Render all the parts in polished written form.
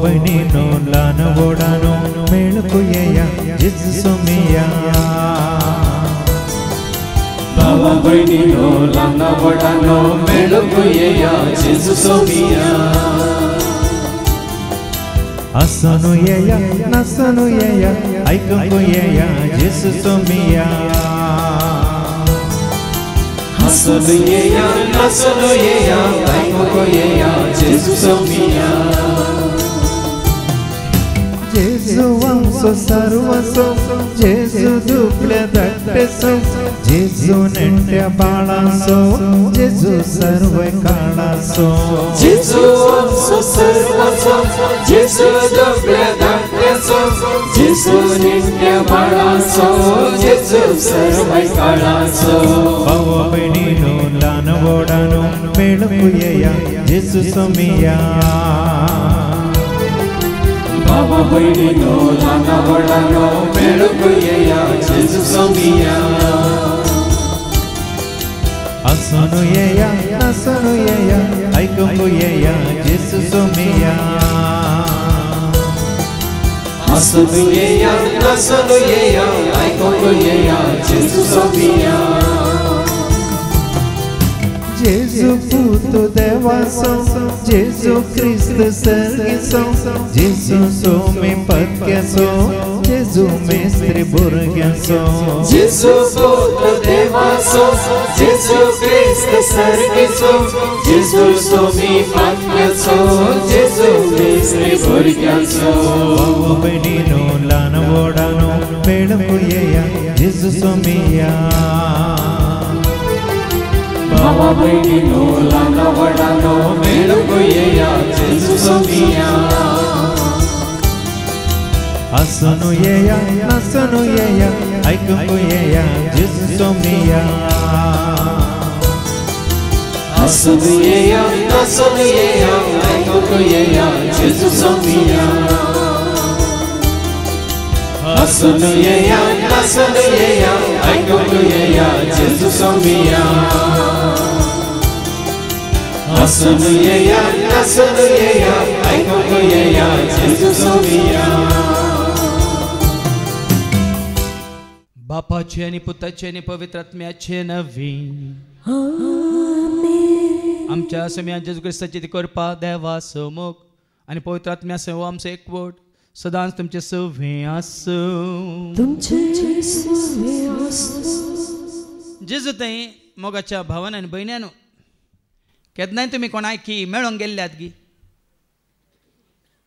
बहिणीनो लहान-मोठानो मेळकू येया जेजू सोमिया. भावा बहिणीनो लहान-मोठानो मेळकू येया जेजू सोमिया. हसून येया नाचून येया ऐकून येया जेजू सोमिया. हसून येया नाचून येया ऐकून येया जेजू सोमिया. जेजू आमचो सर्वस्व जेजू दुबळ्या धाकटेचो जेजू नेट्या बाळाचो जेजू सर्व काळाचो. जेजू आमचो सर्वस्व जेजू दुबळ्या धाकटेचो जेजू नेट्या बाळाचो जेजू सर्व काळाचो. भावा बहिणीनो लहान-मोठानो मेळकू येया जेजू सोमिया. भावा बहिणीनो लहान-मोठानो मेळकू येया जेजू सोमिया. हसून येया नाचून येया ऐकून येया जेजू सोमिया. हसून येया नाचून येया ऐकून येया जेजू सोमिया. जेजू पुतो देवाचो जेजू ख्रिस्त सर्गीचो जेजू सोमी पत्क्याचो जेजू मेस्त्री भुरग्याचो. जेजू पुतो देवाचो जेजू ख्रिस्त सर्गीचो जेजू सोमी पत्क्याचो जेजू मेस्त्री भुरग्याचो. भावा बहिणीनो लहान-मोठानो मेळकू येया जेजू सोमिया. भावा बहिणीनो लहान-मोठानो मेळकू येया जेजू सोमिया. हसून येया नाचून येया ऐकून येया जेजू सोमिया. हसून येया नाचून येया ऐकून येया जेजू सोमिया. हसून येया नाचून येया ऐकून येया जेजू सोमिया. हसून येया नाचून येया ऐकून येया जेजू सोमिया. बापाचे आणि पुताचे आणि पवित्र आत्म्याचे नवी आमच्या समिया जेजू ख्रिस्ताची ती कृपा देवा समोग आणि पवित्र आत्म्या सह आमचे एकवट सदांच तुमचे सवे आसो. जेजू थंय मोगाच्या भावान आनी भयण्यानो केन्नाय तुमी कोणाक की मेळोंक गेल्ल्यात गी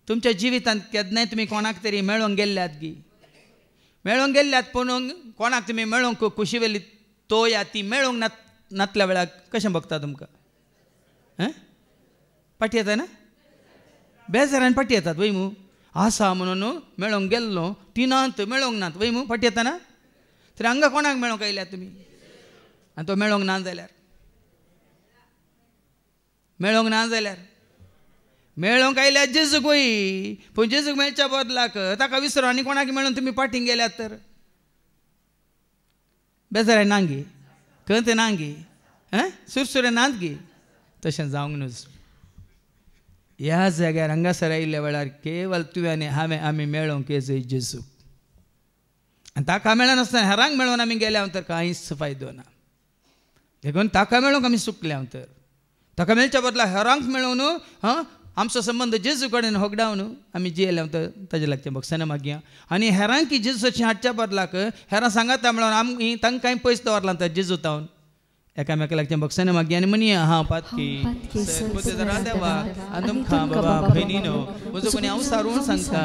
तुमच्या जिवितांत केन्नाय तुमी कोणाक तरी मेळोंक गेल्ल्यात गी मेळोंक गेल्ल्यात पूण कोणाक तुमी मेळोंक खुशी वेली तो या ती मेळोंक नातल्या वेळार कशें भोगता तुमकां पाटी येता ना बेजारान पाटी येतात वय मू आसा म्हणून मेळोंक गेल्लो तिनांत मेळोंक नात वय मू पाटी येता ना तर हांगा कोणाक मेळोंक आयल्यात तुमी आनी तो मेळोंक ना जाल्यार मेळोंक आयल्यात जेजूक वय पूण जेजूक मेळच्या बदलाक ताका विसरो आनी कोणाक मेळोन तुमी पाटींग गेल्यात तर बेजाराय नांगी खंय नांगी सुरसुरे नात गे तशें जावंक न्हू. ह्या जाग्यार हांगासर आयिल्ल्या वेळार केवल तुवें आनी हांवें आमी मेळोंक येजय जेजूक आनी ताका मेळनासतना हेरांक मेळोन आमी गेल्या तर कांयच फायदो ना. देखून ताका मेळोंक आमी चुकल्या तर ताका मेळच्या बदला हेरांक मेळोवन आमचो संबंद जेजू कडेन होगडावन आमी जियेल्या तर ताजे लागचें भोगसना मागया आनी हेरांक जेजूची हाडच्या बदलाक हेरां सांगाता मेळोन आमी तांकां पयस दवरलां तर जेजू तावन एकामेका लागचें भोगसना मागया आनी म्हणया हांव पातकी देवा आनी तुमकां बाबा भयणीनो म्हजो कोणी हांव सारून सांगता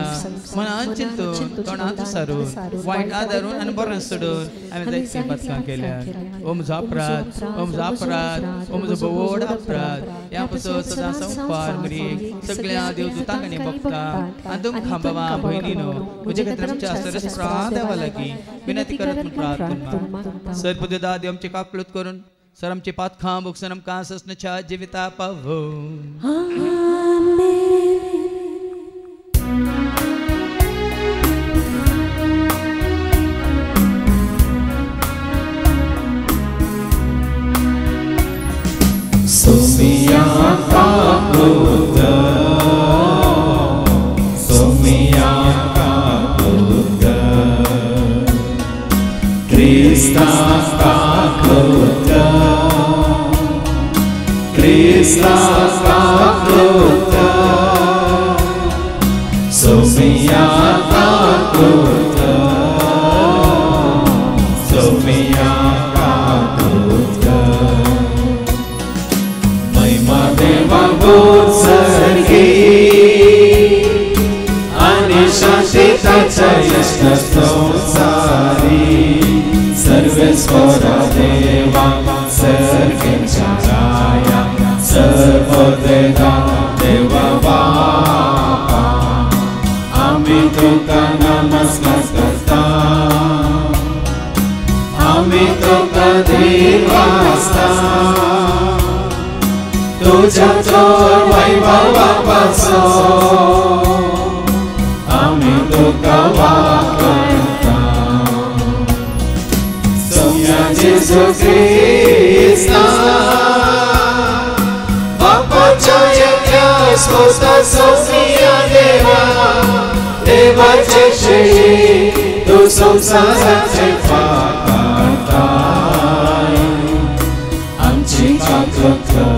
मनांत चिंतून तोंडांत सारून वायट आदारून आनी बरें सोडून हांवें जायतीं पातकां केल्यात. ओ म्हजो अपराध ओ म्हजो व्हड अपराध ह्या पासून सदां संवपार मरेक सगळ्या देवदूतांक आनी भक्तांक आनी तुमकां बाबा भयणीनो म्हजे खातीर आमच्या सरस्वता देवा लागीं विनंती करत म्हूण प्रार्थना सर्पद दादी आमची काकलूत करून सर आमची पातखां भोगसून आमकां ससनच्या जिविता पावो. Sofia Kaklota Krista Sofia Kakuta Sofia Kakuta Maima Deva Butsargi Ani Shantitacha Yashna Sonsari Sarvesvara Deva Sarvecharaya Sarvodega Deva Baba Amituka Namaskasta Amituka Devasta Tuja Chor Vaibhava Paso Amituka Vakanta Soya Jesus Krista Bapa Chaya Sposta Sofia Deva Deva Cheshri Tu Samsara Chefakartai Amchi Chakrata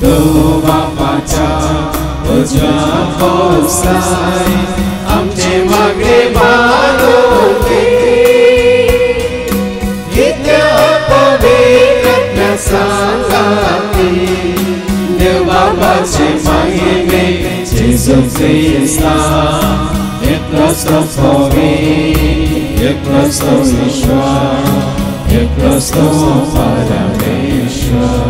Tu Bapa Cha Uja Postai Amchi Magre Bharuti Nitya Pavitra Sangati Dev Baba Chemahime Jesus Krista Ekrosto Povi Ekrosto Ishwar Ekrosto Parameshwar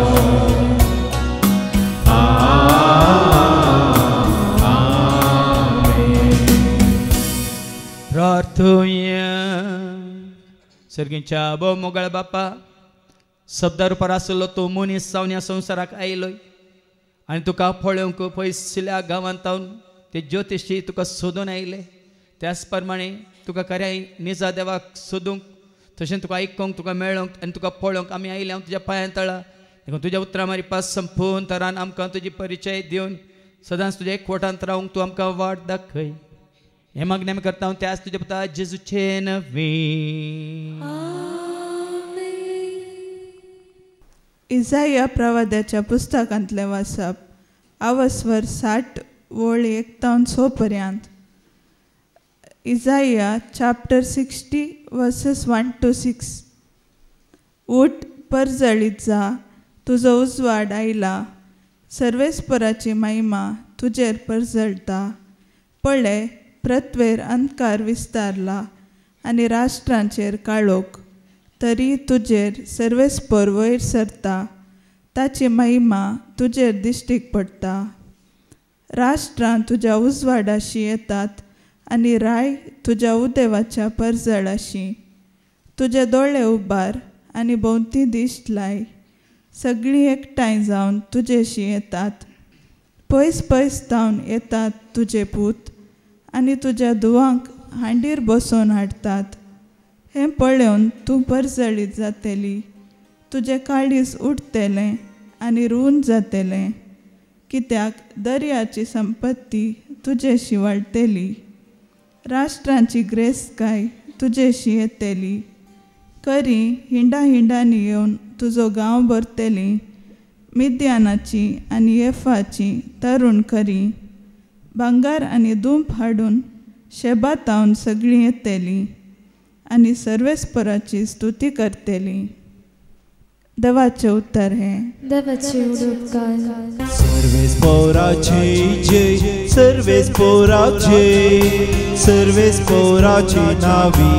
प्रार्थूया सर्गींच्या बो मोगळ बापा शब्दा रुपार आसलो तूं मनीस जावन ह्या संवसाराक आयलोय आनी तुका पळोवंक पयसल्या गांवांत ते ज्योतिशी तुका सोदून आयले त्याच प्रमाणे तुका खऱ्या निजा देवाक सोदूंक तशें तुका आयकूंक तुका मेळोंक आनी तुका पळोवंक आमी आयले हांव तुज्या पांयां तळा देखून तुज्या उतरां मारी पास संपूर्ण तरान आमकां तुजी परिचय दिवन सदांच तुज्या एकवटांत रावंक तूं आमकां वाट दाखय हे मागणी आमी करता हांव त्याच तुज्या पुता जेजूचे नवी इसाया प्रवाद्याच्या पुस्तकांतले वाचप आवस्वर 60 वळी 1 पर्यंत इसाया चॅप्टर 60 वर्सेस 1 to 6 उठ परजळीत जा तुजो उजवाड आयला सर्वेस्पराची महिमा तुजेर परजळटा पळय पृथ्वेर अंधकार विस्तारला आनी राष्ट्रांचेर काळोख तरी तुजेर सर्वेस्पर वयर सरता ताची महिमा तुजेर दिश्टीक पडटा राष्ट्रां तुज्या उजवाडाशी येतात आनी राय तुज्या उदेवाच्या परजळाशी तुजे दोळे उबार आनी भोंवती दिश्ट लाय सगळीं एकठांय जावन तुजेशी येतात पयस पयस जावन येतात तुजे पूत आनी तुज्या धुवांक हांडीर बसोवन हाडतात हें पळोवन तूं परजळीत जातली तुजें काळीज उठतलें आनी रूंद जातलें कित्याक दर्याची संपत्ती तुजेशी वाडटली राष्ट्रांची ग्रेसकाय तुजेशी येतली करी हिंडा हिंडांनी येवन तुजो गांव भरतली मिद्यानाची आनी एफाची तरुण करी भांगार आनी दूंप हाडून शेबातावन सगळीं येतली आनी सर्वेस्पराची स्तुती करतली देवाचे उत्तर हे देवाचे उडोवकार सर्वेस्पराचे जय सर्वेस्पराची नावी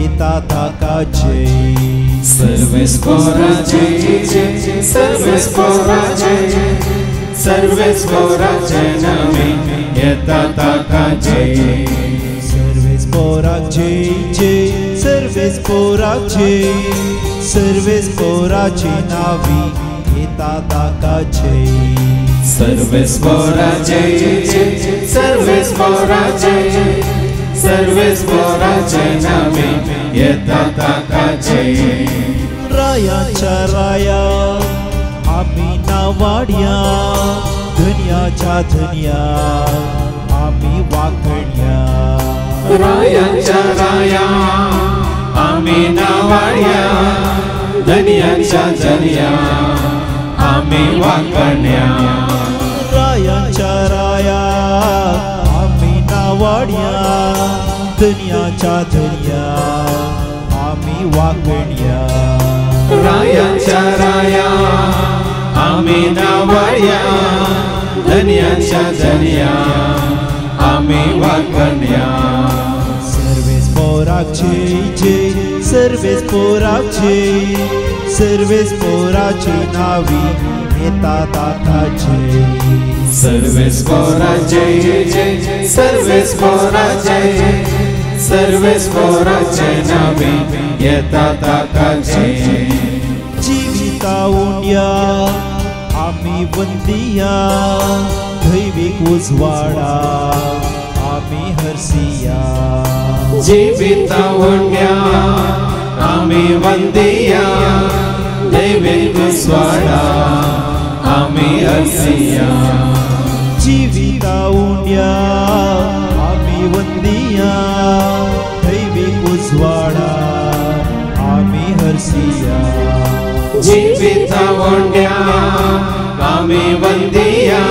येता ताका जय सर्वेस्पराचे जय सर्वेस्पराचे नावी येता ताका जय सर्वेस्पराचे जय सर्वेस्पराची नावी येता ताका जय सर्वेस्पराचे नावी येता ताका जय रायाच्या राया आम्ही नावाड्या धन्याच्या धन्या आम्ही वाकड्या रायाच्या राया आम्ही नावाड्या धन्यांच्या धन्या आम्ही वाकण्या रायांच्या राया आम्ही नावाड्या दुनियाच्या धन्या आम्ही वाकण्या रायांच्या राया आम्ही नावाड्या धन्यांच्या धन्या आम्ही वाकण्या सर्वेस पोराचे जय सर्वेस पोराचे सर्वेस पोराची नावी येता ताताचे सर्वेस पोराचे जय सर्वेस पोराचे सर्वेस पोराचे नावी येता ताताचे जीविता उंड्या आम्ही वंदिया दैविक उजवाडा आम्ही हरसिया जीविता उंड्या आम्ही वंदिया दैविक उजवाडा आम्ही हरसिया जीविता उंड्या आम्ही वंदिया दैविक उजवाडा आम्ही हरसिया जीविता उंड्या आम्ही वंदिया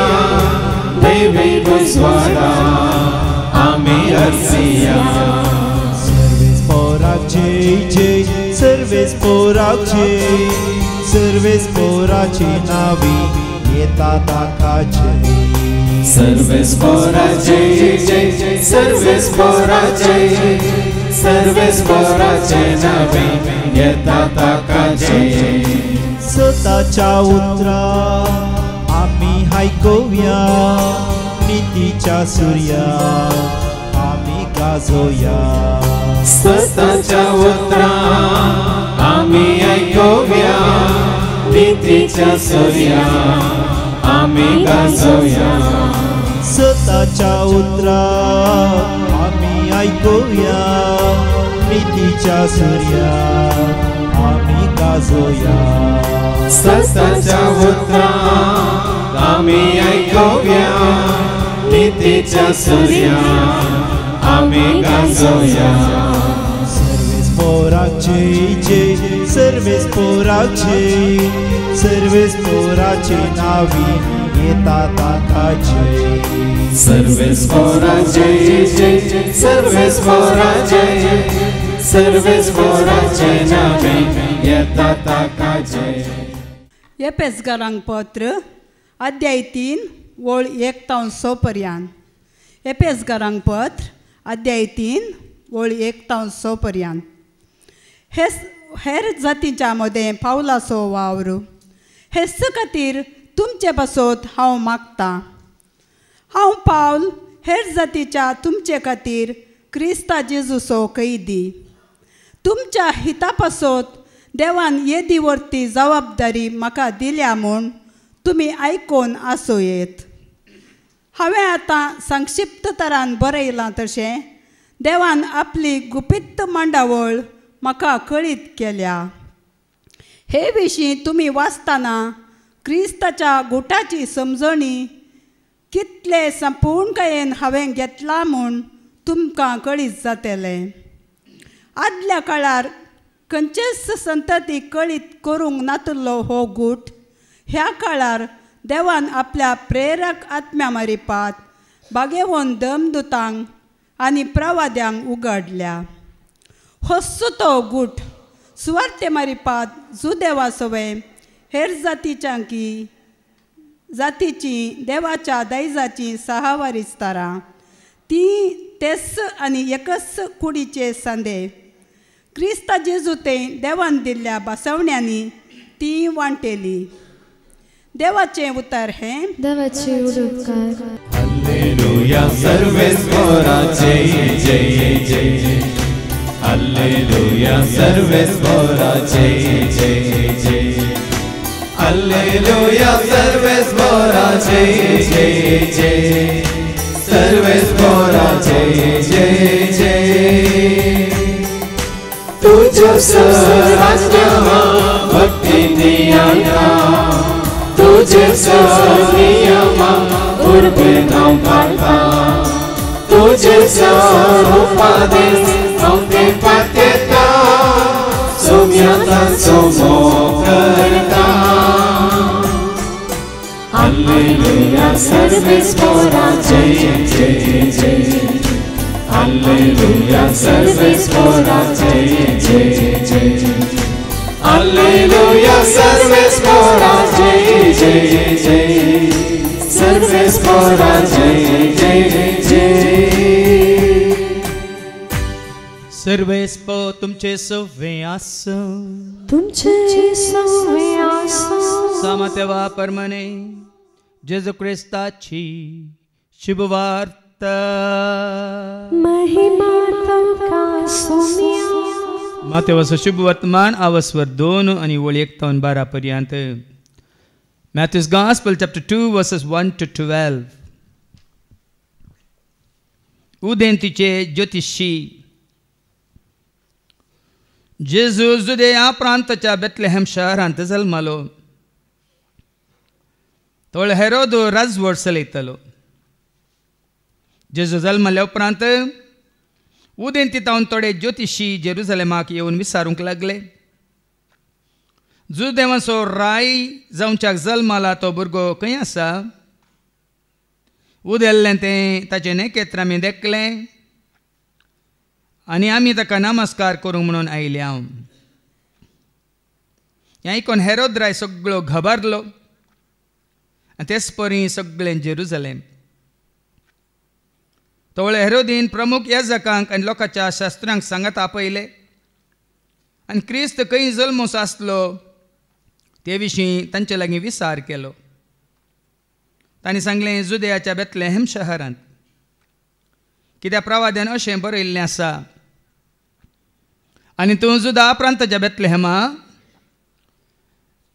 दैविक उजवाडा आम्ही हरसिया सर्वेस पोराचे जय सर्वेस पोराचे सर्वेस पोराची नावी येता ताकाचे सर्वेस पोराचे जय सर्वेस पोराचे सर्वेस पोराचे नावी येता ताकाचे सताच्या उतरा आम्ही हायकोव्या नीतीच्या सूर्या आम्ही गाजोया सताच्या उतरा आम्ही ऐकोव्या नीतीच्या सूर्या आम्ही गाजोया सताच्या उतरा आम्ही ऐकोव्या नीतीच्या सूर्या आम्ही गाजोया सताच्या उतरा आम्ही ऐकोव्या नीतीच्या सूर्या आम्ही गाजोया सर्वेस पोराचे जय सर्वेस पोराचे सर्वेस पोराचे नावी येता ताकाचे सर्वेस पोराचे जय सर्वेस पोराचे सर्वेस पोराचे नावी येता ताकाचे एपेसकारांक पत्र अध्याय 3 ओळ 1 ते 6 पर्यंत एपेसकारांक पत्र अध्याय 3 ओळ 1 ते 6 पर्यंत हेर जातीच्या मदें पावलाचो वावर हेच खातीर तुमचे पासत हांव मागतां हांव पावल हेर जातीच्या तुमचे खातीर क्रिस्ता जेजूचो कैदी तुमच्या हिता पासत देवान येदी व्हरती जबाबदारी म्हाका दिल्या म्हूण तुमी आयकून आसोयेत हांवें आतां संक्षिप्त तरान बरयलां तशें देवान आपली गुपित मांडावळ म्हाका कळीत केल्या हे विशीं तुमी वाचतना क्रिस्ताच्या गुटाची समजणी कितले संपूर्णकायेन हांवें घेतला म्हूण तुमकां कळीत जातलें आदल्या काळार खंयचेच संततीक कळीत करूंक नातलो हो गूट ह्या काळार देवान आपल्या प्रेरक आत्म्या मारिपात बागेवन दमदुतांक आनी प्रवाद्यांक उगडल्या होस्सो तो गूट सुवार्ते मारिपात जुदेवा सवय हेर जातीची देवाच्या दायजाची सहावारिस्तारां ती तेस आनी एकच कुडीचे सांदे क्रिस्ता जेजूतें देवान दिल्ल्या बसवण्यांनी ती वांटेली देवाचें उतर हें देवाचे उडोवकार हालेलुया सर्वेस पोराचे जय जय हालेलुया सर्वेस पोराचे जय जय हालेलुया सर्वेस पोराचे जय जय सर्वेस पोराचे जय जय तुझ्या राज्यामा भक्ती नियमा तुझे नियमा उर्बे नाम पाता तुझे उपदेश हमके पातेता सुमी सोन्याचो मोग करता हालेलुया सर्वेस्परा जय जय जय हालेलुया सर्वेस्परा जय जय जय हालेलुया सर्वेस्परा जय जय जय सर्वेस्परा जय जय जय सर्वेस्प तुमचे सव्वे आसो तुमचे सव्वे आसो सामातेवा परमने जेजू ख्रिस्ताची शुभवार्ता महिमा तुमका सोम्या मातेवाचो शुभ वर्तमान आवस्वर 2 आणि वळी 1 ते 12 पर्यंत Matthew's Gospel chapter 2 verses 1 to 12 उदेंतीचे ज्योतिषी जेजू जुदेया प्रांताच्या बेथलेहेम शहरांत जल्मलो तोळ हेरोद राजवट चलयतालो जेजू जल्मल्या उपरांत उदेंती तावन थोडे ज्योतिषी जेरुसलेमाक येवन विचारूंक लागले जुदेवाचो राय जावच्याक जल्माला तो भुरगो खंय आसा उदेल्लें तें ताचें नेकेत्र आमी देखलें आनी आमी ताका नमस्कार करूंक म्हणून आयले हांव हें आयकून हेरोद राय सगळो घाबरलो आनी तेच परी सगळें जेरुसलेम तवळे हेरोदीन प्रमुख याजकांक आनी लोकांच्या शास्त्रांक सांगत आपयले आनी क्रिस्त खंय जल्मूस आसलो ते विशीं तांचे लागीं विचार केलो तांणी सांगलें जुदेयाच्या बेथलेहेम शहरांत कित्याक प्रवाद्यान अशें बरयल्लें आसा आनी तूं जुदा प्रांताच्या बेथलेहेमा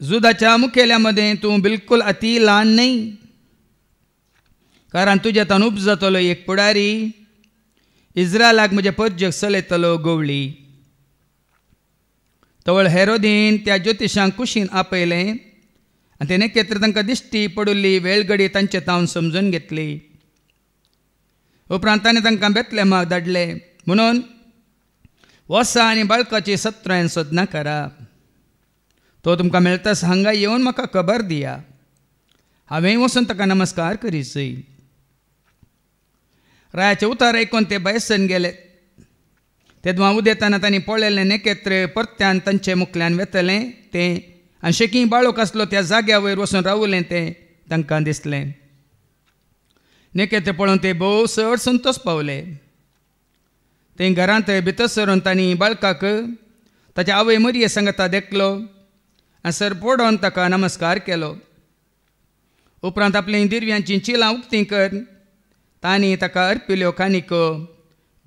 जुदाच्या मुखेल्या मदें तूं बिलकुल अति ल्हान न्ही कारण तुज्या तान उपजतलो एक पुडारी इस्रायलाक म्हजे पर्जक चलयतलो गवळी तवळ हेरोदीन त्या ज्योतिशांक कुशीन आपयलें आनी ते नेकेत्र तांकां दिश्टी पडुल्ली वेळगडी तांचे तावन समजून घेतली उपरांत ताणें तांकां बेथलेहेमाक धाडले म्हणून वसा आनी बाळकाची सत्रायन सोदना करा तो तुमकां मेळटस हांगा येवन म्हाका खबर दिया हांवें वचून ताका नमस्कार करीसय रायाचें उतर आयकून ते भयसन गेले तेदवा उदेताना तांणी पळयल्लें नेकेत्र परत्यान तांचे मुखल्यान वेतलें तें आनी शेकी बाळूक आसलो त्या जाग्या वयर वचून रावलें तें तांकां दिसलें नेकेत्र पळोवन ते भोव चड संतोश पावले ते घरांत भितर सरून तांणी बाळकाक ताच्या आवय मरये सांगता देखलो आनी सर पडोवन ताका नमस्कार केलो उपरांत आपली दिरव्यांची चिलां उक्तीं कर तांणी ताका अर्पिल्ल्यो कानिको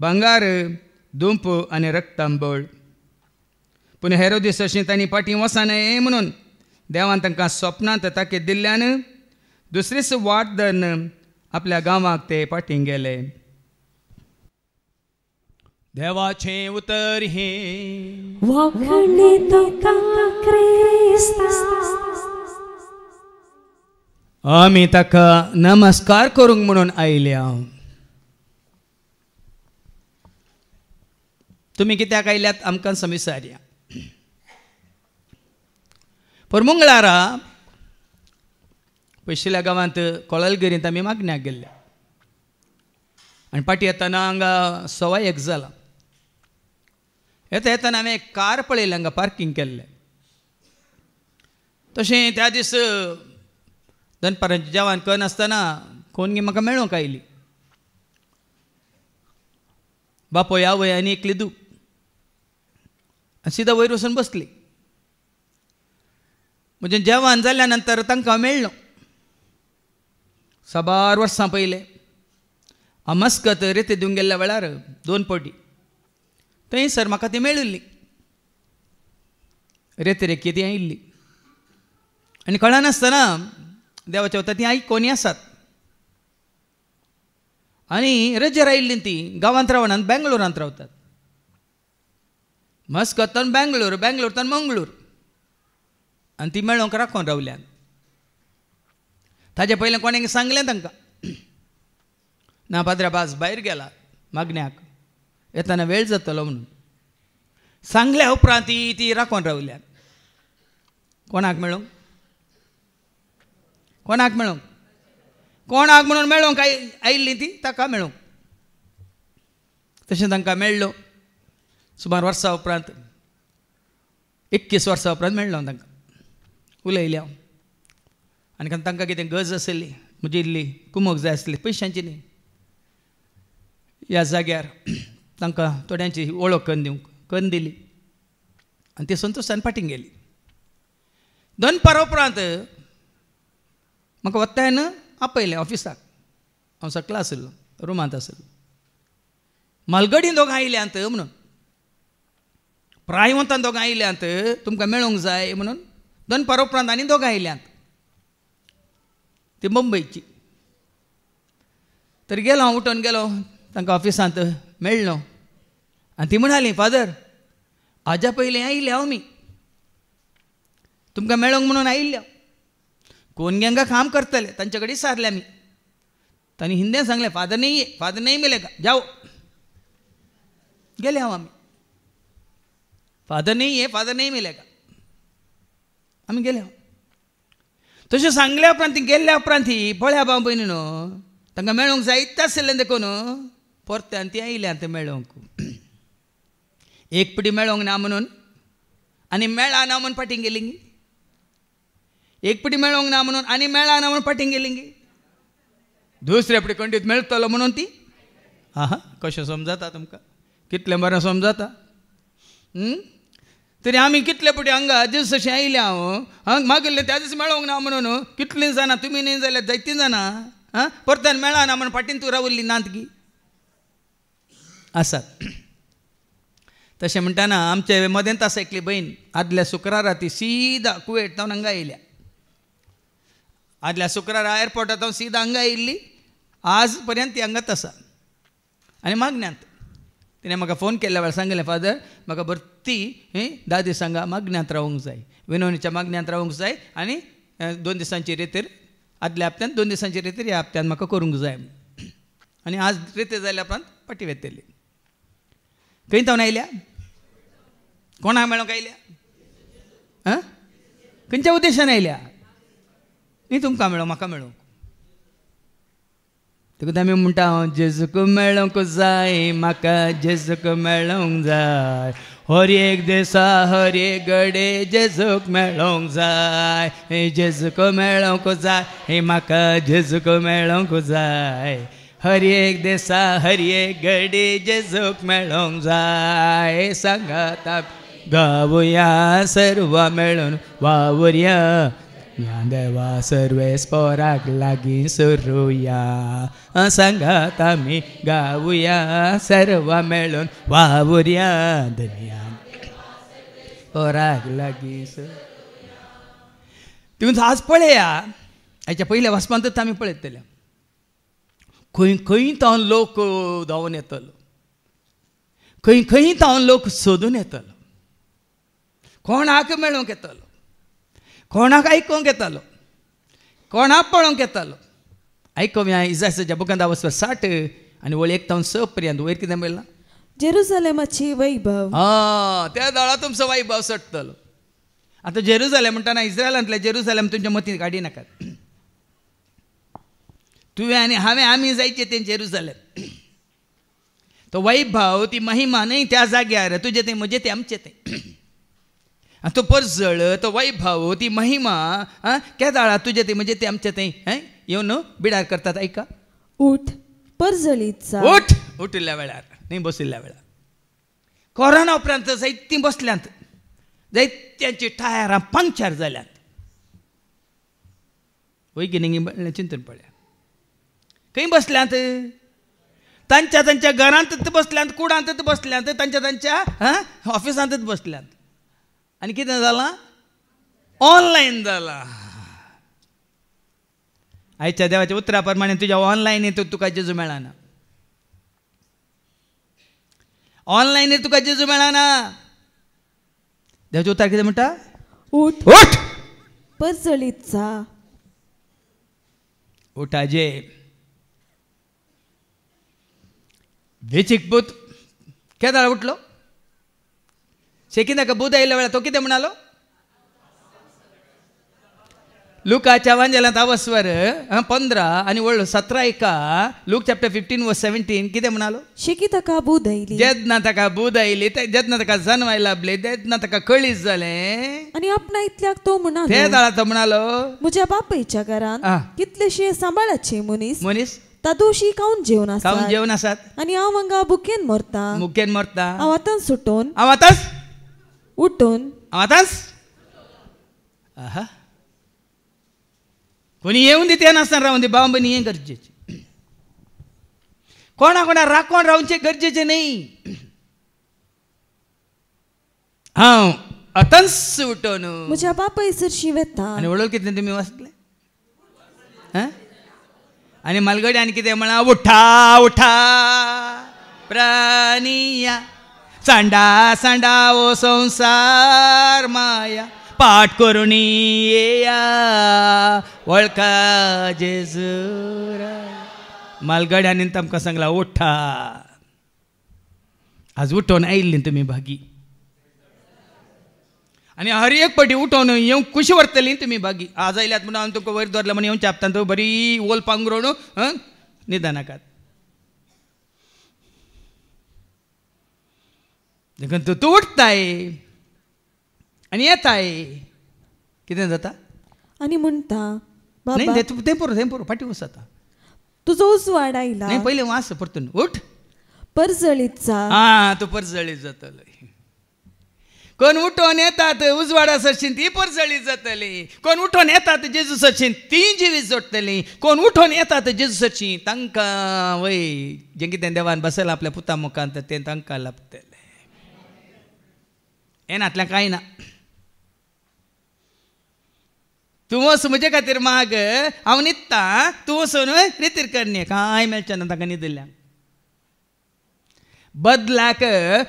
भांगार दुंप आनी रक्तांबळ पूण हेरोदीस अशें तांणी फाटीं वचना म्हणून देवान तांकां स्वप्नांत ताकीद दिल्ल्यान दुसरीच वाट धरून आपल्या गांवाक ते फाटीं गेले देवाचें उतर हे वखणी तुका क्रिस्ता आमी ताका नमस्कार करूंक म्हणून आयले हांव तुमी कित्याक आयल्यात आमकां विचारया पर मंगळारा पयशिल्ल्या गांवांत कोळलगिरींत आमी मागण्याक गेल्ले आनी फाटीं येताना हांगा 1:15 जाला येताना हांवें एक कार पळयली हांगा पार्किंग केल्लें तशें त्या दीस दनपारांचें जेवण करनासतना कोण म्हाका मेळूंक आयली बापोय आवय आनी एकली दूख सीदा वयर वचून बसली म्हणजे जेवण जाल्या नंतर तांकां मेळ्ळो साबार वर्सां पयले हांव मस्कत रेते दिवंक गेल्ल्या वेळार 2 फावटी थंयसर म्हाका ती मेळिल्ली रेते ती आयिल्ली आनी कळनासतना देवाच्या वता ती आई कोणी आसात आनी रजेर आयिल्ली ती गांवांत रावनात बेंगलोरांत रावतात मस्कतान बेंगलोरांतल्यान मंगळूर आनी ती मेळोंक राखून रावल्यान ताजे पयलें कोणें सांगलें तांकां ना पाद्र्या बाज भायर गेला मागण्याक येताना वेळ जातलो म्हणून सांगल्या उपरांत ती राखून रावल्या. कोणाक मेळोंक? कोणाक मेळोंक? कोणाक म्हणून मेळोंक आयिल्ली ती ताका मेळोंक. तशें तांकां मेळ्ळो. सुमार वर्सां उपरांत 21 वर्सां उपरांत मेळ्ळो हांव तांकां. उलयलें हांव. आनी तांकां कितें गरज आसली म्हजी इल्ली कुमक जाय आसली पयशांची न्ही. ह्या जाग्यार तांकां थोड्यांची वळख करून दिवंक करून दिली आनी ती संतोशान फाटीं गेली. 2 उपरांत म्हाका वत्तायन आपयलें ऑफिसाक. हांव सकला आसलो, रुमांत आसलो. म्हालगडी दोगां आयल्यांत म्हणून, प्रायवंतान दोगां आयल्यांत, तुमकां मेळोंक जाय म्हणून 2 उपरांत आनी दोगां आयल्यांत. ती मुंबयची. तर गेलो हांव, उठून गेलो तांकां ऑफिसांत मेळ्ळो. आनी ती म्हणाली, फादर हाज्या पयलीं आयिल्ले आमी, तुमकां मेळोंक म्हणून आयिल्ले. कोनग्यांगा काम करतले तांचे कडेन सारले आमी. तांणी हिंदीन सांगलें, फादर नहीं मिलेगा, जाओ. गेले हांव आमी. फादर नहीं मिलेगा. आमी गेले हांव. तशें सांगल्या उपरांत ती गेल्ल्या उपरांत पळया भाव भयणीनो, तांकां मेळोंक जायत आसलें देखून परत्यान ती आयल्यांत मेळोंक. एक पिडी मेळोंक ना म्हणून आनी मेळना म्हणून फाटीं गेली गी. एक पिडी मेळोंक ना म्हणून आनी मेळना म्हणून फाटीं गेली गी. दुसरे पिडी खंडीत मेळटलो म्हणून ती. आहा, कशें समजता तुमकां? कितलें बरें समजता. तरी आमी कितले पुटी हांगा दीस अशें आयले हांव मागिल्लें त्या दीस मेळोंक ना म्हणून. कितलीं जाणां तुमी न्ही जाल्यार जायतीं जाणां परत्यान मेळना म्हणून फाटीन तूं रावल्ली नात गी आसात. तशें म्हणटाना आमचे मदेंत आसा एकली बहीण. आदल्या शुक्रारा ती सीदा कुवेटांत हांगा आयल्या. आदल्या शुक्रारा एअरपोर्टांत सीदा हांगा आयिल्ली. आज पर्यंत ती हांगाच आसा आनी मागण्यांत. तिणें म्हाका फोन केल्ल्या वेळार सांगलें, फादर म्हाका भरती 10 दिसांक मागण्यांत रावूंक जाय, विनोवणीच्या मागण्यांत रावूंक जाय आनी 2 दिसांची रेतीर, आदल्या हप्त्यान 2 दिसांची रेतीर ह्या हप्त्यान म्हाका करूंक जाय. आनी आज रेती जाल्या उपरांत पाटी वेतेली. खंय तावन आयल्या? कोणाक मेळोंक आयल्या? खंयच्या उद्देशान आयल्या? न्ही तुमकां मेळोंक, म्हाका मेळोंक. देखून आमी म्हणटा जेजूक मेळोंक जाय, म्हाका जेजूक मेळोंक जाय. हर एक दिसा हर एक घडे जेजूक मेळोंक जाय. जेजूक मेळोंक जाय, म्हाका जेजूक मेळोंक जाय. हर एक दिसा हर एक घडी जेजूक मेळोंक जाय. सांगात गावया सर्व मेळून वावुरया, या देवा सर्वेस पोराक लागीं सरुया. सांगात आमी गावया सर्व मेळून वावुरया, दुनिया पोराक लागीं सरुया. तुम्ही आज पळया, हाच्या पयल्या वचपांतच आमी पळयतले. खंय खंय तावन लोक धांवून येतलो, खंय खंय तावन लोक सोदून येतलो. कोणाक मेळोंक येतलो, कोणाक आयकोंक येतालो, कोणाक पळोवंक येतालो. आयकोवया इसायाच्या बुकांत 60 आनी वळ 1 तावन 6 पर्यंत. वयर कितें मेळ्ळां? जेरुसलेमाची वैभव. त्या दळा तुमचो वैभव सटतलो. आतां जेरुसलेम म्हणटाना इस्रायलांतले जेरुसलेम तुमच्या मतींत काडी नाकात. तुवें आनी हांवें आमी जायचे तें जेरुसलेम. तो वैभव, ती महिमा न्ही त्या जाग्यार तुजें तें म्हजें तें आमचें तें. तो परजळ, तो वैभव, ती महिमा केदाळा तुजें तें म्हजें तें आमचें तें येवन बिडार करतात. ऐका, उठ परजळीत उठ. उठिल्ल्या वेळार न्ही बशिल्ल्या वेळार. कोरोना उपरांत जायतीं बसल्यांत, जायत्यांची टायरां पंक्चर जाल्यांत. वैगिनिंगी चिंतून पळया. खंय बसल्यांत? तांच्या घरांतच बसल्यांत, कुडांतच बसल्यांत, तांच्या ऑफिसांतच बसल्यांत. आनी कितें जालां? ऑनलायन जालां. आयच्या देवाच्या उतरा प्रमाणे तुज्या ऑनलायनीर तुका जेजू मेळना. ऑनलायनीर तुका जेजू मेळना. देवाच्या उतार कितें म्हणटा? उठ उठ परजळीत जा. उठाजे. वेचीक पूत केदाळ उठलो. शेकी ताका बूद आयिल्ल्या वेळार तो कितें म्हणालो लुकाच्या वांजेलांत आवस्वर 15 आनी व्हडलो 17 एका लूक चॅप्टर 15:17 कितें म्हणालो शेकी ताका बूद आयली जेन्ना ताका बूद आयली जेन्ना ताका जन्माय लाभले तेन्ना ताका कळीत जालें आणि आपणा इतल्याक तो म्हणालो ते दाळा तो म्हणालो म्हज्या बापायच्या घरांत कितलेशे सांबाळाचे मनीस तादोशी खावन जेवण आसात आणि हांव हांगा बुकेन मरता हांव आतां सुटून उठून आहा कोणी येऊन दिते नासतना रावून दे बाबनी हें गरजेचें कोणा राखून रावचें गरजेचें न्ही हांव आतांच उठून म्हज्या बापाय सरशी वेता आनी वळख कितें तुमी वाचले आनी मालगडी आनी कितें म्हणा उठा उठा प्राणिया सांडा ओ संसार माया पाठ करून येया वळखा जेजूरा मालगड्यांनी तामकां सांगला उठा आज उठोवन आयिल्लीं तुमी भागी आनी हर एक पाटी उठोवन येवंक कशी व्हरतलीं तुमी भागी आज आयल्यात म्हणून हांव तुमकां वयर दवरला म्हणून येवंक चापता तूं बरी ओल पांगरोण न्हिदनाकात देखून तूं उठताय आनी येताय कितें जाता आनी म्हणटा नाही तें पुरो फाटी वचता तुजो उजवाड आयला नाही पहिले वास परतून उठ परजळीत जा तूं परजळीत जातलो कोण उठोन येतात उजवाडा सरशीन ती परजळीत जातली कोण उठोन येतात जेजू सरशीन ती जिवीत जोडटली कोण उठोन येतात जेजू सरशीन तांकां वय जें कितें देवान बसयलां आपल्या पुता मुखांत तें तांकां लाभतलें येनातलें कांय ना तूं वच म्हजे खातीर माग हांव न्हिदता तूं वचून रितीर करणे कांय मेळचें ना ताका न्हिदिल्ल्याक बदलाक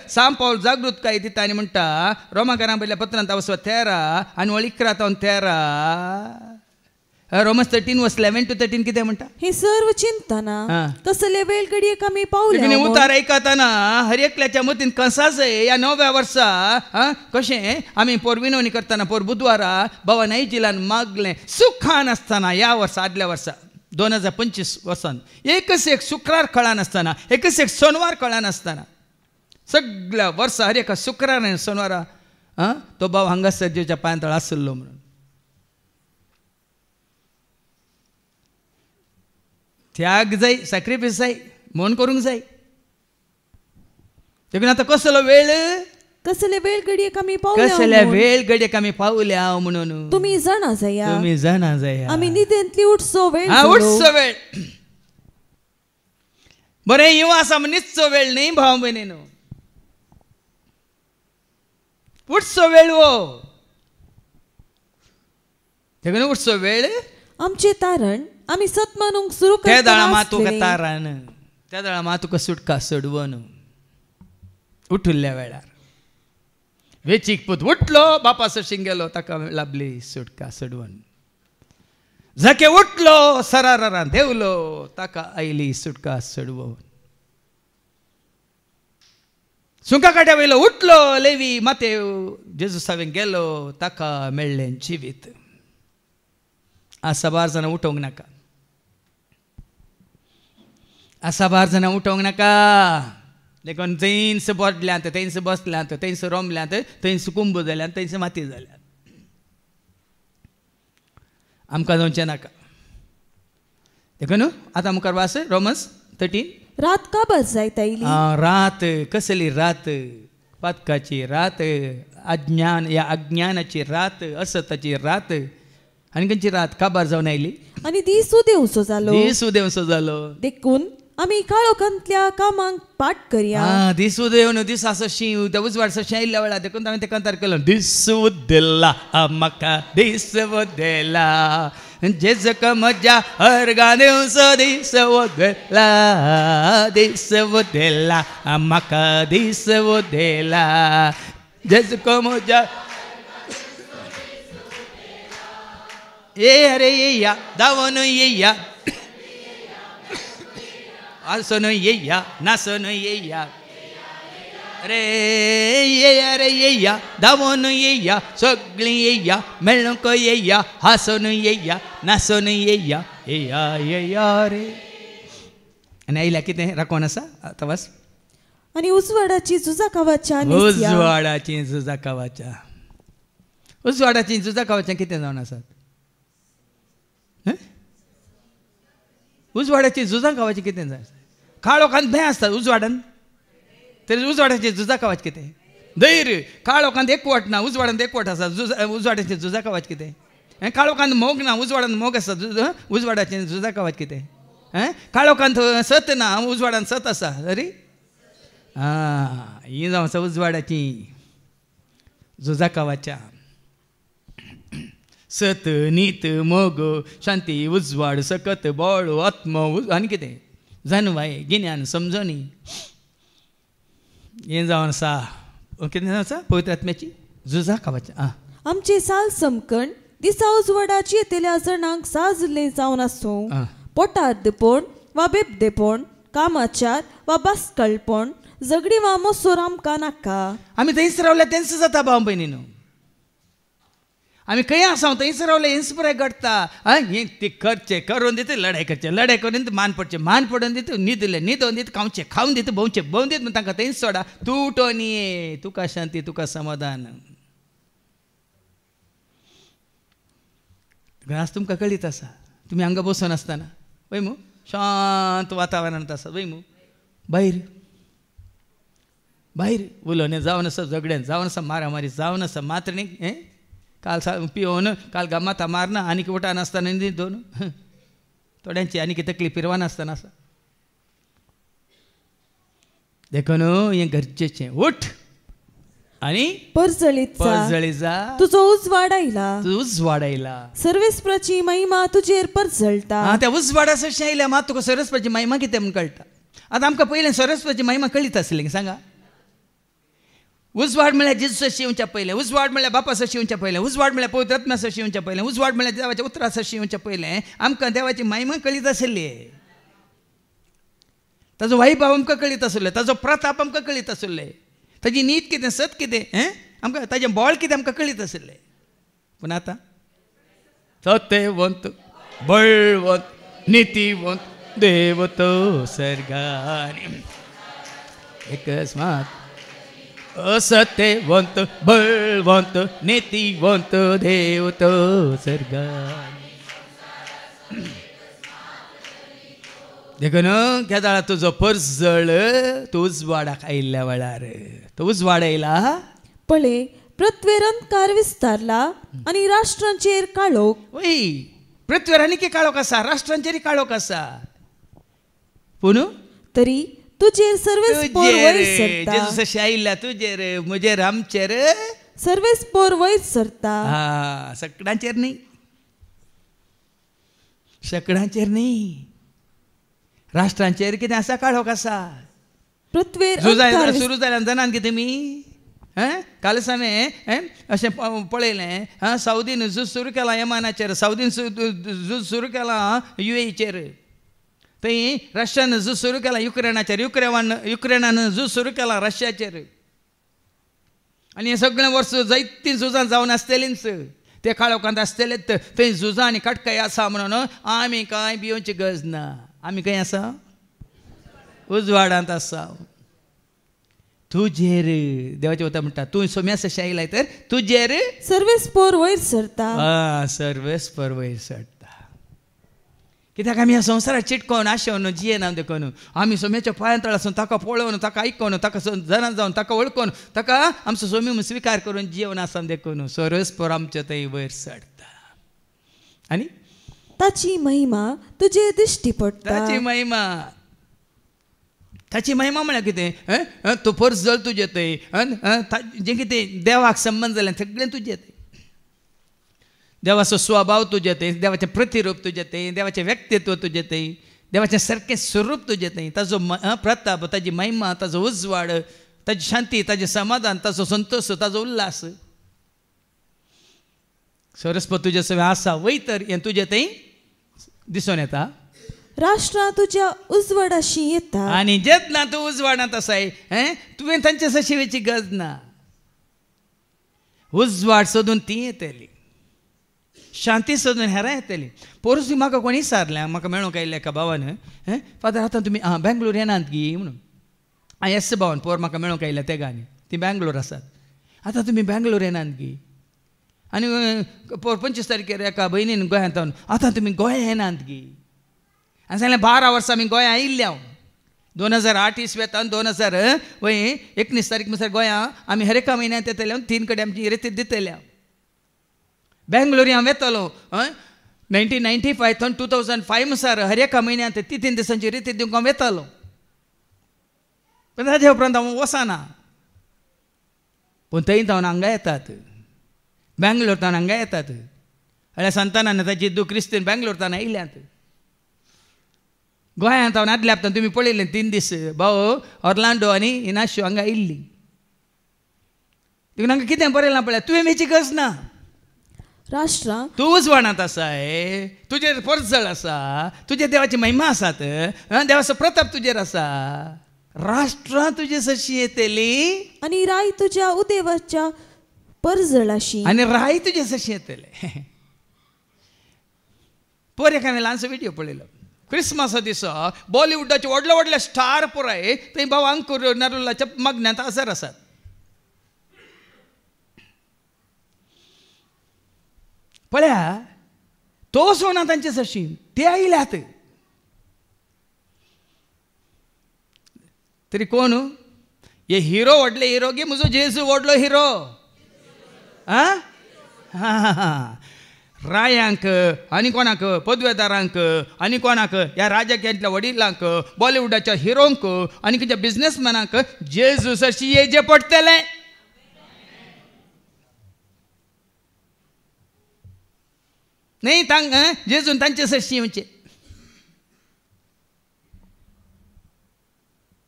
साम पावल जागृतकाय दिता आनी म्हणटा रोमाकारां पयल्या पत्रांत वचवा 13 आनी वळ 11 रोमन्स 13:11-13 कितें म्हणटा हे सर्व चिंतना कसले वेळ घडयेक आमी पावले उतार आयकताना हर एकल्याच्या मतीन कसाच या 9व्या वर्सा कशें आमी पोरविनवणी करतना पोर बुधवारा भवन आयजिलान मागलें सुखान आसतना ह्या वर्सा आदल्या वर्सा 2025 वर्सान एकच एक शुक्रार कळान आसतना एकच एक सोनवार कळान आसतना सगळ्या वर्सा हर एका शुक्रार आनी सोनवारा तो भाव हांगासर देवच्या पांयां आसलो म्हणून त्याग जाय सॅक्रिफायस जाय मन करूंक जाय देखून आतां कसलो वेळ कसले वेळ घडयेक आमी पावले कसल्या वेळ घडयेक आमी पावल्या म्हणून तुमी जाणा जाया आमी न्हिदेंतली उठचो वेळ बरें येवं आसा न्हिदचो वेळ न्ही भाव भयणीनो उठचो वेळ वो देखून उठचो वेळ आमचे तारण आमी सत मानूंक सुरू करता त्या दाळा मातुका तारान त्या दाळा मातुका सुटका सोडवून उठिल्ल्या वेळार वेचीक पूत उठलो बापा सरशीं गेलो ताका लाभली सुटका सोडवून झके उठलो सरारान देवलो ताका आयली सुटका सोडवून सुंका काट्या वयलो उठलो लेवी मातेव जेजू सावेन गेलो ताका मेळ्ळें जिवीत साबार जाणां उठोवंक नाका साबार जाणां उठोवंक नाका देखून थंयच बोडल्यांत थंयच बसल्यांत थंयच रोमल्यांत थंयच कुंभ जाल्यात थंयच माती जाल्यात आमकां जावचें नाका देखून आतां मुखार वास रोमन्स 13 रात काबार जायत आयली रात कसली रात पातकाची रात अज्ञान या अज्ञानाची रात असताची रात आनी खंयची रात काबार जावन आयली आनी दीस उदेवसो जालो देखून आमी काळोखांतल्या कामांक पाठ करया दीस उदेवन दीस आसशी त्या उजवाड सशी आयिल्ल्या वेळार देखून हांवें ते कंतार केलो दीस उदेला म्हाका दीस उदेला जेजक म्हज्या अर्गांदेवचो दीस उदेला म्हाका दीस उदेला जेजक म्हज्या अरे येया धांवन येया आसन येया नासन येया रे येया धावून येया सगळी येया मेळूंक येया हासून येया नासून येया येया रे. आनी आयल्या कितें राखोन आसा तवास. आनी उजवाडाची झुजा कावाच्या उजवाडाची झुजा कावाच्या उजवाडाची झुजा कावाच्या कितें जावन आसात. उजवाडाची झुजां कावाची कितें जाय. काळोखांत भंय आसता उजवाडान तरी उजवाडाची झुजां कावाच कितें धैर्य. काळोखांत एकवट ना उजवाडांत एकवट आसा. उजवाडाची झुजां कावाच कितें. काळोखांत मोग ना उजवाडांत मोग आसा. उजवाडाची झुजां कावाच कितें. काळोखांत सत ना उजवाडांत सत आसा. अरे ही जावं आसा उजवाडाची झुजां कावाच्या. सत नीत मोग शांती उजवाड सकत बळ आत्म आनी कितें जानवाय गिन्यान समजणी हें जावन आसा. कितें जावन आसा पवित्र आत्म्याची झुजां कावाच्या. आमचे साल समकण दिसा उजवाडाची येतल्या जणांक साजले जावन आसूं. पोटार्दपण वा बेबदेपण कामाचार वा बास्कळपण झगडी वा मोसोर आमकां नाका. आमी थंयच रावल्या तेंच जाता भाव भयणीनो. आमी खंय आसा थंयच रावले हेंच पुराय घडटा. हें ते करचें करून दिता लढाई करचें लढाई करून दिता मान पडचें मान पडून दिता न्हिदलें न्हिदोवन दिता खावचें खावन दिता भोंवचें भोंवन दिता तांकां थंयच सोडा. तूं उठोन ये तुका शांती तुका समाधान. आज तुमकां कळीत आसा तुमी हांगा बसून आसतना वय मू शांत वातावरणांत आसा वय मू भायर भायर उलोवणें जावन आसा झगड्यान जावन आसा मारामारी जावन आसा मात्र न्ही हें काल पिवून काल गमाता मारना आनी उठान आसतना दोन थोड्यांची आनी तकली पिरवान आसतना आसा. देखून हें गरजेचें उठ आनी परजळीत जा. तुजो उजवाड आयला उजवाड आयला. सर्वेस्पराची महिमा तुजेर परजळटा. त्या उजवाडा अशें आयल्या मात तुका सरस्वतीची महिमा कितें म्हूण कळटा. आतां आमकां पयलें सरस्वतीची महिमा कळीत आसली सांगा. उजवाड म्हळ्यार जेजूस येवच्या पयलें उजवाड म्हळ्यार बापास येवच्या पयलें उजवाड म्हळ्यार पवित्र आत्म्यास येवच्या पयलें उजवाड म्हळ्यार देवाच्या उतरास येवच्या पयलें आमकां देवाची महिमा कळीत आसली. ताजो वैभव आमकां कळीत आसले ताजो प्रताप आमकां कळीत आसले ताजी नीत कितें सत कितें आमकां ताजें बळ कितें आमकां कळीत आसलें. पूण आतां सत्यवंत बळवंत नितीवंत देव तो सर्गानी एकच मात असत्यवंत बळवंत नितीवंत देव तो सर्गानी. देखून केदाळा तुजो परजळ तूं उजवाडाक आयिल्ल्या वेळार तो उजवाड आयला. पळय पृथ्वीर अंधकार विस्तारला आनी राष्ट्रांचेर काळोख. वय पृथ्वीर आनीक काळोख आसा राष्ट्रांचेर काळोख आसा. पूण तरी तुजेर सर्वेस्पोर वयर सरता. जेजूस अशें आयिल्ल्या तुजेर म्हजेर आमचेर सर्वेस्पोर वयर सरता. सकडांचेर न्ही शकडांचेर न्ही राष्ट्रांचेर कितें आसा काळोख आसा. पृथ्वीर सुरू जाल्यार जाणात कितें तुमी काल हांवें अशें पळयलें सावदीन झूज सुरू केलां येमानाचेर सावदीन झूज सुरू केलां UAEचेर थंय रशियान झूज सुरू केलां युक्रेनाचेर युक्रेनान झूज सुरू केलां रशियाचेर. आनी हें सगळें वर्स जायतीं झुजां जावन आसतलींच ते काळोखांत आसतलेच थंय झुजां आनी कटकाय आसा म्हणून आमी कांय भिवची गरज ना. आमी खंय आसा उजवाडांत आसा. तुजेर देवाचे वता म्हणटा तूं सोम्यास अशें आयलाय तर तुजेर सर्वेस्पोर वयर सरता. सर्वेस्पोर वयर सरता. कित्याक आमी ह्या संवसाराक चिटकोवन आशेवन जियेना देखून आमी सोम्याच्या पांयां तळ आसून ताका पळोवन ताका आयकोन ताका जाणां जावन ताका वळखून ताका आमचो सोमी स्विकार करून जियेवन आसा देखून सर्वेस्पोर आमचे थंय वयर सरता. आनी ताची महिमा तुजे दिश्टी पडटा. ताची महिमा म्हळ्यार कितें तो परजळ तुजें थंय जें कितें देवाक संबंद जालें सगळें तुजें थंय. देवाचो स्वभाव तुजें थंय देवाचें प्रतिरूप तुजें थंय देवाचें व्यक्तित्व तुजें थंय देवाचें सारकें स्वरूप तुजें थंय ताजो प्रताप ताजी महिमा ताजो उजवाड ताजी शांती ताजें समाधान ताजो संतोश ताजो उल्हास सरस्वत तुजें सगळें आसा वय तर हें तुजें थंय दिसून येता. राष्ट्रां तुज्या उजवाडाशी येतात आणि जेतना तू उजवाडात असाय तुवें तांचे सशिवेची गरज ना. उजवाड सोदून ती येतली, शांती सोदून हेरां येतली. पोरसूय म्हाका कोणी सारलें, म्हाका मेळूंक आयिल्लें एका भावान, फादर आतां तुमी बेंगलोर येनात गी म्हणून. येस भावान पोर म्हाका मेळूंक आयिल्लें ते गाणी ती बेंगलोर आसात. आतां तुमी बेंगलोर येनात गी. आनी पोर 25 तारखेर एका भयणीन गोंयांत आतां तुमी गोंया येनात गी. आनी सांगलें 12 वर्सां आमी गोंया आयिल्ले हांव 2008 इस्वेतान 2019 तारीख म्हणसर गोंया आमी हर एका म्हयन्यांत येतले 3 कडेन आमची रेतीत दितले. बेंगलोरी हांव येतलो 1995 2005 म्हणसर हर एका म्हयन्यांत 3 दिसांची रेतीत दिवंक हांव येतालो. पण ताजे उपरांत हांव वचना. पूण थंय जावन हांगा येतात, बेंगलोर तावन हांगा येतात. म्हळ्यार संतानान ताची दू क्रिस्तीन बेंगलोर तावन आयिल्ल्यात. गोंयांत हांव आदल्या हप्त्यान तुमी पळयलें 3 दीस भाऊ ऑर्लांडो आनी इनाश्यो हांगा आयिल्ली. देखून हांगा कितें बरयलां पळय, तुवें मेची गरज ना. राष्ट्रां तूं उजवाडांत आसाय, तुजेर परजळ आसा, तुजे देवाची महिमा आसात, देवाचो प्रताप तुजेर आसा. राष्ट्रां तुजे सशी येतली आनी राय तुज्या उदेवाच्या परजळाशी आनी राय तुजे सशी येतले. पोर एका हांवें ल्हानसो व्हिडियो पळयलो. क्रिस्मसा दिसा बॉलिवूडाचे व्हडले व्हडले स्टार पुराय थंय भाव अंकूर नरुलाच्या मग्नांत हजर आसात. पळया तो सोना तांचे सशी ते आयल्यात. तरी कोण हे हिरो व्हडले हिरो गे म्हजो जेजू व्हडलो हिरो. रायांक आनी कोणाक पदवेदारांक आनी कोणाक ह्या राजकीयांतल्या वडिलांक बॉलिवूडाच्या हिरोंक आनी खंयच्या बिझनेसमॅनांक जेजू सशी येजे पडटले. न्ही तांक जेजून तांचे सशी येवचे.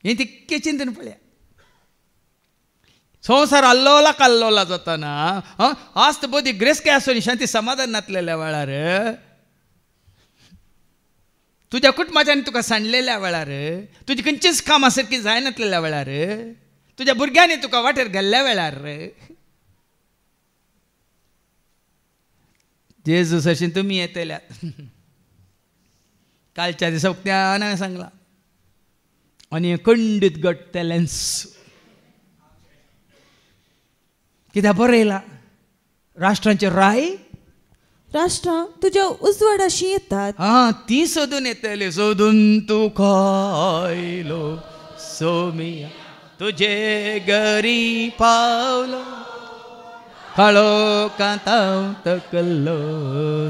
हे तितके चिंतन पळया. संवसार अल्लोला कल्लोला जाताना आस्त बोधी ग्रेस्के आसून शांती समाधान नासलेल्या वेळार तुज्या कुटुंबाच्यान तुका सांडलेल्या वेळार तुजी खंयचीच कामां सारकी जायनासलेल्या वेळार तुज्या भुरग्यांनी तुका वाटेर घाल्ल्या वेळार जेजू सशीन तुमी येतल्यात. कालच्या दिसा उक्त्यान हांवें सांगलां आनी खंडीत घडटलेंच. कित्याक बरयलां राष्ट्रांचे राय राष्ट्रां तुज्या उजवाडाशी येतात ती सोदून येतली. सोदून तुका आयलो सोमिया तुजे घरी पावलो काळो कांताव तकल्लो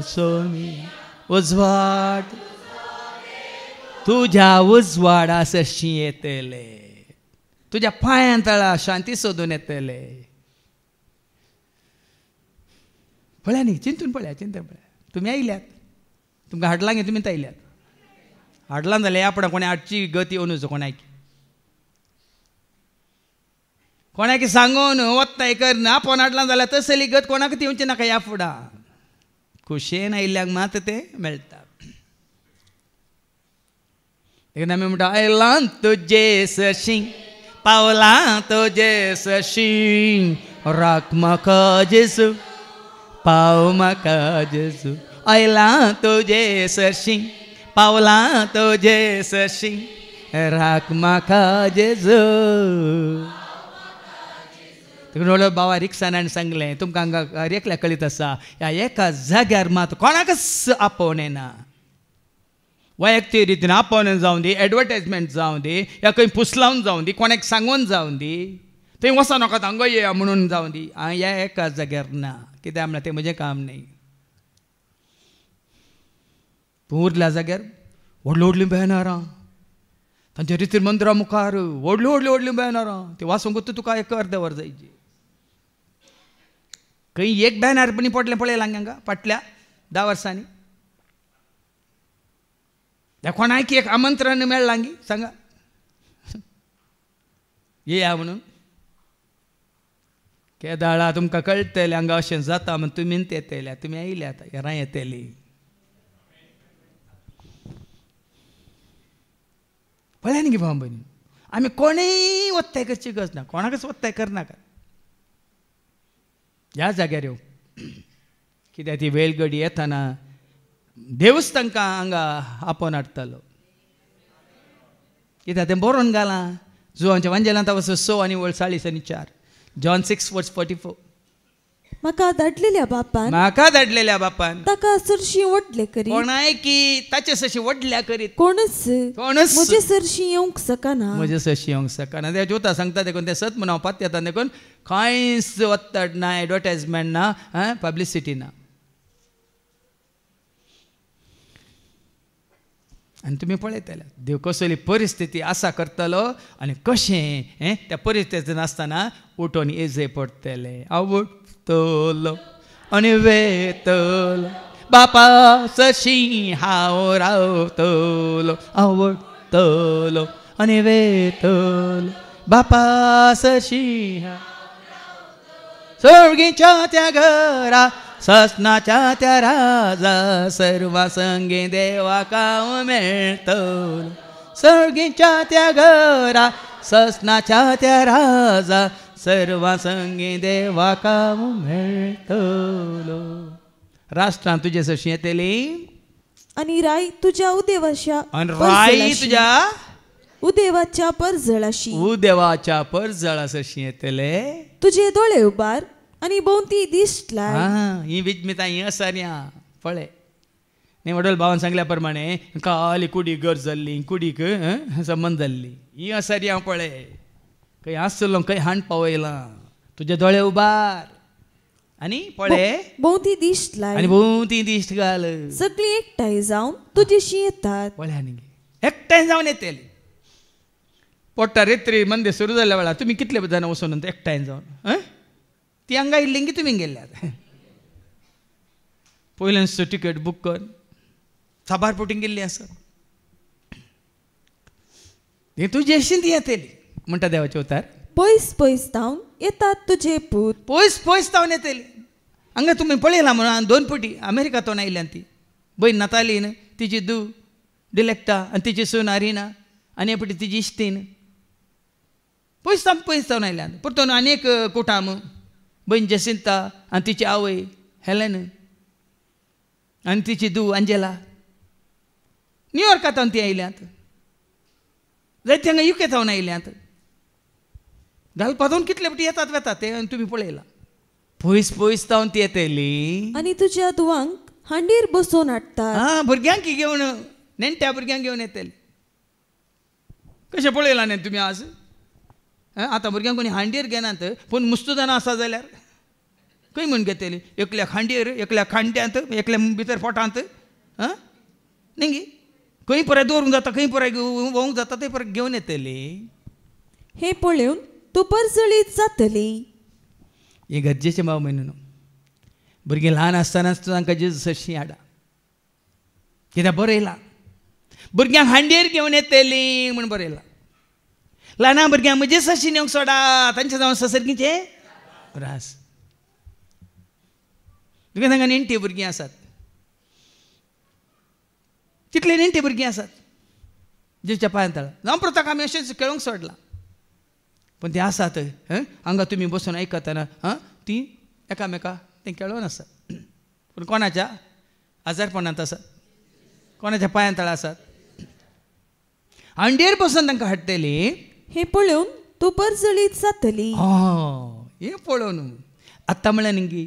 सोमिया. उजवाड तुज्या उजवाडा सशी येतले. तुज्या पांयां तळा शांती सोदून येतले. पळया न्ही चिंतून पळया चिंतून पळया. तुमी आयल्यात तुमकां हाडलां गे तुमी आयल्यात. हाडलां जाल्यार ह्या फुडें कोणें हाडची गती येवं नजो कोणाक. कोणाक सांगून वत्ता हे कर आपोवन हाडलां जाल्यार तसली गत कोणाक येवची नाका ह्या फुडां. खुशेन आयल्ल्याक मात तें मेळटा. देखून आमी म्हणटा आयलां तुजे सशी पावलां तुजे सशी राख म्हाका जेजू पाव म्हाका जेजू. आयलां तुजे सशी पावलां तुजे सशी राख म्हाका जेजू. देखून बाबा रिक्सान सांगलें तुमकां हांगा एकल्या कळीत आसा ह्या एका जाग्यार मात कोणाकच आपोवन येना. वैयक्तीक रितीन आपोवन जावं दी एडवर्टायजमेंट जावं दी या खंय पुसलावन जावं दी कोणाक सांगून जावं दी थंय वसा नाका हांगा येया म्हणून जावं दी हांव ह्या एका जाग्यार ना. कित्याक म्हणल्यार तें म्हजें काम न्ही. तूं उरल्या जाग्यार व्हडलीं व्हडलीं बॅनरां तांच्या रितीन मंदिरा मुखार व्हडलीं व्हडलीं व्हडलीं बॅनरां ती वाचूंक तुका एक अर्द वर जायची. खंय एक बॅनर पण पडलें पळयलां हांगा फाटल्या 10 वर्सांनी. त्या कोणाक एक आमंत्रण मेळ्ळां गी सांगा येया म्हणून. केदाळा तुमकां कळटलें हांगा अशें जाता म्हण तुमीच येतल्या. तुमी आयल्यात येरां येतली. पळ्या न्ही गे भाव भयणी, आमी कोणेय वत्ताय करची गरज ना, कोणाकच वत्ताय करनाका. ह्या जाग्यार येवं कित्याक ती वेळ घडी येताना देवच तांकां हांगा आपोवन हाडटलो. कित्याक तें बरोवन घालां जुवांच्या वांजेलांत वचून 6 आनी 40 आनी 4 जॉन 6:44. म्हाका धाडलेल्या बापान म्हाका धाडलेल्या बापान ताका सरशी वडले करी, कोणाय की ताचे सशी वडल्या करीत कोणच कोणच म्हजे सरशी येवंक सकना. म्हजे सशी येवंक सकना. ते जोता सांगता देखून ते सत म्हणून पात येता देखून कांयच वत्तड ना, एडवर्टायजमेंट ना, पब्लिसिटी ना. आनी तुमी पळयतले देव कसली परिस्थिती आसा करतलो आनी कशें त्या परिस्थितीन आसतना उठोन येजय पडटले. आवडटलो आनी वेतलो बापा सशी हांव रावतलो, आवडटलो आनी वेतलो बापा सशी सर्गीच्या त्या घरा ससनाच्या त्या राजा सर्वा संगी देवा काव मेळतलो. सर्गीच्या त्या घरा ससनाच्या त्या राजा सर्वा संगी देवा काव मेळतलो. राष्ट्रां तुजे सशी येतली आनी राय तुज्या उदेवाच्या आनी राई तुज्या उदेवाच्या परजळाशी उदेवाच्या परजळा सशी येतले. तुझे दोळे उबार आनी भोवती दिश्ट लाय. ही विजमिता ही असाऱ्या पळय न्ही. वडोल भावान सांगल्या प्रमाणे काली कुडी गरज जाल्ली, कुडीक संबंद जाल्ली, ही असाऱ्या पळय. खंय आसलो खंय हांड पावयला, तुजे दोळे उबार आनी पळय भोवती दिश्ट लाय आनी भोवती दिश्ट घाल. सगळीं एकठांय जावन तुजेशी येतात. पळय न्ही एकठांय जावन येतली. पोट्टा रेत्री मंदे सुरू जाल्ल्या वेळार तुमी कितले जाण वचून एकठांय जावन ती हांगा येयल्ली की तुमी गेल्यात. पयल्यानचो टिकेट बूक कर, साबार पोटींग गेल्ली आसा ती तुजी अशी ती येतली म्हणटा देवाचे उतार. पयस पयस जावन येतात तुजे पूत. पयस पयस जावन येतली. हांगा तुमी पळयला म्हणून 2 फावटी अमेरिकांतून आयल्यान ती भयण नातालीन, तिची धूव डिलेक्टा आनी तिची सून आरिना आनी फावटी तिची इश्टीन पयस जावन आयल्यान. परतून आनीक कुटाम भयण जसिंता आनी तिची आवय हेलेन आनी तिची धूव अंजेला न्यूयॉर्कांतून ती आयल्यांत. जायते हांगा UK जावन आयल्यांत. घालपातून कितले फावटी येतात वेतात ते तुमी पळयला. पयस पयस जावन ती येतली आनी तुज्या धुवांक हांडीर बसोवन हाडटात. भुरग्यांक घेवन नेण्ट्या भुरग्यांक घेवन येतली. कशें पळयलां न्ही तुमी आज. आतां भुरग्यांक कोणी हांडीर घेनात, पूण मुस्तुदाना आसा जाल्यार खंय म्हूण घेतली. एकल्या हांडीर, एकल्या खांड्यांत, एकल्या भितर पोटांत न्ही. खंय पुराय दवरूंक जाता, खंय पुराय वोवंक जाता ते पुराय घेवन येतली. हे पळोवन तूं परजळीत जातली. हे गरजेचें भाव म्हूण भुरगीं ल्हान आसतनाच तांकां जेजू सशी हाडा. कित्याक बरयलां भुरग्यांक हांडीर घेवन येतली म्हूण बरयलां. ल्हाना भुरग्यांक म्हजे सशी नेवंक सोडा, तांचे जावन ससर्गीचे रास. तुका तांकां नेण्टी भुरगीं आसात, कितले नेण्टी भुरगीं आसात जेच्या पांयां तळा. जावं प्रताक आमी अशेंच खेळोंक सोडलां, पूण ते आसात हांगा तुमी बसून आयकतना ती एकामेका तें खेळोन आसात. पूण कोणाच्या आजारपणांत आसात, कोणाच्या पांयां तळा आसात. हांडीर बसून तांकां हाडटली. हे पळोवन तूं परजळीत जातली. हे पळोवन आत्तां म्हळ्यार न्ही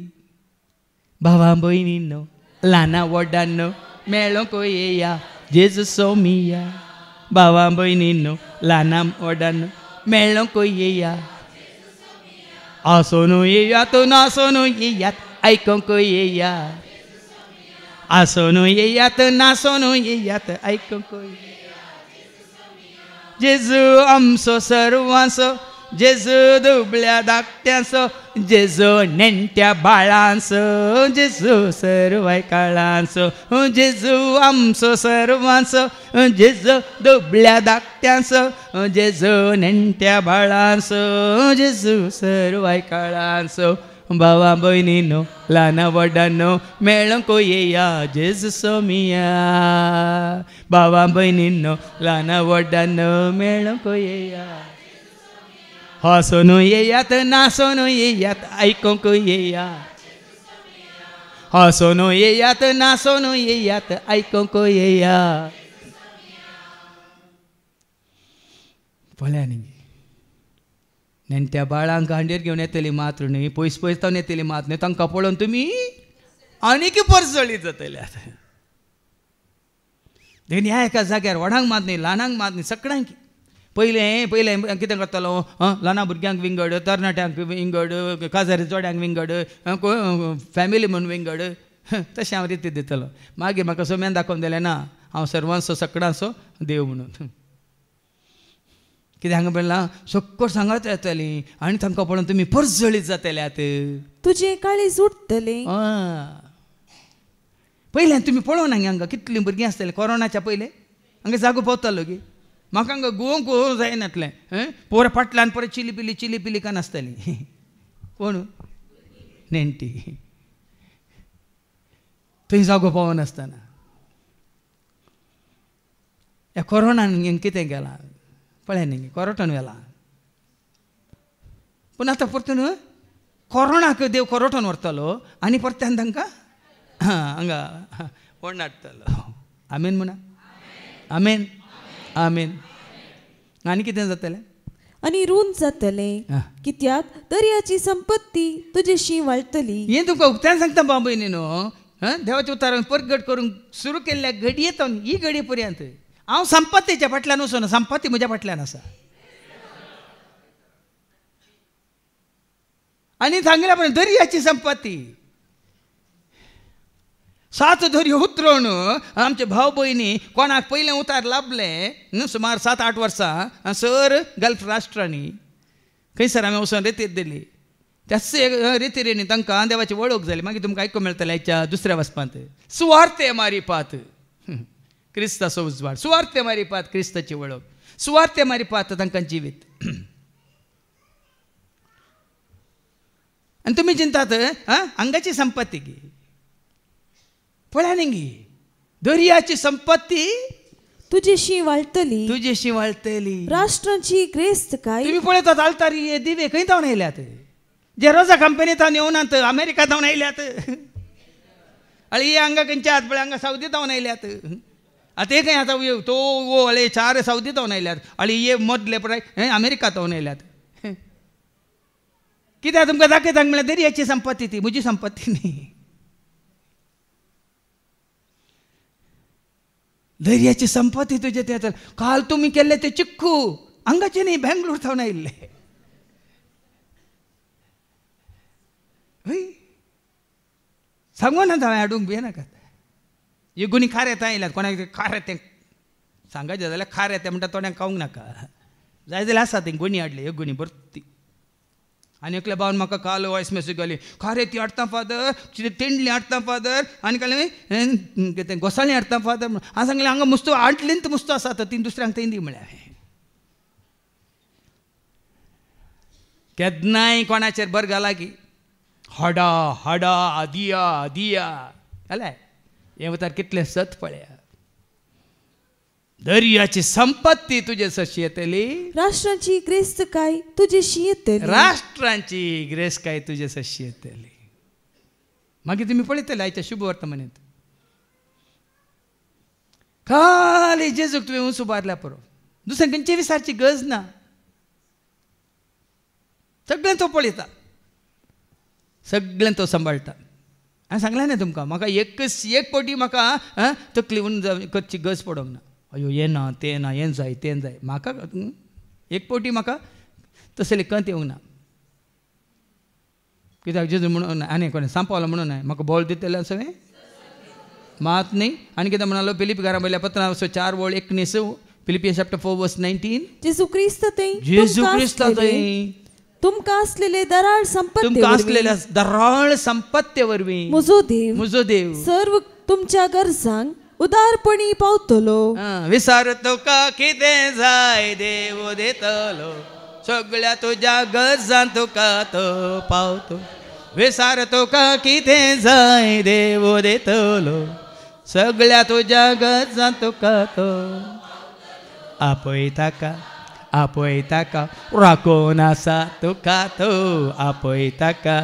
भावा भयणींनो ल्हाना व्हडांनो मेळोंक येया जेजू सोमिया. भावा भयणींनो ल्हाना व्हडांनो मेळोंक येया. आसोन येयात नासोन येयात आयकोंक येया. आसोन येयात नासोन येयात आयकोंक येया. जेजू आमचो सर्वांचो, जेजू दुबळ्या धाकट्यांचो, जेजू नेण्ट्या बाळांचो, जेजू सर्वाय काळांचो. जेजू आमचो सर्वांचो, जेजू दुबळ्या धाकट्यांचो, जेजू नेण्ट्या बाळांचो, जेजू सर्वाय काळांचो. भावा बहिणीनो ल्हान व्हडांनो मेळोंक येया जेजू सोमिया भावा बहिणीनो ल्हान व्हडांनो मेळोंक येया हसून येयात नासून येयात आयकोंक येया हसून येयात नासून येयात आयकोंक येया पळया न्ही नेण्ट्या बाळांक हांडेर घेवन येतली मात न्ही पयस पयस तावन येतली मात न्ही तांकां पळोवन तुमी आनीक परजळीत जातल्यात देखून ह्या एका जाग्यार व्हडांक मात न्ही ल्हानांक मात न्ही सगळ्यांक पयलें कितें करतालो ल्हाना भुरग्यांक विंगड तरणाट्यांक विंगड काजारी चोड्यांक विंगड फॅमिली म्हणून विंगड तशें हांव रिती दितलो मागीर म्हाका सोम्यान दाखोवन दिलें ना हांव सर्वांचो सगळ्यांचो देव म्हणून कित्याक हांगा म्हणलां सक्कोर सांगात येतलीं आनी तांकां पळोवन तुमी परजळीत जातल्यात तुजें काळीज उठतलें पयलें तुमी पळोवन हांगा कितलीं भुरगीं आसतलीं कोरोनाच्या पयलें हांगा जागो पावतालो गी म्हाका हांगा गोवंक जायनातलें पोर फाटल्यान परत चिली पिली का नासतलीं कोण नेण्टी थंय जागो पावनासतना ह्या कोरोनान कितें केलां पळय न्ही कोरोटन व्हेला पूण आतां परतून कोरोनाक देव कोरोटन व्हरतलो आनी परत्यान तांकां हांगा कोण हाडटलो आमेन म्हणा आमेन आमेन आनी कितें जातलें आनी रूंद जातलें कित्याक दर्याची संपत्ती तुजेशी वाळटली हें तुमकां उक्त्यान सांगता बाबयनी न्हू देवाच्या उतारान परगट करूंक सुरू केल्ल्या घडयेतावन ही घडये पर्यंत हांव संपत्तीच्या फाटल्यान वचून संपत्ती म्हज्या फाटल्यान आसा आनी सांगल्या पर्यंत दर्याची संपत्ती 7 दर्यो उतरोवन आमचे भाव भयणी कोणाक पयलें उतार लाभलें सुमार 7-8 वर्सां सर गल्फ राष्ट्रांनी खंयसर हांवें वचून रेतीर दिली त्याच रेतीरेनी तांकां देवाची वळख जाली मागीर तुमकां आयकूंक मेळटलें हेच्या दुसऱ्या वचपांत सुवार्ते मारी पात क्रिस्ताचो उजवाड सुवार्ते मारी पात क्रिस्ताची वळख सुवार्ते मारी पात तांकां जिवीत आनी तुमी चिंतात हांगाची संपत्ती गी पळया न्ही दर्याची संपत्ती तुजेशी वाळटली तुजेशी वाळटली राष्ट्रांची क्रेस्त काय तुमी पळयतात आल्तारी हे दिवे खंय जावन आयल्यात जे रोजा कंपनीत हांव येवनात अमेरिका जावन आयल्यात अळे हे हांगा खंयचे आहात पळय हांगा सावदी जावन आयल्यात आतां हे खंय आतां तो वो अळे 4 सावदी जावन आयल्यात अळे हे मदले पळय अमेरिका जावन आयल्यात कित्याक तुमकां दाखयतांक म्हळ्यार दर्याची संपत्ती ती म्हजी संपत्ती न्ही दर्याची संपत्ती तुजे ते काल तुमी केल्ले ते चिक्कू हांगाचे न्ही बेंगळूर जावन आयिल्ले सांगून हांवें हाडूंक भियेनाका येगुणी खार येता आयल्यात कोणाक खार येतें सांगायचें जाल्यार खार येतें म्हणटा थोड्यांक खावंक नाका जाय जाल्यार आसा तें गुणी हाडले येगुणी भरती आनी एकल्या भावान म्हाका काल वॉयस मेसेज घाली खारे ती हाडटा फादर तेंडली हाडटा फादर आनी कालें कितें घोसाळीं हाडटा फादर हांवें सांगलें हांगा मुस्तो आटलींत मुस्तो आसा तर ती दुसऱ्यांक थंय दी म्हळ्यार केन्नाय कोणाचेर बर घाला की हाडा हाडा आदिया आदिया जाल्यार हे उतार कितलें सत पळया दर्याची संपत्ती तुजे सशी येतली राष्ट्रांची क्रेस्त काय तुजेशी येतली राष्ट्रांची ग्रेस काय तुजे सशी येतली मागीर तुमी पळयतले आयच्या शुभ वर्तमानांत खाली जेजूक तुवें उंच उबारल्या पुरो दुसऱ्या खंयचे विचारची गरज ना सगळें तो पळयता सगळें तो सांबाळटा हांवें सांगलें न्ही तुमकां म्हाका एक पावटी म्हाका तकली उंच करची गरज पडोंक ना अयो हें ना तें ना हें जाय तें जाय म्हाका एक पावटी म्हाका तसले कंत येवंक ना कित्याक जेजू म्हणून आनी कोणें सांपावलो म्हणून म्हाका बॉल दितलें सगळें मात न्ही आनी कितें म्हणालो फिलिप घरा वयल्या पत्रां 4:19 फिलिपियन्स चॅप्टर 4:19 जेजू क्रिस्त थंय तुमकां असलेले दराळ संपत्ती तुमकां असलेल्या दराळ संपत्ते वरवीं म्हजो देव सर्व तुमच्या गरजांक उदारपणी पावतलो विचार तुका कितें जाय देव दितलो सगळ्या तुज्या गरजां तुका तो पावतो विसार तुका कितें जाय देव देतलो सगळ्या तुज्या गरजां तुका तो आपय ताका राखून आसा तुका तो आपय ताका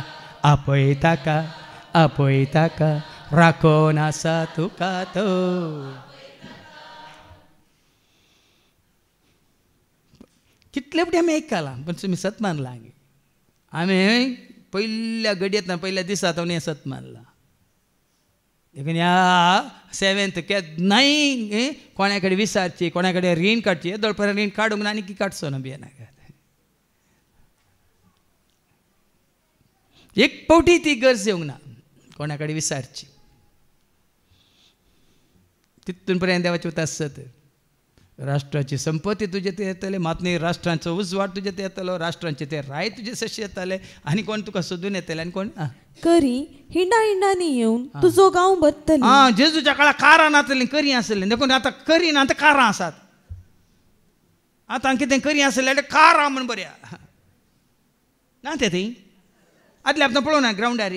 राखून आसा तुका तो. कितले फुटी आमी आयकला पण तुमी सत मानला आमी पहिल्या घडयेंत पहिल्या दिसात हें सत मानला. देखून ह्या 7th केद नाही कोणा कडेन विचारची कोणा कडेन रीण काडची दळपऱ्या रीण काडूंक ना आनी की काडचो ना बियानाक एक पावटी ती गरज येवंक ना कोणा कडेन विचारची. तितून पर्यंत देवाची उतर आसत. राष्ट्राची संपत्ती तुजे ते येतले मातनी राष्ट्रांचो उजवाड तुजे ते येतलो राष्ट्रांचे ते राय तुजे सशे येतले आनी कोण तुका सोदून येतले आनी कोण करी हिंडा हिंडानी येवन तुजो गांव बदतली. जेजूच्या काळार कारां नासलीं करी आसलें देखून आतां करी ना आतां कारां आसात. आतां कितें करी आसलें कारां म्हण बऱ्या ना ते थंय आदले आपणा पळोवना ग्रावंडार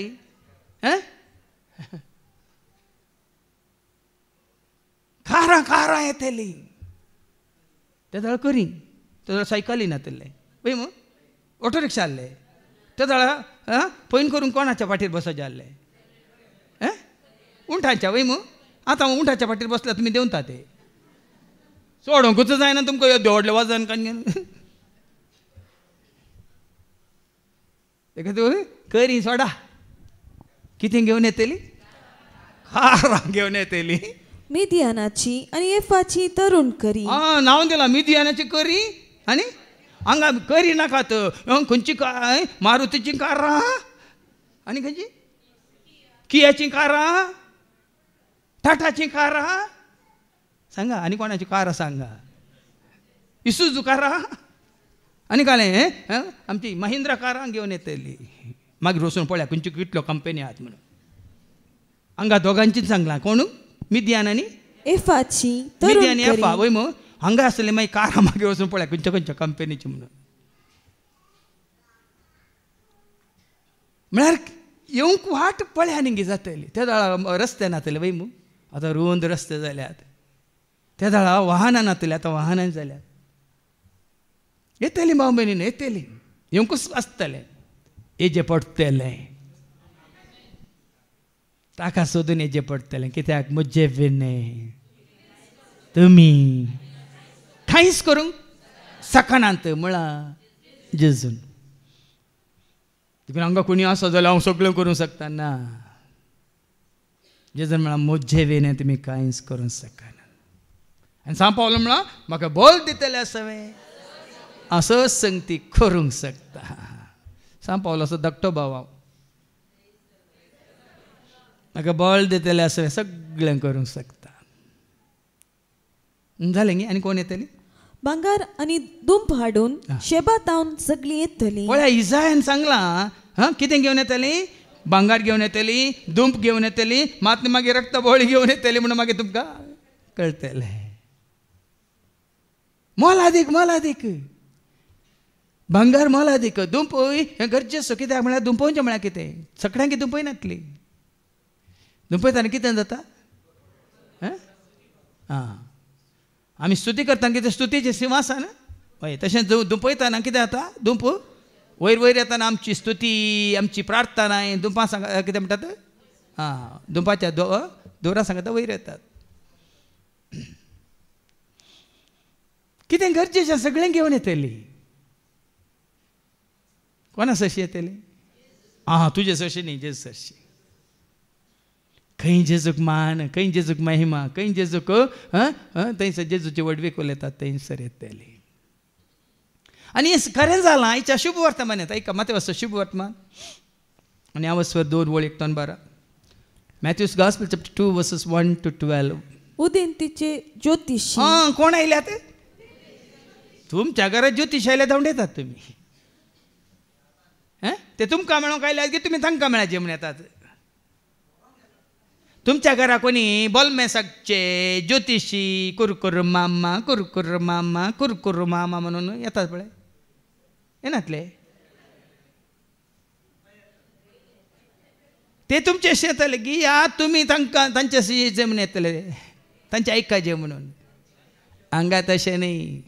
कारां येतली ते दळ करी ते दळ सायकली नातले वय मग ऑटो रिक्षा आहले ते दळ पयन करून कोणाच्या फाटीर बसोवचे आहले उंठांच्या वय मग आतां उंठाच्या फाटीर बसल्यार तुमी देंवता ते सोडोंकूच जायना तुमकां देवडले वजन काडून करी सोडा कितें घेवन येतली कारां घेवन येतली. मिदियानाची आणि एफाची तरुण करी नांव दिला मिदियानाची करी आनी हांगा करी नाकात खंयची मारुतीची कारां आनी खंयची कियाची कारां टाटाची कारां सांगा आनी कोणाची कारां सांगा इसूजू कारां आनी कालें आमची महिंद्रा कारां घेवन येतली. मागीर वचून पळया खंयच्यो कितल्यो कंपनी आहात म्हणून हांगा दोगांचीच सांगलां कोण मिदियान आनी एफाची मिदियान एफा वय मग हांगा आसले मागीर कारां मागीर वचून पळया खंयच्या खंयच्या कंपनीची म्हणून म्हळ्यार येवंक वाट पळया आनी जातली. त्या दाळा रस्ते नातले वय मग आतां रुंद रस्ते जाल्यात त्या दाळा वाहनां नातली आतां वाहनां जाल्यात. येतली भाव भयणीन येतली येवंकूच आसतलें हेजे पडटलें ताका सोदून हेजे पडटलें कित्याक म्हजे विणे तुमी कांयच करूंक सकनांत म्हळ्यार जेजून देखून हांगा कोणी आसा जाल्यार हांव सगळें करूंक शकता ना जेजून म्हळ्यार म्हजे विणे तुमी कांयच करूंक शकना आनी सांग पावलो म्हळ्यार म्हाका बोल दितले आसवे असो संगती करूंक शकता. सांग पावलो असो धाकटो भाव हांव म्हाका बळ दितले असं सगळें करूंक शकता. जालें न्ही आनी कोण येतली भांगार आनी दुंप हाडून शेबातावन सगळीं येतली. पळया इसायान सांगलां कितें घेवन येतली भांगार घेवन येतली दुंप घेवन येतली मात मागीर रक्त बोळी घेवन येतली म्हणून मागीर तुमकां कळटलें. मोलादीक भांगार मोलादीक दुंप हें गरजेचो कित्याक म्हळ्यार दुंपोवचें म्हळ्यार कितें सगळ्यांक दुंपय नातली दुंपयतना कितें जाता आमी स्तुती करता कितें स्तुतीचें सिंहासन हय तशें दुंपयतना कितें जाता दुंप वयर वयर येतना आमची स्तुती आमची प्रार्थना दुंपा सांगा कितें म्हणटात दुंपाच्या दोरा सांगता वयर येतात. कितें गरजेचें सगळें घेवन येतली कोणा सशी येतली तुजे सशी न्ही जेजू सशी खंय जेजूक मान खंय जेजूक महिमा खंय जेजूक थंयसर जेजूचे वडवेकोल येतात थंयसर येतली. आनी खरें जालां आयच्या शुभ वर्तमानांत ऐका माते वचो शुभ वर्तमान आनी हांव वचवर 2 वळ 1 2 12 Matthews gospel chapter 2 versus 1 to 12. उदेंतीचे ज्योतिषी कोण आयल्यात तुमच्या घरात ज्योतिष आयले धांवून येतात तुमी ते तुमकां मेळोंक आयल्यात की तुमी तांकां मेळाचे म्हण येतात. तुमच्या घरा कोणी बोलमेसाकचे ज्योतिशी कुरकुर मामा म्हणून येतात पळय येनातले ते तुमचेशी येतले की या तुम्ही तांकां तांच्याशी जमून येतले तांचे ऐकायचे म्हणून. हांगा तशें न्ही.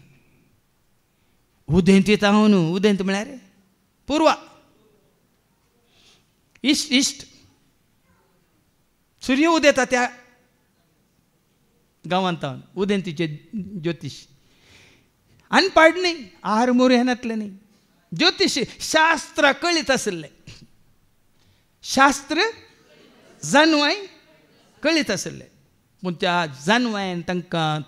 उदेंत हांव न्हू. उदेंत म्हळ्यार पुर्वा इश्ट इश्ट सूर्य उदेता त्या गांवांत उदेंतीचे ज्योतिष. अनपाड न्ही. आहार मोर हेनातले न्ही. ज्योतिष शास्त्र कळीत आसले. शास्त्र जानवाय कळीत आसले. पूण त्या जानवायन तांकां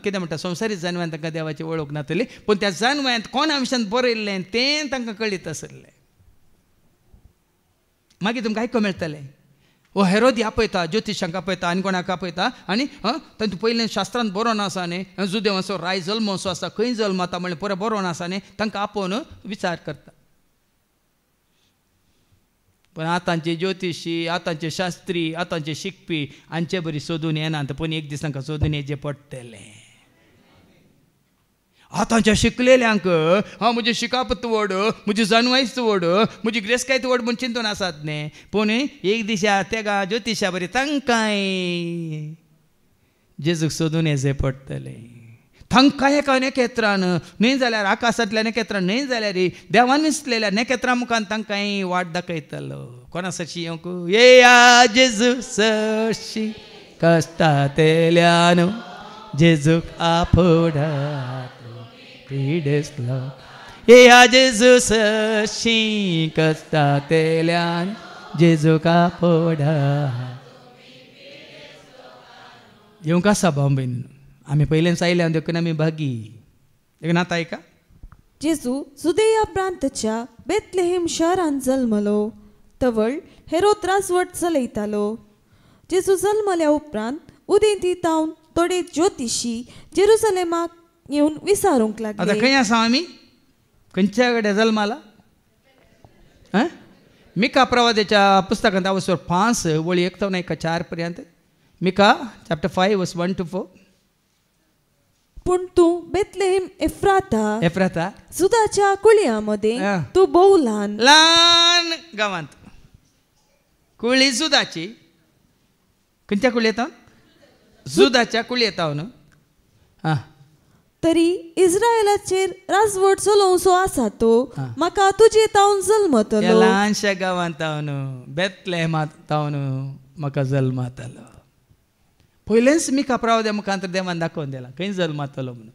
कितें म्हणटा संवसारीक जानवायन तांकां देवाची वळख नातली. पूण त्या जानवायन कोणा विशयान बरयल्लें तें तांकां कळीत आसलें. मागीर तुमकां आयको मेळटलें. हो हेरोदी आपयता ज्योतिशांक आपयता आनी कोणाक आपयता आनी तांतूं पयलें शास्त्रांत बरोवन आसा न्ही जुदेवाचो राय जल्म असो आसा खंय जल्मता म्हणलें पुरो बरोवन आसा न्ही तांकां आपोवन विचार करता. पण आतांचे ज्योतिशी आतांचे शास्त्री आतांचे शिकपी हांचे बरी सोदून येनात. पूण एक दीस तांकां सोदून येचें पडटलें. आतांच्या शिकलेल्यांक म्हजी शिकापत व्हड म्हजी जानवायच व्हड म्हजी ग्रेस्कायत व्हड म्हूण चिंतून आसात न्ही. पूण एक दिसा तेगा ज्योतिशा बरी तांकांय जेजूक सोदून येचें पडटलें. तांकां एका नखेत्रान न्हय जाल्यार आकाशांतल्या नखेत्रान न्हय जाल्यार देवान विसलेल्या नखेत्रा मुखान तांकांय वाट दाखयतलो. कोणा सशी येया जेजू सशी कश्टांतल्यान जेजूक आफोडात येया जेजू सशी कश्टांतल्यान जेजूक आफोडात. येवंक आसा बांबीन आमी पयलेंच आयल्या देखून आमी भागी. देखून आतां ऐका. जेजू जुदेया प्रांतच्या बेथलेहेम शहरांत जल्मलो. तवळ हेरोद राजवट चलयतालो. जेजू जल्मल्या उपरांत उदेंती तावन थोडे ज्योतिशी जेरुसलेमाक येवन विचारूंक लागले. आतां खंय आसा आमी? खंयच्या कडेन जल्माला? मिका प्रवादीच्या पुस्तकांत अवसर 5 वळी 1 to 4 पर्यंत. Micah chapter 5 verse 1 to 4. पूण तूं बेथलेहेम एफ्राता जुदाच्या कुळयामध्ये तूं भोव ल्हान गांवांत. कुळी जुदाची. खंयच्या कुळी येता? जुदाच्या कुळी येता न्हू. तरी इस्रायलाचेर राजवट चलोवचो आसा तो म्हाका तुजे तावन जल्मतलो. ल्हानशा गांवांत तावन बेथलेहेमांत तावन म्हाका जल्मातलो. पयलेंच मिका प्रवाद्या मुखांतर देवान दाखोवन दिला खंय जल्मातलो म्हणून.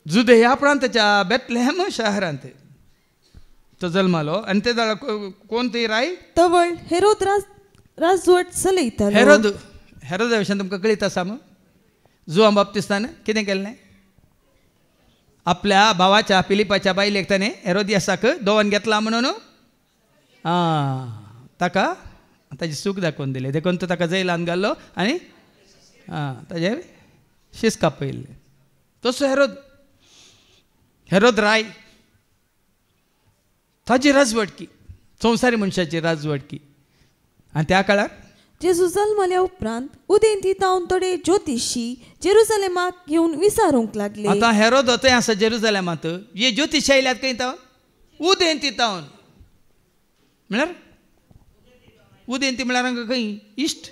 जुदेया प्रांताच्या बेथलेहेम शहरांत तो जल्मालो. आनी ते जाल्यार कोण ती राय? तवळ हेरोद राजवट चलयतालो. हेरोदा विशयान तुमकां कळीत आसा मग? जुआन बाप्तिस्तान कितें केल्लें? आपल्या भावाच्या फिलिपाच्या बायलेक ताणें हेरोदियासाक दोवन घेतला म्हणून ताका ताची सूख दाखोवन दिले. देखून तो ताका जैलान घाल्लो आनी ताजे शीस कापयल्ले. तसो हेरोद राय ताची राजवटकी संवसारी मनशाची राजवटकी. आनी त्या काळार जेजू जल्मल्या उपरांत उदेंती तावन थोडे ज्योतिशी जेरुसलेमाक येवन विचारूंक लागले. आतां हेरोद थंय आसा जेरुसलेमांत. हे ज्योतिश आयल्यात खंय तावन? उदेंती तावन. म्हळ्यार उदेंती म्हळ्यार हांगा खंय? इश्ट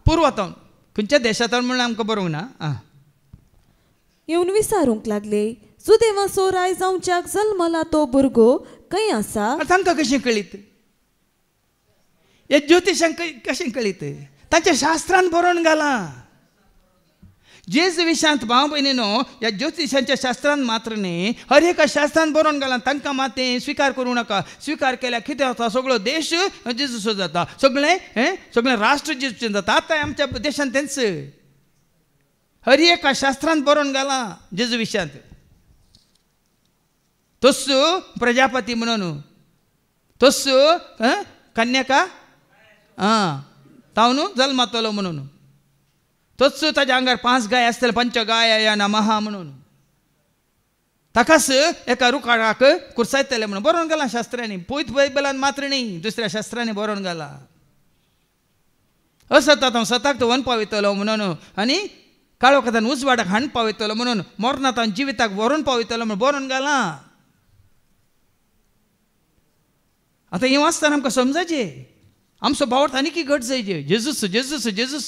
पुर्वा तावन. खंयच्या देशांत म्हळ्यार आमकां बरोवंक ना. येवन विचारूंक लागले सुदेवाचो राय जावच्याक जल्मला तो भुरगो खंय आसा? तांकां कशें कळीत? हे ज्योतिशांक कशें कळीत? तांच्या शास्त्रांत बरोवन घाला. जेज विशयांत भाव भयणीनो ह्या ज्योतिशांच्या शास्त्रांत मात्र न्ही हर एका शास्त्रांत बरोवन घाला. तांकां मात तें स्विकार करूं नाका. स्विकार केल्यार कितें जाता? सगळो देश जेजूचो जाता. सगळें राष्ट्र जेजूचें जाता. आतां आमच्या देशांत तेंच हर एका शास्त्रांत बरोवन घाला जेजू विशयांत. तोच प्रजापती म्हणून तोच कन्याका तावन जल्मातलो म्हणून. तोच ताच्या आंगार 5 गाय आसतले. पंचगाय नमहा म्हणून. ताकाच एका रुखाक कुर्सायतले म्हणून बरोवन घाला शास्त्रांनी. पयत बायबलान मात्र न्ही दुसऱ्या शास्त्रांनी बरोवन घाला. असतात हांव सताक तो वन पावयतलो म्हणून आनी काळोखांत उजवाडाक हाण पावयतलो म्हणून मरणांत हांव जिविताक व्हरून पावयतलो म्हणून बरोवन घाला. आता हे वाचताना आमकां समजायचें आमचो भावार्थ आनीक घट जायचे जेजूस जेजूस जेजूस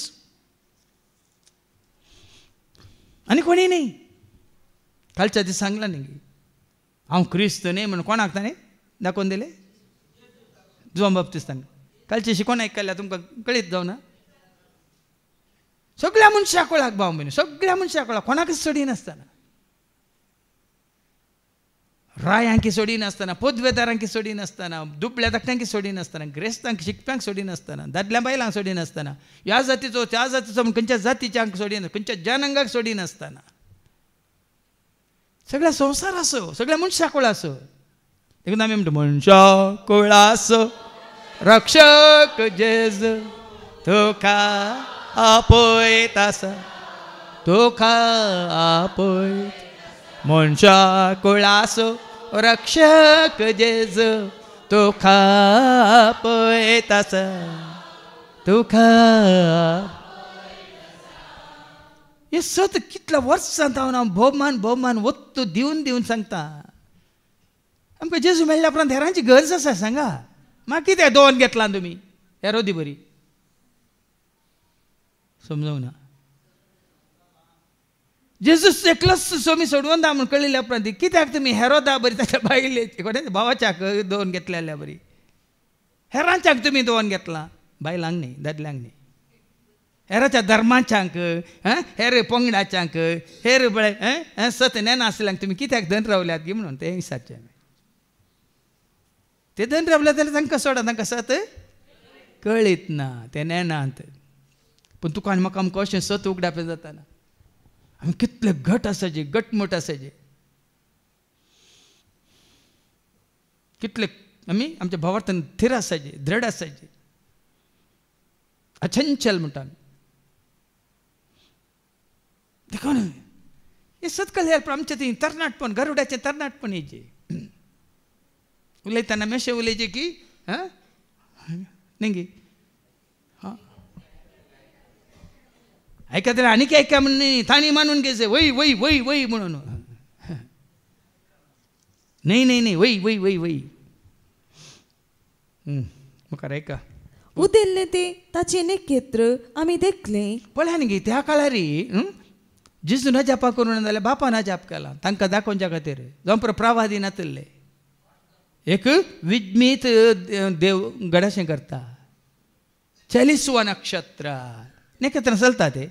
आनी कोणी न्ही कालच्या दीस सांगला न्ही हांव क्रिस्त न्ही म्हणून कोणाक ताणें दाखोवन दिलें जुवान बाप्तिस्तांक कालची शिकोवन आयकल्या तुमकां कळीत जावना सगळ्या मनशाक कळाक भाव म्हण सगळ्या मनशाक कळाक कोणाकच सोडी नासतना रायांकी सोडी नासतना पदवेदारांकी सोडी नासतना दुबळ्या धाकट्यांकी सोडी नासतना ग्रेस्तांक शिकप्यांक सोडी नासतना दादल्या बायलांक सोडी नासतना ह्या जातीचो त्या जातीचो म्हण खंयच्या जातीच्यांक सोडी नासतना खंयच्या जनांगाक सोडी नासतना सगळ्या संवसार आसो सगळ्या मनशाक कळ आसो देखून आमी म्हणटा मनशा कळ आसो रक्षक जेजू तुका आपयत आसा तुका आपयत मनशा कळ आसो रक्षक जेजू तुका आपयत आसा तुका हे सत कितल्या वर्सां हांव भोवमान वत्तू दिवन दिवन सांगता आमकां जेजू मेळ्ळ्या उपरांत हेरांची गरज आसा सांगा म्हाका कित्याक दोन घेतला तुमी हेरोदी बरी समजूंक ना जेजूस एकलोच सोमी सोडून दा म्हूण कळिल्ल्या उपरांत कित्याक तुमी हेरोदा बरी ताच्या बायले कोणा भावाच्याक दोन घेतलेल्या बरी हेरांच्याक तुमी दोन घेतला बायलांक न्ही दादल्यांक न्ही हेराच्या धर्माच्यांक हेर पंगडाच्यांक हेर बळे सत नेना आसल्यांक तुमी कित्याक धन रावल्यात गी म्हणून तें विचारचें ते धन रावले जाल्यार तांकां सोडा तांकां सत कळीत ना ते नेनात पूण तुका आनी म्हाका आमकां अशें सत उगडापे जाताना आमी कितले घट आसाचे घटमूट आसाचे कितले आमी आमच्या भावार्थान थीर आसाचे दृढ आसाचे अचंचल म्हणटा आमी देखून हे सत कळ्ळ्यार आमचें थंय तरणाटपण गरुडाचें तरणाटपण येचें उलयतना मेशे उलयचे की न्ही ऐका तरी आनीक ऐका म्हण न्ही तांणी मानून घेयचे वय वय वय वय म्हणून न्ही न्ही न्ही वय वय वय वय मुखार ऐका उदेल्ले ते ताचे नेकेत्र आमी देखले पळया न्ही त्या काळार जेजू न जापा करून जाल्यार बापा न जाप केला तांकां दाखोवच्या खातीर जावं प्रवादी नातल्ले एक विज्मीत देव गडाशें करता 40 नक्षत्र नखेत्र चलता ते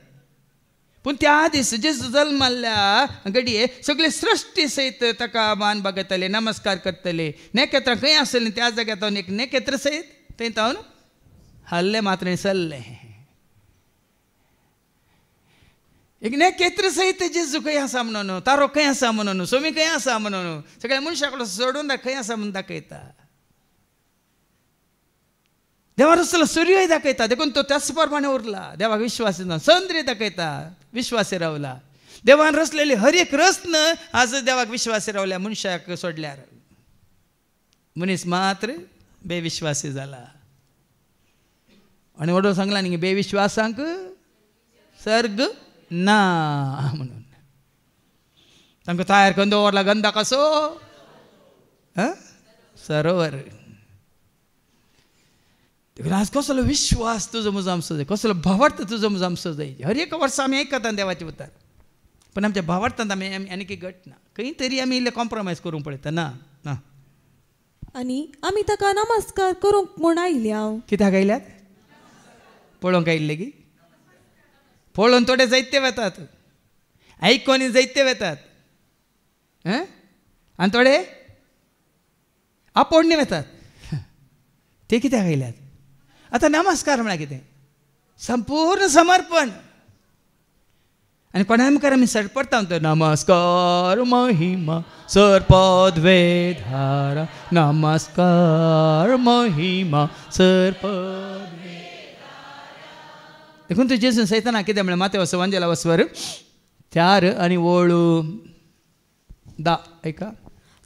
पूण त्या दीस जेजू जल्माल्या घडये सगळे सृश्टी सयत ताका मान बागयतले नमस्कार करतले नखेत्रां खंय आसले त्या जाग्यार तावन एक नखेत्र सयत थंय तावन हल्ले मात्र चल्ले एक नखेत्र सयत जेजू खंय आसा म्हणून तारो खंय आसा म्हणून सोमी खंय आसा म्हणून सगळ्या मनशाक सोडून खंय आसा म्हणून दाखयता देवा रचलो सूर्यय दाखयता देखून तो त्याच प्रमाणे उरला देवाक विश्वास ना चंद्र दाखयता विश्वासी रावला देवान रचलेली हर एक रचन आज देवाक विश्वासी रावल्या मनशाक सोडल्यार मनीस मात्र बेविश्वासी जाला आनी वडो सांगला न्ही बेविश्वासांक सर्ग ना म्हणून तांकां तयार करून दवरला गंदा कसो सरोवर आज कसलो विश्वास तुजो म्हजो आमचो जाय कसलो भावार्थ तुजो म्हजो आमचो जाय हर एक वर्सा आमी आयकता देवाचे उतार पण आमच्या भावार्थांत आमी आनीक घट ना खंय तरी आमी इल्ले कॉम्प्रोमायज करूंक पळयता ना ना आनी आमी ताका नमस्कार करूंक म्हूण आयले हांव कित्याक आयल्यात पळोवंक आयिल्ले की पळोवन थोडे जायते वेतात आयकोनी जायते वेतात आनी थोडे आपोडणे वेतात ते कित्याक आयल्यात आतां नमस्कार म्हळ्यार कितें संपूर्ण समर्पण आनी कोणा मुखार आमी सडपडटा तो नमस्कार महिमा सरपद वेधारा नमस्कार महिमा सरपद देखून तूं जेजून सयताना कितें म्हळें माते वचो वांजेला वचवर 4 आनी वळू 10 ऐका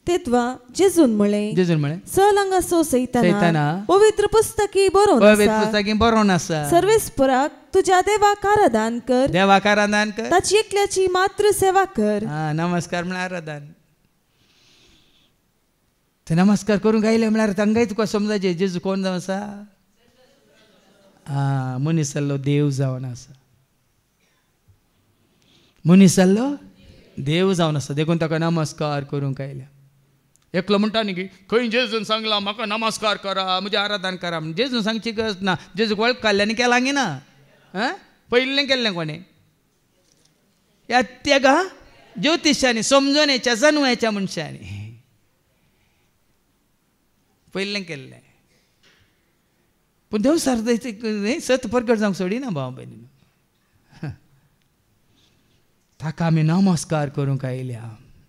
तेत्वा जेजून म्हळें चल हांगासो सैताना पवित्र पुस्तकी बरोवन आसा सर्वेस्पराक तुज्या देवाक आराधन कर ताची एकल्याची मात्र सेवा कर नमस्कार म्हळ्यार आराधन ते नमस्कार करून गायले म्हळ्यार तांकांय तुका समजायचे जेजू कोण जावन आसा मनीस जाल्लो देव जावन आसा मनीस जाल्लो देव जावन आसा देखून ताका नमस्कार करूंक आयल्या एकलो म्हणटा न्ही की खंय जेजून सांगला म्हाका नमस्कार करा म्हजें आराधन करा म्हण जेजून सांगची गरज ना जेजूक वळख काडल्यानी केलां गे ना पयलीं केल्लें कोणें ह्या तेगा ज्योतिशांनी समजोनेच्या जन्माच्या मनशांनी पयलें केल्लें पूण देव सारकें सत परगट जावंक सोडिना भाव भयणी ताका आमी नमस्कार करूंक आयल्या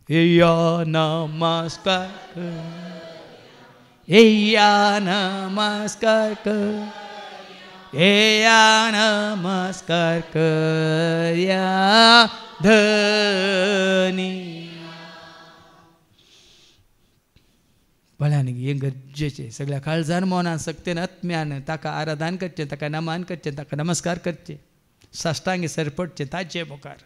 एया नमस्कार कर एया नमस्कार कर एया नमस्कार कर या धनी म्हळ्यार न्ही हें गरजेचें सगळ्या काळजान मनान सक्तेन आत्म्यान ताका आराधन करचें ताका नमन करचें ताका नमस्कार करचें साश्टांगी सरपडचें ताचे मुखार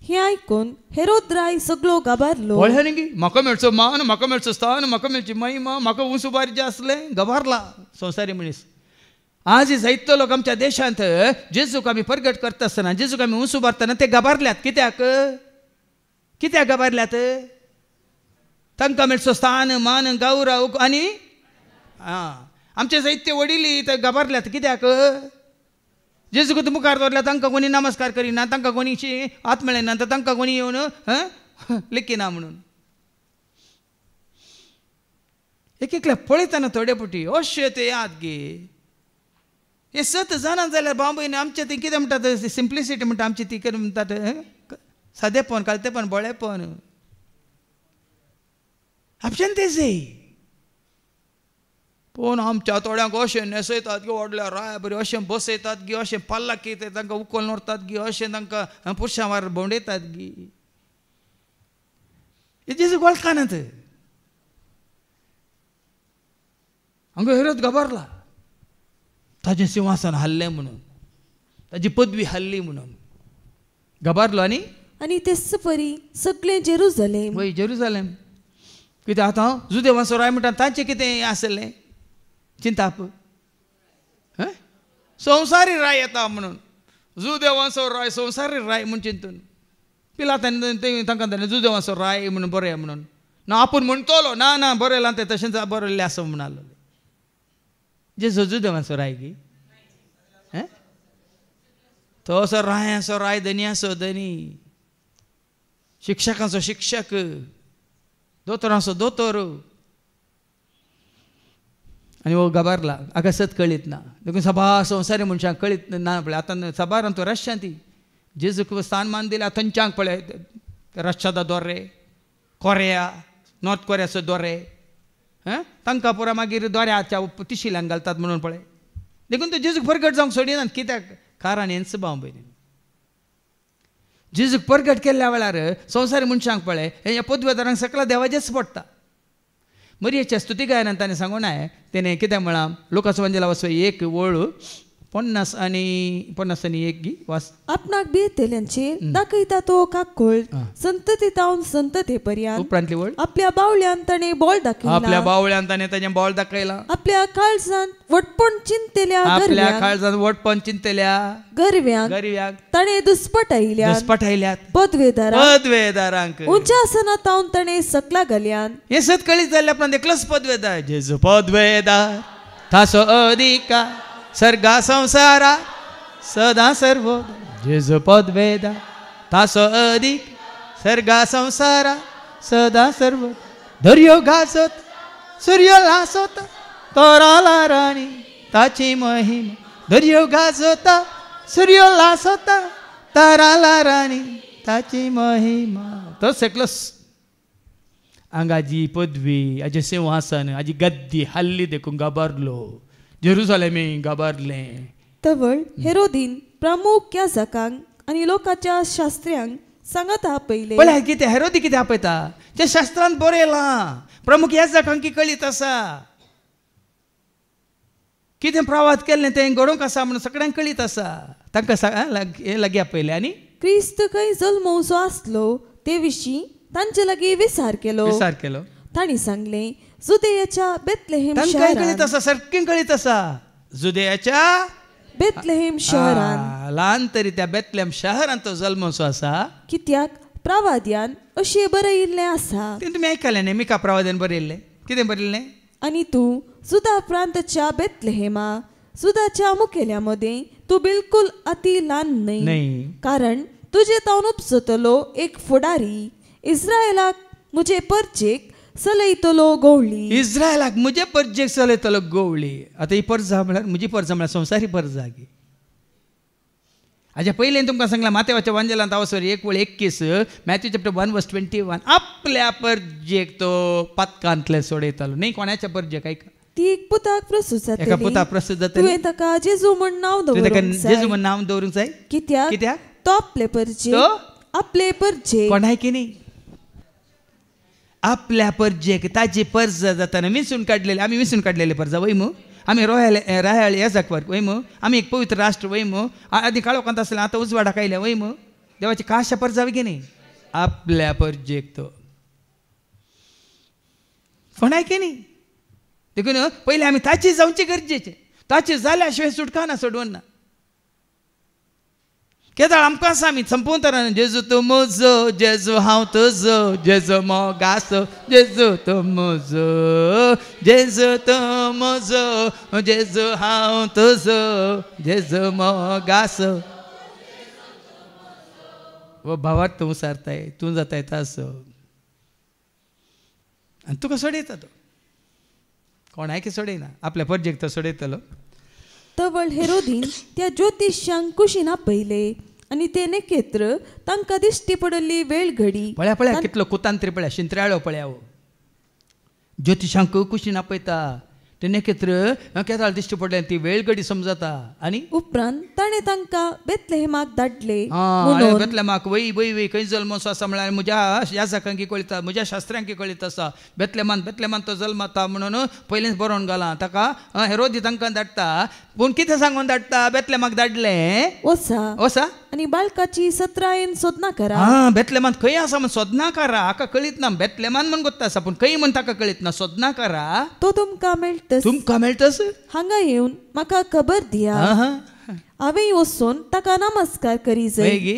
हें आयकून हेरोद राय सगळो गाबारलो वळ्या न्ही म्हाका मेळचो मान म्हाका मेळचो स्थान म्हाका मेळची महिमा म्हाका उंच उबारी जें आसलें गबारला संवसारी मनीस आज जायतो लोक आमच्या देशांत जेजूक आमी परगट करता आसतना जेजूक आमी उंच उबारतना ते गबारल्यात कित्याक गबारल्यात तांकां मेळचो स्थान मान गौरव आनी आमचे जायते वडिली ते गबारल्यात कित्याक जेजूक मुखार दवरल्या तांकां कोणी नमस्कार करिना तांकां कोणी हात मेळना तांकां कोणी येवन लेखिना म्हणून एक एकल्या पळयतना थोडे पुटी अशें ते याद गे हे सत जाणा जाल्यार बांबयन आमचें ती कितें म्हणटात सिंप्लिसिटी म्हणटा आमची ती कितें म्हणटात सादेपण कालतेपण बळेपण आपशान ते जाय पूण आमच्या थोड्यांक अशें न्हेसयतात गे व्हडल्या राय बरी अशें बसयतात गे अशें पल्लाकी ते तांकां उखल नोरतात गे अशें तांकां पुरशां वार भोंवडयतात गे हे जेजूक वळखानात हांगा हेरोद गबारला ताजें सिंहासन हल्लें म्हणून ताजी पदवी हल्ली म्हणून गबारलो आनी तेच परी सगळें जेरुसलेम वय जेरुसलेम कित्याक आतां जुदेवांचो राय म्हणटा तांचें कितें आसलें चिंताप संवसारी राय येता म्हणून जुदेवांचो राय संवसारी राय म्हूण चिंतून पिलातांनी तांकां जुदेवांचो राय म्हणून बरें म्हणून ना आपूण म्हणटलो ना ना बरयलां तें तशेंच बरयल्लें आसा म्हणलो जेजू जुदेवांचो राय गी तो असो रायाचो राय धन्याचो धनी शिक्षकांचो शिक्षक दोतोरांचो दोतोर आनी हो गबारला हाका सत कळीत ना देखून सभा संवसारी मनशांक कळीत ना पळय आतां सभारान तो रशिया ती जेजूक स्थान मान दिल्या थंयच्यांक पळय रशियाचो दोरे कोरिया नॉर्थ कोरियाचो दोरे तांकां पुरा मागीर दोऱ्याच्या तिशिल्यांक घालतात म्हणून पळय देखून तो जेजूक परगट जावंक सोडिनात कित्याक कारण हेंच भाव भयणी जेजूक परगट केल्ल्या वेळार संवसारी मनशांक पळय हे पदवेदारांक सकला देवाचेच पडटा मरियेच्या स्तुती गायनान ताणें सांगून तेणें कितें म्हळां लोकाचो वंजला वचो 1 वळ 50 आनी 1 गी वास आपणाक बेतेल्यांचेर दाखयता तो काकोळ संतती तावन संतते पर्यंत उपरांतली वळ आपल्या बावळ्यान ताणें बोळ दाखयला आपल्या बावळ्यान ताणें ताजें बोळ दाखयलां आपल्या काळजांत वटपण चिंतेल्या आपल्या काळजांत वटपण चिंतेल्या गरव्याक ताणें दुस्पटायल्यात पदवेदारांक उंच आसनांत तावन ताणें सकला घाल्यान हें सत कळीत जाल्ल्या उपरांत एकलोच पदवेदार जेजू पदवेदार ताचो अधिकार सर्गा संसारा सदा सर्व जेजू पदवेदार ताचो अधिक सर्गा संसारा सदा सर्व दर्यो घासत सूर्य लासत तोराला राणी ताची महिमा दर्यो घासत सूर्य लासत ताराला राणी ताची महिमा तो एकलोच हांगाची पदवी हाजें सिंहासन हाजी गद्दी हल्ली देखून गबारलो जेरुसलेमी गबारलें तवळ हेरोदीन प्रमुख याजकांक आनी लोकांच्या शास्त्र्यांक सांगत आपयले पळय कितें हेरोदी कितें आपयता तें शास्त्रांत बरयलां प्रमुख याजकांक कळीत आसा कितें प्रवाद केल्लें तें घडोवंक आसा म्हणून सगळ्यांक कळीत आसा तांकां हे लागी आपयलें आनी क्रिस्त खंय जल्मवचो आसलो ते विशीं तांचे लागीं विसार केलो तांणी सांगलें जुदेयाच्या बेतलेहेम काय कळीत आसा सारकें कळीत आसा जुदेयाच्या बेतलेहेम शहरान ल्हान तरी त्या बेतलेहेम शहरान तो जल्मसो आसा कित्याक प्रवाद्यान अशें बरयिल्लें आसा तें तुमी आयकलें न्ही मिका प्रवाद्यान बरयल्लें कितें बरयल्लें आनी तूं जुदा प्रांताच्या बेतलेहेमा जुदाच्या मुखेल्या मदें तूं बिलकुल अति ल्हान न्हय कारण तुजे तावन उपसतलो एक फुडारी इस्रायलाक मुजे परचेक चलयतलो गवळी इस्रायलाक मुजे परजेक चलयतलो गवळी आतां ही परजा म्हळ्यार म्हजी परजा म्हळ्यार संवसारी परजा गी हाज्या पयलीं तुमकां सांगलां मातेवाच्या वांजेलांत आवसर 1:21 मॅथ्यू चॅप्टर 1:21 आपल्या परजेक तो पथकांतले सोडयतालो न्ही कोणाच्या परजेक आयका ती एक पुताक प्रसूत जातली एका पुताक प्रसूत जातली तुवें ताका जेजू म्हूण नांव दवरूंक जाय जेजू म्हूण नांव दवरूंक जाय कित्याक तो आपले परजेक कोणाय की न्ही आपल्या परजेक ताजी परजा जाताना विंचून काडलेली आमी विंचून काडलेली परजा वयमू आमी रायाळ येजाक वयमू आमी एक पवित्र राष्ट्र वयमू आदी काळोखांत आसलें आतां उजवाडाक आयल्या वयमू देवाची खाशा परजा गे न्ही आपल्या परजेक तो कोणाय की न्ही देखून पयलीं आमी ताची जावची गरजेचें ताची जाल्या शिवाय सुटका ना सोडवून ना केदाळ आमकां आसा आमी संपूर्ण तरान जेजू तो म्हजो जेजू हांव तुजो जेजू मोगासो जेजू तो म्हजो जेजू तो म्हजो जेजू हांव तुजो जेजू मोगासो वो भावात तूं सारताय तूं जाताय तासो आनी तुका सोडयता तो कोणायकी सोडयना आपल्या परजेक तो सोडयतलो तवळ हेरोदीन त्या ज्योतिश्यांक कुशीन आपयले आनी ते नखेत्र तांकां दिश्टी पडली वेळ घडी पळया कितलो कुतांत्री पळया शिंत्र्याळो पळया ज्योतिशांक कुशीन आपयता ते नखेत्र केदाळ दिश्टी पडले ती वेळ घडी समजता आनी उपरांत ताणें तांकां बेतलेहेमाक धाडले बेतलेहेमाक वय वय वय खंय जल्मसो आसा म्हळ्यार म्हज्या याजकांकी कळटा म्हज्या शास्त्रांकी कळीत आसा बेतलेहेमान तो जल्मता म्हणून पयलींच बरोवन घाला ताका हेरोदी तांकां धाडटा पूण कितें सांगून धाडटा बेतलेहेमाक धाडलें वसा आनी बाळकाची 17 सोदना करा बेतलेहेमान खंय आसा म्हण सोदना करा हाका कळीत ना बेतलेहेमान म्हण गोत्ता आसा पूण खंय म्हण ताका कळीत ना सोदना करा तो तुमकां मेळटस हांगा येवन म्हाका खबर दिया हांवें वचून ताका नमस्कार करी जाय गे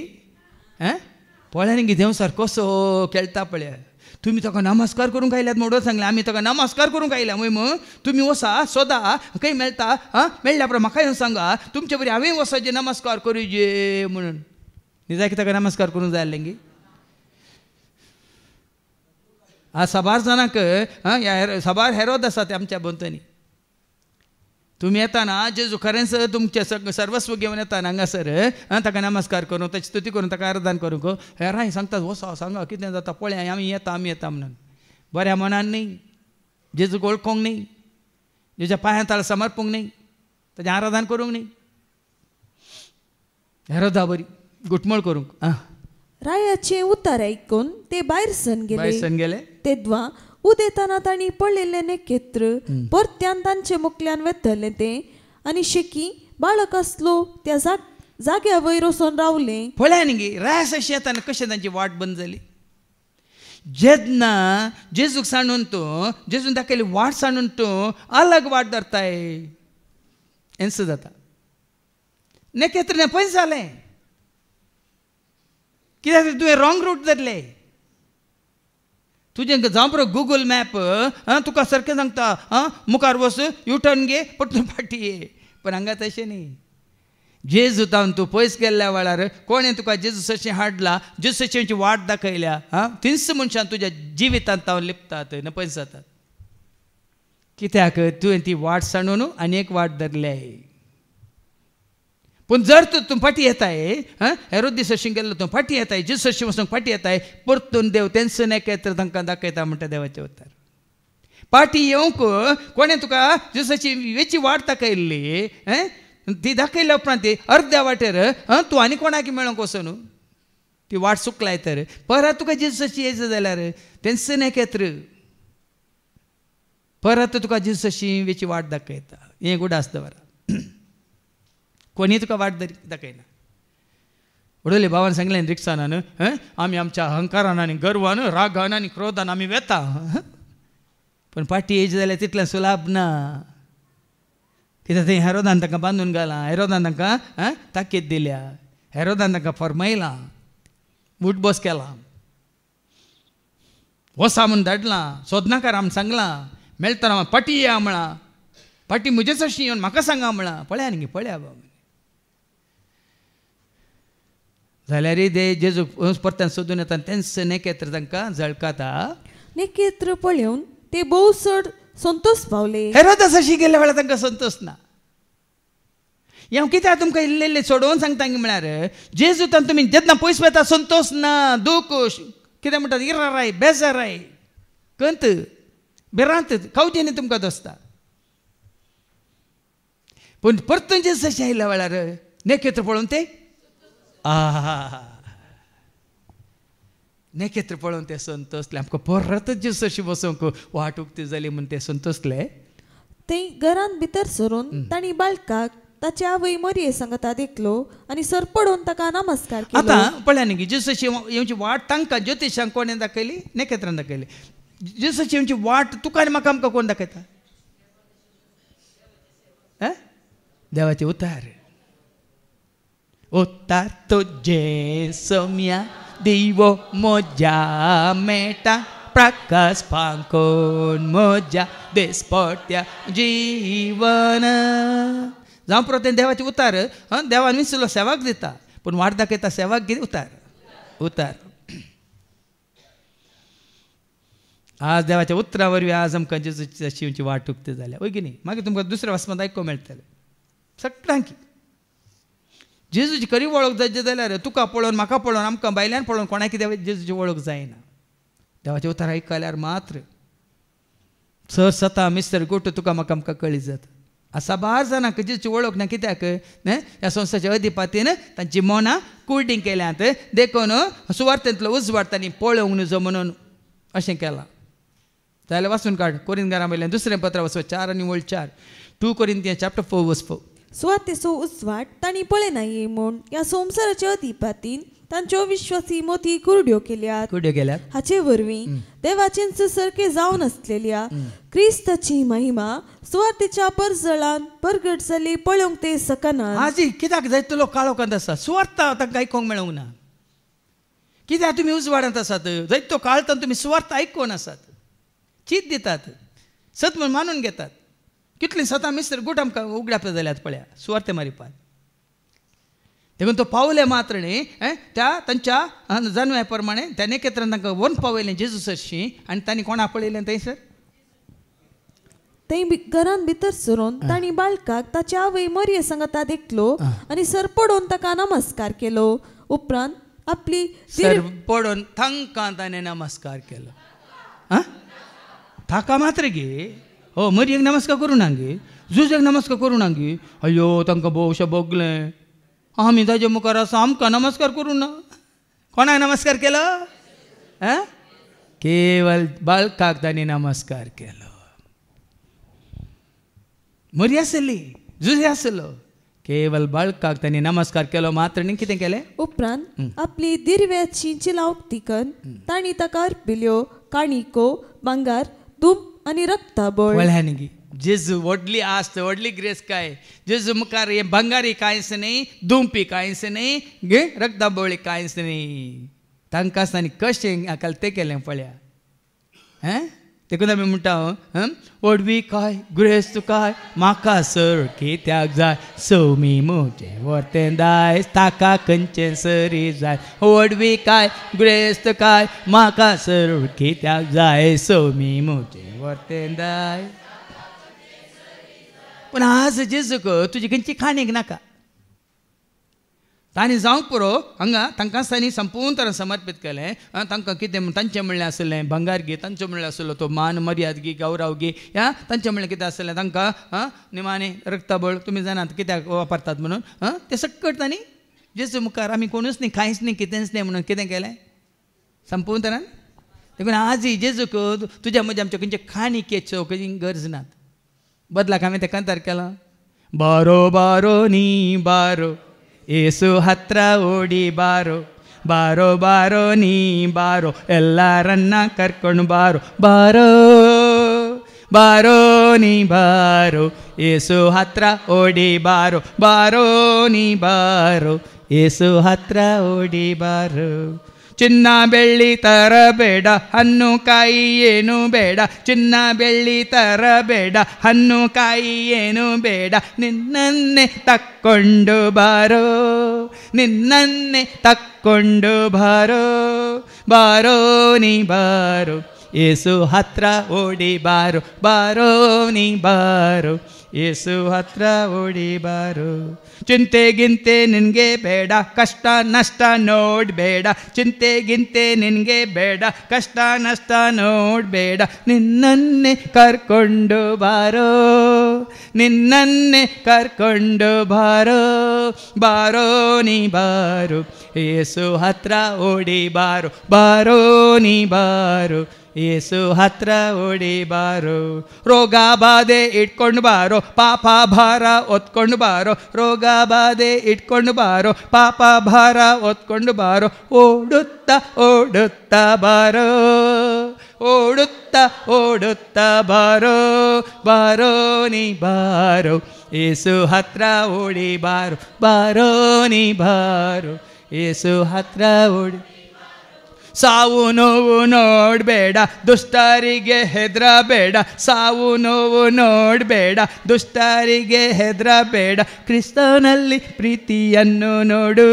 पळयानी गे देव सारको कसो खेळटा पळया तुमी ताका नमस्कार करूंक आयल्यात म्हणून सांगलें आमी ताका नमस्कार करूंक आयल्या मग तुमी वसा सोदा खंय मेळटा मेळ्ळ्या प्रमाण म्हाका येवन सांगा तुमचे बरी हांवें वसाचे नमस्कार करूचे म्हणून निजाय की ताका नमस्कार करूंक जाय आसलें गे साबार जाणांक साबार हेरोद आसा ते आमच्या भोंवतणी तुमी येताना जेजू खरेंच तुमचे सर्वस्व घेवन येताना हांगासर ताका नमस्कार करूं ताची स्तुती करून ताका आराधन करूंक हेरांय सांगतात वसा सांगा कितें जाता पळया आमी येता म्हणून बऱ्या मनान न्ही जेजू ओळखोंक न्ही जेच्या पांयां ताळ समर्पूंक न्ही ताचें आराधन करूंक न्ही हेरोदा बरी गुटमळ करूंक रायाचे उतर ऐकून ते भायर सन गेले तेद्वा उदेताना तांणी पडलेले नखेत्र परत्यान तांचे मुखल्यान वेतरले ते आनी शेकी बाळक आसलो त्या जाग्या वयर वचून रावले पळया न्ही गे रायस अशी येताना कशें तांची वाट बंद जाली जेन्ना जेजूक सांडून तूं जेजून दाखयली वाट सांडून तूं अलग वाट धरताय हेंच जाता नखेत्र पयस जालें कित्याक तुवें रॉंग रूट धरले तुजें जावं बरो गुगल मॅप तुका सारकें सांगता मुखार वच यू टर्न घे परतून फाटी ये पण हांगा तशें न्ही जेजू तावन तूं पयस गेल्ल्या वेळार कोणें तुका जेजू सशें हाडला जेजू सशेंची वाट दाखयल्या तिनस मनशां तुज्या जिवितांत तावन लिपतात न पयस जातात कित्याक तुवें ती वाट सांडून आनी एक वाट धरल्या पूण जर तूं फाटी येताय हेरोदी सशीं गेल्लो तूं फाटी येताय जेजू सशी वचूंक फाटी येताय परतून देव तेंच नखेत्र तांकां दाखयता म्हणटा देवाचें उतर फाटी येवंक कोणें तुका जेजूची वेची वाट दाखयल्ली ती दाखयल्या उपरांत अर्द्या वाटेर तूं आनी कोणाक मेळोंक वचून ती वाट चुकलाय तर परत तुका जेजूची येयच जाल्यार तेंच नखेत्र परत तुका जेजूची वेची वाट दाखयता हें उडास दवरा कोणी तुका वाट दाखयना उडोले भावान सांगलें रिक्षान आमी आमच्या अहंकारान आनी गर्वान रागान आनी क्रोधान आमी वेता पण पाटी एज जाल्यार तितलें सुलाभ ना कित्याक थंय हेरोदान तांकां बांदून घालां हेरोदान तांकां ताकीद दिल्या हेरोदान तांकां फरमायलां उठबस केला वसा म्हूण धाडलां सोदनाकार आमी सांगलां मेळटना पाटी या म्हळां पाटी म्हजेच अशी येवन म्हाका सांगा म्हळां पळया न्ही पळया बाबा जाल्यार दे जेजू परत्यान सोदून येता तेंच नेकेत्र तांकां जळकाता नेकेत्र पळोवन ते भोव चड संतोष पावले हेरोदास अशी गेल्या वेळार तांकां संतोष ना हांव कित्याक तुमकां इल्लें इल्लें सोडोवन सांगता म्हळ्यार जेजूतान तुमी जेन्ना पयस वेता संतोष ना दूख कितें म्हणटात इराराय बेजाराय कंत भिरांत खावचें न्ही तुमकां दोस्ता पूण परतून जेजू अशें आयल्या वेळार नेकेत्र पळोवन ते नेकेत्र पळोवन ते संतोषले आमकां परत जेजू अशी बसोवंक वाट उक्ती जाली म्हूण ते संतोषले ते घरांत भितर सरून तांणी बाळकाक ताचे आवय मरिये सांगता देखलो आनी सरपडून ताका नमस्कार केलो आतां पळया न्ही जेजूची येवची वाट तांकां ज्योतिशांक कोणें दाखयली नेकेत्रान दाखयली जेजूची येवची वाट तुका आनी म्हाका आमकां कोण दाखयता देवाचे उतार उतार तुजे सोम्या दिवो म्हज्या मेटा प्रकाश पांकोन म्हज्या दिसपट्या जीवन जावं प्रतें देवाचे उतार देवान विसरलो सेवाक दिता पूण वाट दाखयता सेवाक कितें उतार उतार आज देवाच्या उतरा वरवीं आज आमकां जेजूची वाट उक्ती जाल्या वय की न्ही मागीर तुमकां दुसऱ्या वचपांत आयकूंक मेळटलें सगळ्यांक जेजूची खरी वळख जायची जाल्यार तुका पळोवन म्हाका पळोवन आमकां बायल्यान पळोवन कोणाक कितें जेजूची वळख जायना देवाचे उतार आयकल्यार मात्र सर सता मिस्टर गोट तुका म्हाका आमकां कळी जाता असा बार जाणांक जेजूची वळख ना कित्याक ह्या संस्थेच्या अधिपतीन तांची मनां कुर्डींग केल्यांत देखून सुवार्थेंतलो उजवाड तांणी पळोवंक नजो म्हणून अशें केलां जाल्यार वाचून काड कोरिंथीकारां वयल्यान दुसरें पत्र वचो 4 आनी 4 2 कोरिंथियन्स चॅप्टर 4 वर्स 4 सुवातेचो उजवाड तांणी पळयनाये म्हूण ह्या संवसाराच्या अधिपतीन तांच्यो विश्वासी मोती कुरड्यो केल्यात हाचे वरवीं देवाचे सारखे जावन आसलेल्या क्रिस्ताची महिमा सुवातेच्या परजळान परगट जाली पळोवंक ते सकनात आजी कित्याक जायतो काळोखांत आसा सुवार्थ तांकां आयकोंक मेळूंक ना कित्याक तुमी उजवाडांत आसात जायतो काळांत तुमी सुवार्थ आयकोन आसात चीत दितात सत म्हूण मानून घेतात कितलीं सतां मिस्टर गूट आमकां उगड्याप जाल्यात पळया सुवार्थे मारिपाक देखून तो पावले मात्र न्ही त्या तांच्या जानव्या प्रमाणे त्या नेकेत्रान तांकां वन पावयलें जेजू सरशी आनी तांणी कोणाक पळयलें थंयसर ते घरान भितर सरून तांणी बाळकाक ताच्या आवय मरिये सांगता देखलो आनी सरपडून ताका नमस्कार केलो उपरांत आपली सरपडून तांकां ताणें नमस्कार केलो ताका मात्र गे हो मरियेक नमस्कार करूं ना गे जुजाक नमस्कार करूं ना गे अयो तांकां भोवशें भोगलें आमी ताजे मुखार आसा आमकां नमस्कार करूं ना कोणाक नमस्कार केलो केवल बाळकाक तांणी नमस्कार केलो मरी आसली जुजे आसलो केवल बाळकाक तांणी नमस्कार केलो मात्र न्ही कितें केलें उपरांत आपली दिरव्याची चिलां उक्तीकन तांणी ताका अर्पिल्यो काणिको भांगार दूब आनी रक्ताबळ वळ्यान गे जेजू व्हडली आस्त व्हडली ग्रेस काय जेजू मुखार हे भंगारी कांयच न्ही दुंपी कांयच न्ही गे रक्ताबळी कांयच न्ही तांकां तांणी कशें आकाल तें केलें पळया देखून आमी म्हणटा व्हडवी काय ग्रेस काय म्हाका सर कित्याक जाय सौमी म्हजें वर्तें दायज ताका खंयचें सरी जाय व्हडवी काय ग्रेस काय म्हाका सर कित्याक जाय सौमी म्हजें वर्तें दाय पूण आज जेजूक तुजी खंयची खाणीक नाका तांणी जावंक पुरो हांगा तांकां तांणी संपूर्ण तरेन समर्पीत केलें तांकां कितें तांचें म्हणलें आसलें भंगार घे तांचें म्हणलें आसलो तो मान मर्याद घे गौरव घे तांचें म्हणलें कितें आसलें तांकां निमाणें रक्ताबळ तुमी जाणात कित्याक वापरतात म्हणून तें सगळें तांणी जेजू मुखार आमी कोणूच न्ही कांयच न्ही कितेंच न्ही म्हणून कितें केलें संपूर्ण तरेन देखून आजय जेजूक तुज्या म्हज्या आमच्या खंयचे खाणिकेच्यो खंयची गरज नात बदलाक हांवें तें कांतार केलां बारो बारो न्ही बारो ಏಸು ಹತ್ರ ಓಡಿ ಬಾರೋ ಬಾರೋ ಬಾರೋ ನೀ ಬಾರೋ ಎಲ್ಲರನ್ನ ಕರ್ಕೊಂಡು ಬಾರೋ ಬಾರೋ ಬಾರೋ ನೀ ಬಾರೋ ಏಸು ಹತ್ರ ಓಡಿ ಬಾರೋ ಬಾರೋ ನೀ ಬಾರೋ ಏಸು ಹತ್ರ ಓಡಿ ಬಾರೋ. ಚಿನ್ನ ಬೆಳ್ಳಿ ತರಬೇಡ ಹಣ್ಣು ಕಾಯಿ ಏನು ಬೇಡ, ಚಿನ್ನ ಬೆಳ್ಳಿ ತರಬೇಡ ಹಣ್ಣು ಕಾಯಿ ಏನು ಬೇಡ, ನಿನ್ನನ್ನೇ ತಕ್ಕೊಂಡು ಬಾರೋ ನಿನ್ನನ್ನೇ ತಕ್ಕೊಂಡು ಬಾರೋ ಬಾರೋ ನೀ ಬಾರೋ ಏಸು ಹತ್ರ ಓಡಿ ಬಾರೋ ಬಾರೋ ನೀ ಬಾರೋ ಏಸು ಹತ್ರ ಓಡಿ ಬಾರೋ. ಚಿಂತೆಗಿಂತೆ ನಿನಗೆ ಬೇಡ ಕಷ್ಟ ನಷ್ಟ ನೋಡಬೇಡ, ಚಿಂತೆಗಿಂತೆ ನಿನಗೆ ಬೇಡ ಕಷ್ಟ ನಷ್ಟ ನೋಡಬೇಡ, ನಿನ್ನನ್ನೇ ಕರ್ಕೊಂಡು ಬಾರೋ ನಿನ್ನನ್ನೇ ಕರ್ಕೊಂಡು ಬಾರೋ ಬಾರೋ ನೀ ಬಾರೋ ಏಸು ಹತ್ರ ಓಡಿ ಬಾರೋ ಬಾರೋ ನೀ ಬಾರೋ ಏಸು ಹತ್ರ ಓಡಿ ಬಾರೋ. ರೋಗ ಬಾಧೆ ಇಟ್ಕೊಂಡು ಬಾರೋ ಪಾಪ ಭಾರ ಒತ್ಕೊಂಡು ಬಾರೋ, ರೋಗ ಬಾಧೆ ಇಟ್ಕೊಂಡು ಬಾರೋ ಪಾಪ ಭಾರ ಒತ್ಕೊಂಡು ಬಾರೋ, ಓಡುತ್ತಾ ಓಡುತ್ತಾ ಬಾರೋ ಓಡುತ್ತಾ ಓಡುತ್ತಾ ಬಾರೋ ಬಾರೋ ನೀ ಬಾರೋ ಏಸು ಹತ್ರ ಓಡಿ ಬಾರೋ ಬಾರೋ ನೀ ಬಾರೋ ಏಸು ಹತ್ರ ಓಡಿ. ಸಾವು ನೋವು ನೋಡಬೇಡ ದುಷ್ಟರಿಗೆ ಹೆದರಬೇಡ, ಸಾವು ನೋವು ನೋಡಬೇಡ ದುಷ್ಟರಿಗೆ ಹೆದರಬೇಡ, ಕ್ರಿಸ್ತನಲ್ಲಿ ಪ್ರೀತಿಯನ್ನು ನೋಡು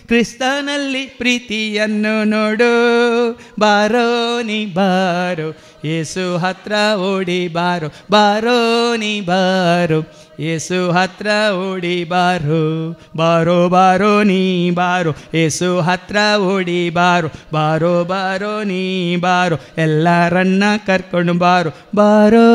ಕ್ರಿಸ್ತನಲ್ಲಿ ಪ್ರೀತಿಯನ್ನು ನೋಡು ಬಾರೋ ನೀ ಬಾರೋ ಏಸು ಹತ್ರ ಓಡಿ ಬಾರೋ ಬಾರೋ ನೀ ಬಾರೋ ಏಸು ಹತ್ರ ಓಡಿ ಬಾರೋ ಬಾರೋ ಬಾರೋ ನೀ ಬಾರೋ ಏಸು ಹತ್ರ ಓಡಿ ಬಾರೋ ಬಾರೋ ಬಾರೋ ನೀ ಬಾರೋ ಎಲ್ಲರನ್ನ ಕರ್ಕೊಂಡು ಬಾರೋ ಬಾರೋ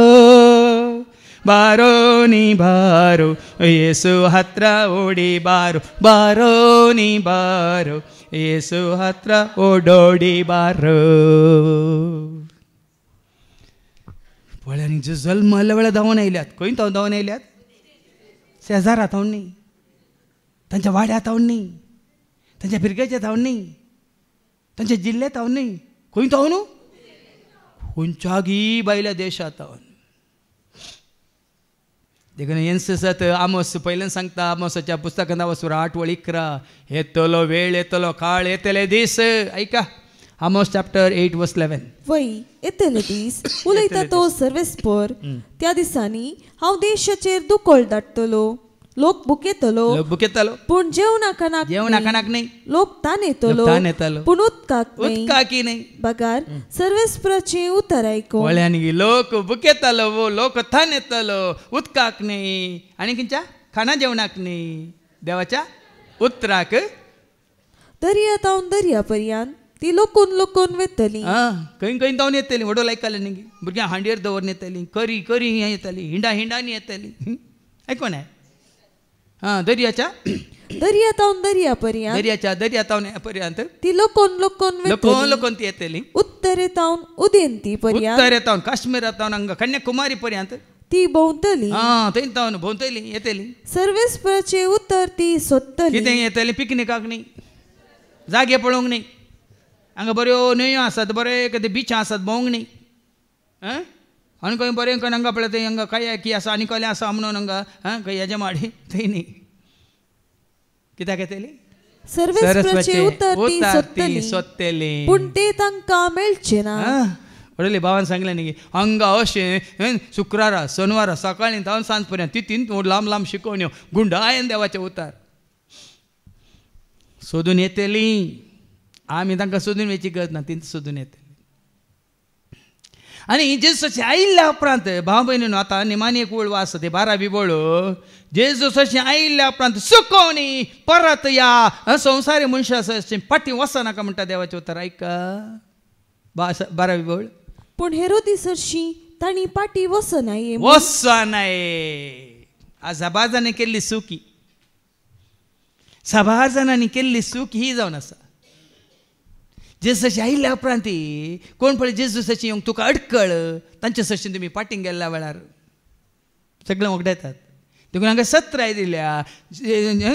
ಬಾರೋ ನೀ ಬಾರೋ ಏಸು ಹತ್ರ ಓಡಿ ಬಾರೋ ಬಾರೋ ನೀ ಬಾರೋ ಏಸು ಹತ್ರ ಓಡೋಡಿ ಬಾರೋ. पळ्यांनी जल्म वेळा धांवन आयल्यात, खंय धांवन आयल्यात? शेजारात धांवन न्ही, तांच्या वाड्यात धांवन न्ही, तांच्या पिरगेच्या धांवन न्ही, तांच्या जिल्ल्यांत धांवन न्ही, खंय धांवन? खंयच्यागी बायल्या देशात धांवन. देखून येन्ससात आमोस पयल्यान सांगता, आमोसाच्या पुस्तकांत वचून 8:11 येतलो वेळ येतलो काळ येतले दीस. ऐका आमोस चॅप्टर 8:11. वै येतले दीस उलयता तो सर्वेस्पर, त्या दिसांनी हांव देशाचेर दुकोळ धाडटलो, लोक बुकेतलो पूण जेवणाक नाही, लोक तान येतलो पूण उदकाकी नाही. बगार सर्वेस्पराचें उतर आयकून वळ्यांनी लोक बुकेतलो लोक तान येतलो उदकाक नाही आनी खंयच्या खाना जेवणाक नाही. देवाच्या उतराक दर्यातावन दर्या पर्यंत ती लोकून लोकून वेतली. खंय खंय धांवन येतली, वडो लायकले न्ही, भुरग्यां हांडयेर दवरून येतली, करी करी येतली, हिंडांनी येतली. आयकोन दर्याच्या दर्यातावन दर्या पर्यंत दर्याच्या दर्यातावन पर्यंत ती लोकून लोकून लोकून ती येतली. उत्तरेतावन उदेंती पर्यंत उत्तरेतावन काश्मीरातावन हांगा कन्याकुमारी पर्यंत ती भोंवतली. थंय तावन भोंवतली येतली. सर्वेस्पराचें उतर ती सोदतली. कितें येतली? पिकनिकाक न्ही, जागे पळोवंक न्ही, हांगा बऱ्यो न्हंयो आसात, बरे कधी बीच आसात, भोवंक न्ही. आनी खंय बरें खंय हांगा पळय थंय हांगा कायाकी आसा आनी कसलें आसा म्हणून हांगा खंय हेजे माडी थंय न्ही. कित्याक येतली? सर्वेस्पराचें उतर ती सोदतली पूण तें तांकां मेळचें ना. वडले भावान सांगलें न्ही, हांगा अशें शुक्रारा शनवारा सकाळीं धांवन सांज पर्यंत तितीन लांब लांब शिकवण्यो गुंडायन देवाचें उतार सोदून येतली. आमी तांकां सोदून वेची गरज ना, ती सोदून येतली. आनी जेजूसाचें आयिल्ल्या उपरांत भाव भयणीनो, आतां निमाणी एक वळवा आसा ते 12वी वळो. जेजूसाचें आयिल्ल्या उपरांत सुकोवणी परत या संवसारी मनशाचे फाटीं वचनाका म्हणटा देवाचें उतर. आयका 12वी वळ. पूण हेरोदीस हरशीं तांणी फाटीं वचनाये. आज सभा जाणांनी केल्ली चूक, सभा जाणांनी केल्ली चूक ही जावन आसा. जेजूसाची आयिल्ल्या उपरांत कोण पळय जेजूसाची येवंक तुका अडकळ, तांचे सशीं तुमी फाटीं गेल्ल्या वेळार सगळें वगडायतात. देखून हांगा 17 दिल्या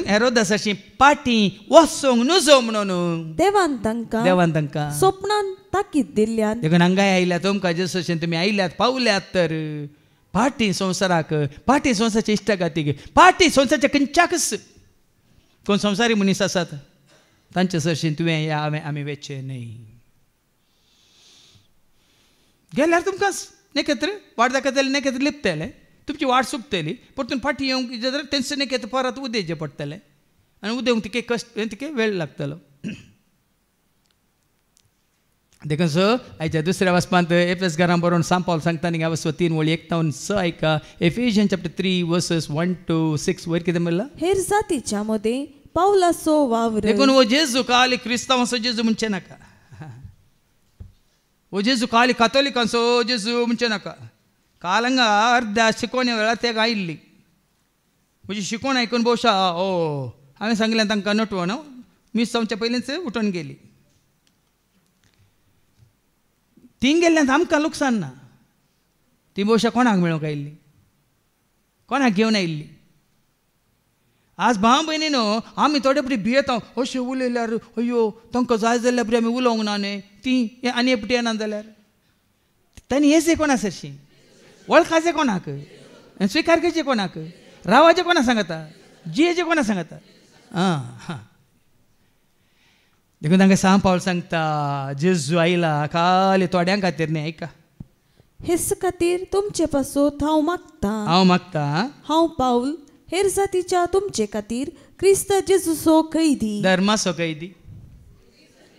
हेरोदासाची पाटी वसोंक नजो म्हणून देवान तांकां स्वप्नान ताकीद दिल्ल्यान देखून हांगाय आयल्यात तुमकां जसोशें तुमी आयल्यात पावल्यात तर पाटी संवसाराक पाटी संवसाराच्या इश्टगातीक पाटी संवसाराच्या खंयच्याकच कोण संवसारी मनीस आसात तांचे सरशीन तुवें या आमी वेचे न्हय गेल्यार तुमकां नेकेत्र वाट दाखयतले नेकेत्र लिपतले तुमची वाट सुकतली परतून फाटी येवंक जाल्यार तेंचे नेकेत्र परत उदेवचें पडटलें आनी उदेवंक तिके कश्ट तिके वेळ लागतलो देखून सो आयच्या दुसऱ्या वचपांत एफेसकारांक बरोवन सांत पावल सांगता न्ही वचप 3 वळी 1 ऐका एफिशियन्स चॅप्टर 3 वर्सेस 1 to 6 वयर कितें म्हणलां हेर जातीच्या मदें पावलाचो वावर देखून वो जेजू काल क्रिस्तांवाचो जेजू म्हणचे नाका वो जेजू काल कातोलिकांचो जेजू म्हणचे नाका काल हांगा अर्ध्या शिकोवण्या वेळार तें आयिल्ली म्हजी शिकोवण आयकून भोवशा हांवें सांगलें तांकां नटवण मीस जावच्या पयलींच उठून गेली तीं गेल्ल्यान आमकां लुकसाण ना ती भोवशा कोणाक मेळूंक आयिल्ली कोणाक घेवन आयिल्ली आज भाव भयणीनो आमी थोडे बरी भियेता अशें उलयल्यार अयो तांकां जाय जाल्यार बरी आमी उलोवंक ना न्ही ती आनी एकटी येना जाल्यार तांणी येसे कोणा सरशी वळखाचें कोणाक स्विकार करचें कोणाक रावाचें कोणा सांगता जियेचें कोणा सांगता हां देखून तांकां सांत पावल सांगता जेजू आयला खाली थोड्यां खातीर न्ही ऐका हेच खातीर तुमचे पासून हांव मागता हांव पावल हेर जातीच्या तुमचे खातीर क्रिस्त जेजूचो कैदी धर्माचो कैदी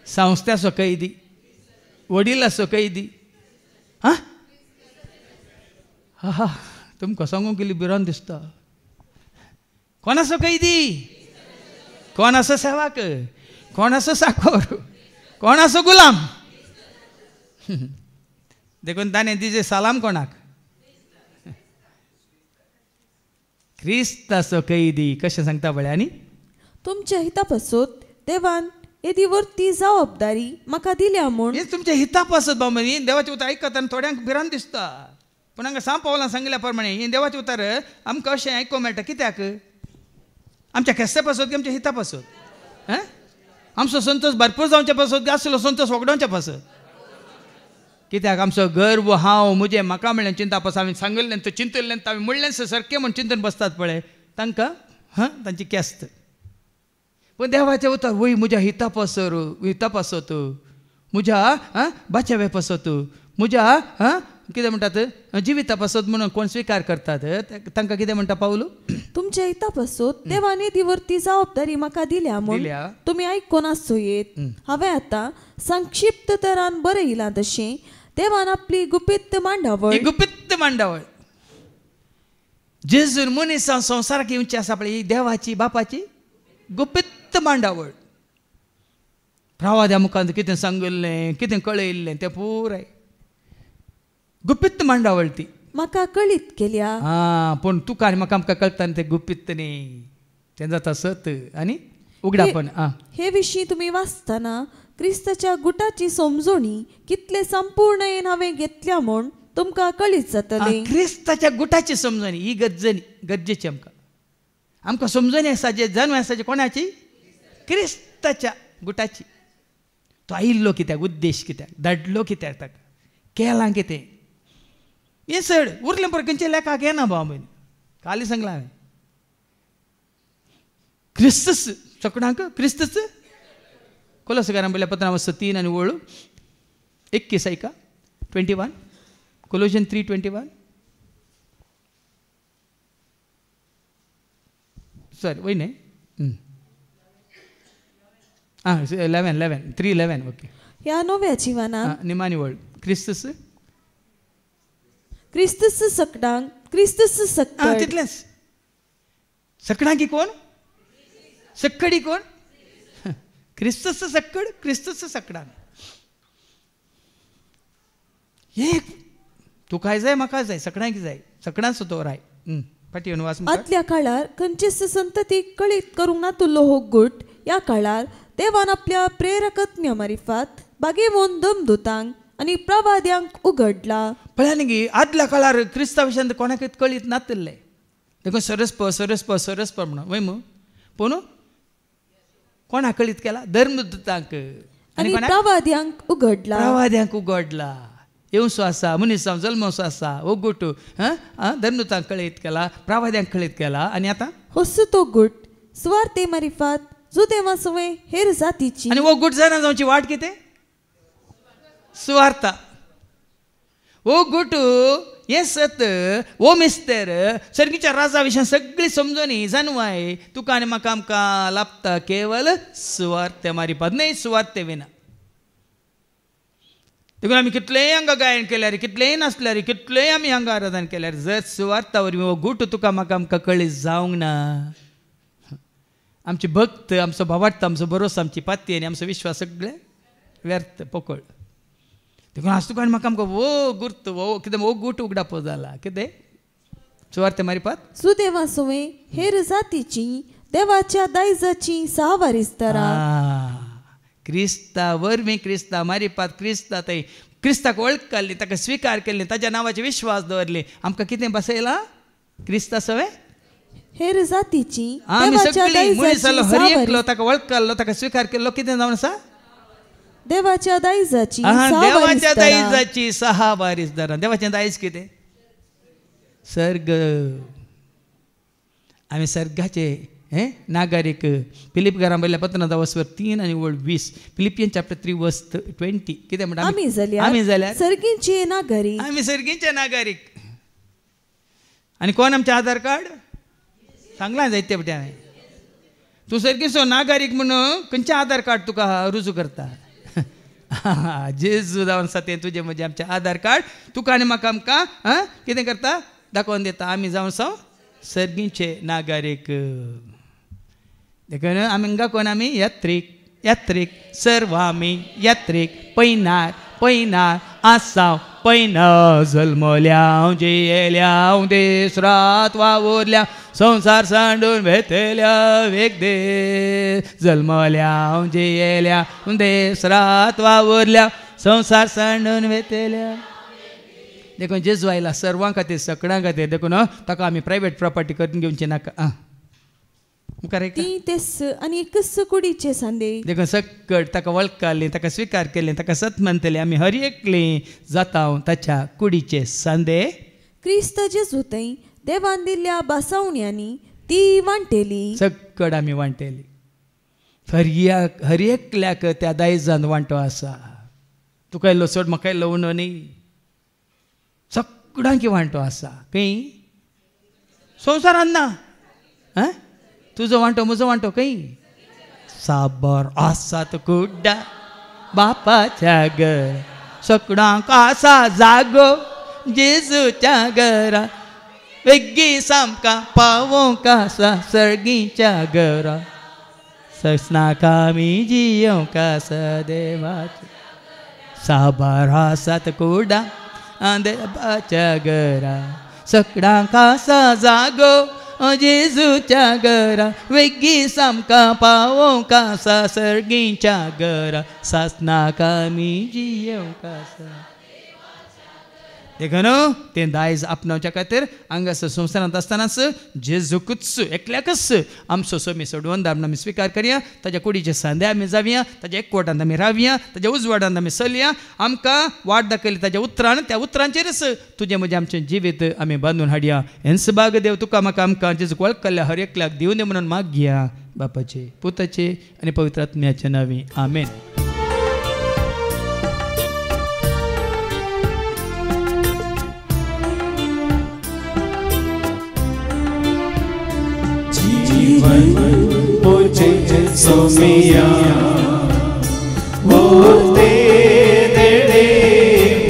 संस्थाचो कैदी वडिलाचो कैदी हां हा तुमकां सांगूंक गेली भिरांत दिसता कोणाचो कैदी कोणाचो सेवाक कोणाचो साकोर कोणाचो गुलाम देखून ताणें दिजे सलाम कोणाक क्रिस्ताचो कैदी कशें सांगता पळय आनी तुमच्या हिता पासून देवान येदी वर्ती जबाबदारी म्हाका दिल्या म्हूण हे तुमच्या हिता पासत बाबा देवाचें उतर आयकता आनी थोड्यांक भिरांत दिसता पूण हांगा सांत पावलां सांगल्या प्रमाणे हें देवाचें उतर आमकां अशें आयकूंक मेळटा कित्याक आमच्या खेस्त्या पासत की आमच्या हिता पासत आमचो संतोश भरपूर जावचे पासत की आसलो संतोश वगडोवच्या पासत कित्याक आमचो गर्व हांव म्हजें म्हाका म्हणलें चिंता पास हांवें सांगलें तो चिंतलें हांवें म्हणलें सारकें म्हण चिंतन बसतात पळय तांकां तांची केस्त पूण देवाचें उतर वय म्हज्या हिता पासत म्हज्या बाच्यावे पासत म्हज्या कितें म्हणटात जिविता पासत म्हणून कोण स्विकार करतात तांकां कितें म्हणटा पावलू तुमच्या हिता पासून देवान येदी वर्ती जबाबदारी म्हाका दिल्या म्हूण तुमी आयकून आसोयेत हांवें आतां संक्षिप्त तरान बरयलां तशें देवान आपली गुपित मांडावळ जेजून मनीसां संवसाराक येवची आसा पळय ही देवाची बापाची गुपित मांडावळ प्रवाद्या मुखांत कितें सांगलें कितें कळयल्लें तें पुराय गुपित मांडावळ ती म्हाका कळीत केल्या पूण तुका आनी म्हाका आमकां कळटा तें गुपित न्ही तें जाता सत आनी उगडापण हे विशीं तुमी वाचतना क्रिस्ताच्या गुटाची समजोणी कितले संपूर्णयेन हांवें घेतल्या म्हूण तुमकां कळीत जातलें क्रिस्ताच्या गुटाची समजणी ही गरजेची आमकां समजणी आसा जे जन्म आसा जे कोणाची क्रिस्ताच्या गुटाची तो आयिल्लो कित्याक उद्देश कित्याक धाडलो कित्याक ताका केलां कितें हें चड उरलें पळय खंयचे लेखाक येना भाव भयणी काली सांगलां हांवें क्रिस्तस चकडांक क्रिस्तस कोलोसकारां पयल्या पत्रां 3 आनी वळू 21 ऐका 21 कोलोशन 3:21 सॉरी वय न्ही 11 3:11 ओके ह्या नव्या जिवनांत निमानी वळ क्रिस्तस सकडांक क्रिस्तस सक्कड तितलेंच सकडांकी कोण सक्कडी कोण क्रिस्तस सक्कड क्रिस्तस सकडांक हे तुकाय जाय म्हाका जाय सगळ्यांक जाय सगळ्यांचो तो राय फाटी वास आदल्या काळार खंयचेच संततीक कळीत करूंक नातुल्लो हो गुट ह्या काळार देवान आपल्या प्रेरकत्म्या मारिफात बागेवोन दमदुतांक आनी प्रवाद्यांक उगडला पळय न्ही आदल्या काळार क्रिस्तांविशांत कोणाक कळीत नातल्लें देखून सरस्पर म्हणून वय मग पूण कोणा कळीत केला धर्मदूतांक आणि प्रवाद्यांक उगडला येवसो आसा मनीस जावन जल्मसो आसा हो गुट धर्मदूतांक कळीत केला प्रवाद्यांक कळीत केला आनी आतां होस तो गुट सुवार्ते मारिफात जो देवा सवय हेर जातीची आनी हो गुट जाणा जावची वाट कितें सुवार्ता हो गुट हे सत हो मिस्तेर सर्गीच्या राजा विशयी सगळी समजोनी जाणवाय तुका आनी म्हाका आमकां लाभता केवल सुवार्ते मारिफात न्हय सुवार्ते विना देखून आमी कितलेंय हांगा गायन केल्यार कितलेंय नाचल्यार कितलेंय आमी हांगा आराधन केल्यार जर सुवार्ता वरवीं हो गुट तुका म्हाका आमकां कळीत जावंक ना आमची भक्त आमचो भावार्थ आमचो भरोसा आमची पाती आनी आमचो विश्वास सगळे व्यर्थ पोकळ देखून आज तुका आनी म्हाका आमकां वो गुर्त वो कितें वो गुट उगडापो जाला कितें सुवार्ते मारिफात सुदेवा सवय हेर जातीची देवाच्या दायजाची सावारिस्तारा क्रिस्ता वरवीं क्रिस्ता मारिफात क्रिस्ता थंय क्रिस्ताक वळख काडली ताका स्विकार केल्ली ताच्या नांवाचे विश्वास दवरले आमकां कितें बसयला क्रिस्ता सवय हेर जातीची आमी सगळीं मनीस जालो हर एकलो ताका वळख काडलो ताका स्विकार केल्लो कितें जावन आसा देवाच्या दायजाची सहा वारीसदारां देवाचें दायज कितें सर्ग आमी सर्गाचे नागरीक फिलिप घरां बयल्या पत्रांत वचवर 3 आनी 20 फिलिपियन चॅप्टर 3 वर्स 20 कितें म्हणटा आमी जाल्यार सर्गींचे नागरीक आमी सर्गींचे नागरीक आनी कोण आमचें आधार कार्ड सांगलां जायते पट्यान तूं सर्गीचो नागरीक म्हणून खंयचें आधार कार्ड तुका रुजू करता जेजू जावन आसा तें तुजें म्हजें आमचें आधार कार्ड तुका आनी म्हाका आमकां कितें करता दाखोवन दिता आमी जावन आसा सर्गींचे नागरीक देखून आमकां कोण आमी यात्रीक सर्व आमी यात्रीक पैनार आसांव पैना जल्मल्याव जियेल्याव देस रात वावुरल्या संसार सांडून वेतेल्या वेग दे जल्मल्याव जियेल्या देस रात वावुरल्या संसार सांडून वेतेल्या देखून जेजू आयला सर्वां खातीर सगळ्यां खातीर देखून ताका आमी प्रायवेट प्रॉपर्टी करून घेवची नाका ती तेस आनी एकच कुडीचे सांदे देखून सकट ताका वळख काडली ताका स्विकार केलें ताका सत म्हणटलें आमी हर एकलीं जाताव ताच्या कुडीचे सांदे क्रिस्त जेजू थंय देवान दिल्ल्या बासावण्यांनी ती वांटेली सकट आमी वांटेली हर एकल्याक त्या दायजान वांटो आसा तुका इल्लो सोड म्हाका इल्लो उणो न्ही सगळ्यांक वांटो आसा खंय संवसारान ना तुजो वांटो म्हजो वांटो खंय साबर आसात कुड्डा बापाच्या घर सगळ्यांक आसा जागो जेजूच्या घरा वेग्गी सामका पावोंक आसा सर्गीच्या घरा ससनाक आमी जियोंक आसा देवाच्या साबर आसात कुड्डा देवाच्या घरा सगळ्यांक आसा जागो जेजूच्या घरा वेग्गी सामका पावोंक आसा सर्गीच्या घरा सासनाक आमी जियोंक आसा देखून तें दायज आपणावच्या खातीर हांगास संवसारांत आसतनाच जेजूकच एकल्याकच आमचो सोमी सोडवून धाडून आमी स्विकार करया ताच्या कुडीचे सांदे आमी जावया ताच्या एकवटांत आमी रावया ताच्या उजवाडांत आमी चलया आमकां वाट दाखयली ताच्या उतरान त्या उतरांचेरच तुजें म्हजें आमचें जिवीत आमी बांदून हाडया हेंच बाग देव तुका म्हाका आमकां जेजूक वळख केल्ल्या हर एकल्याक दिवं दी म्हणून मागया बापाचे पुताचे आनी पवित्र आत्म्याचे नांवी आमेन. मुझे सोमिया बोलते दे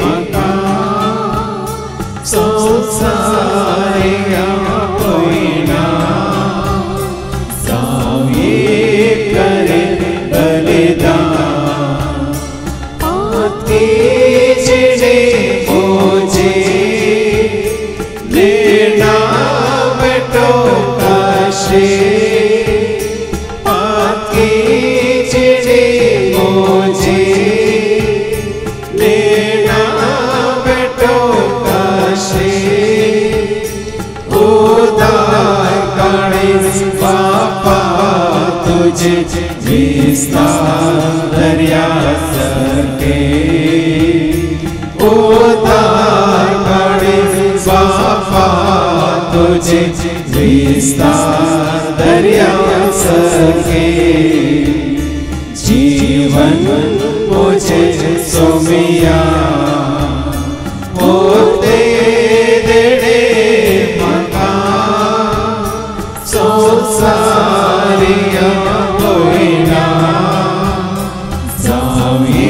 मका सोसाया कोईना साये करे बलिदान आते चिड़े मुझे लेना बेटो काशे तुझे विस्तार दर्या सके उद्धार करे बापा तुझे विस्तार दर्या सके जीवन मुझे सोमिया होते देड़े मका संसारिया होइना जावी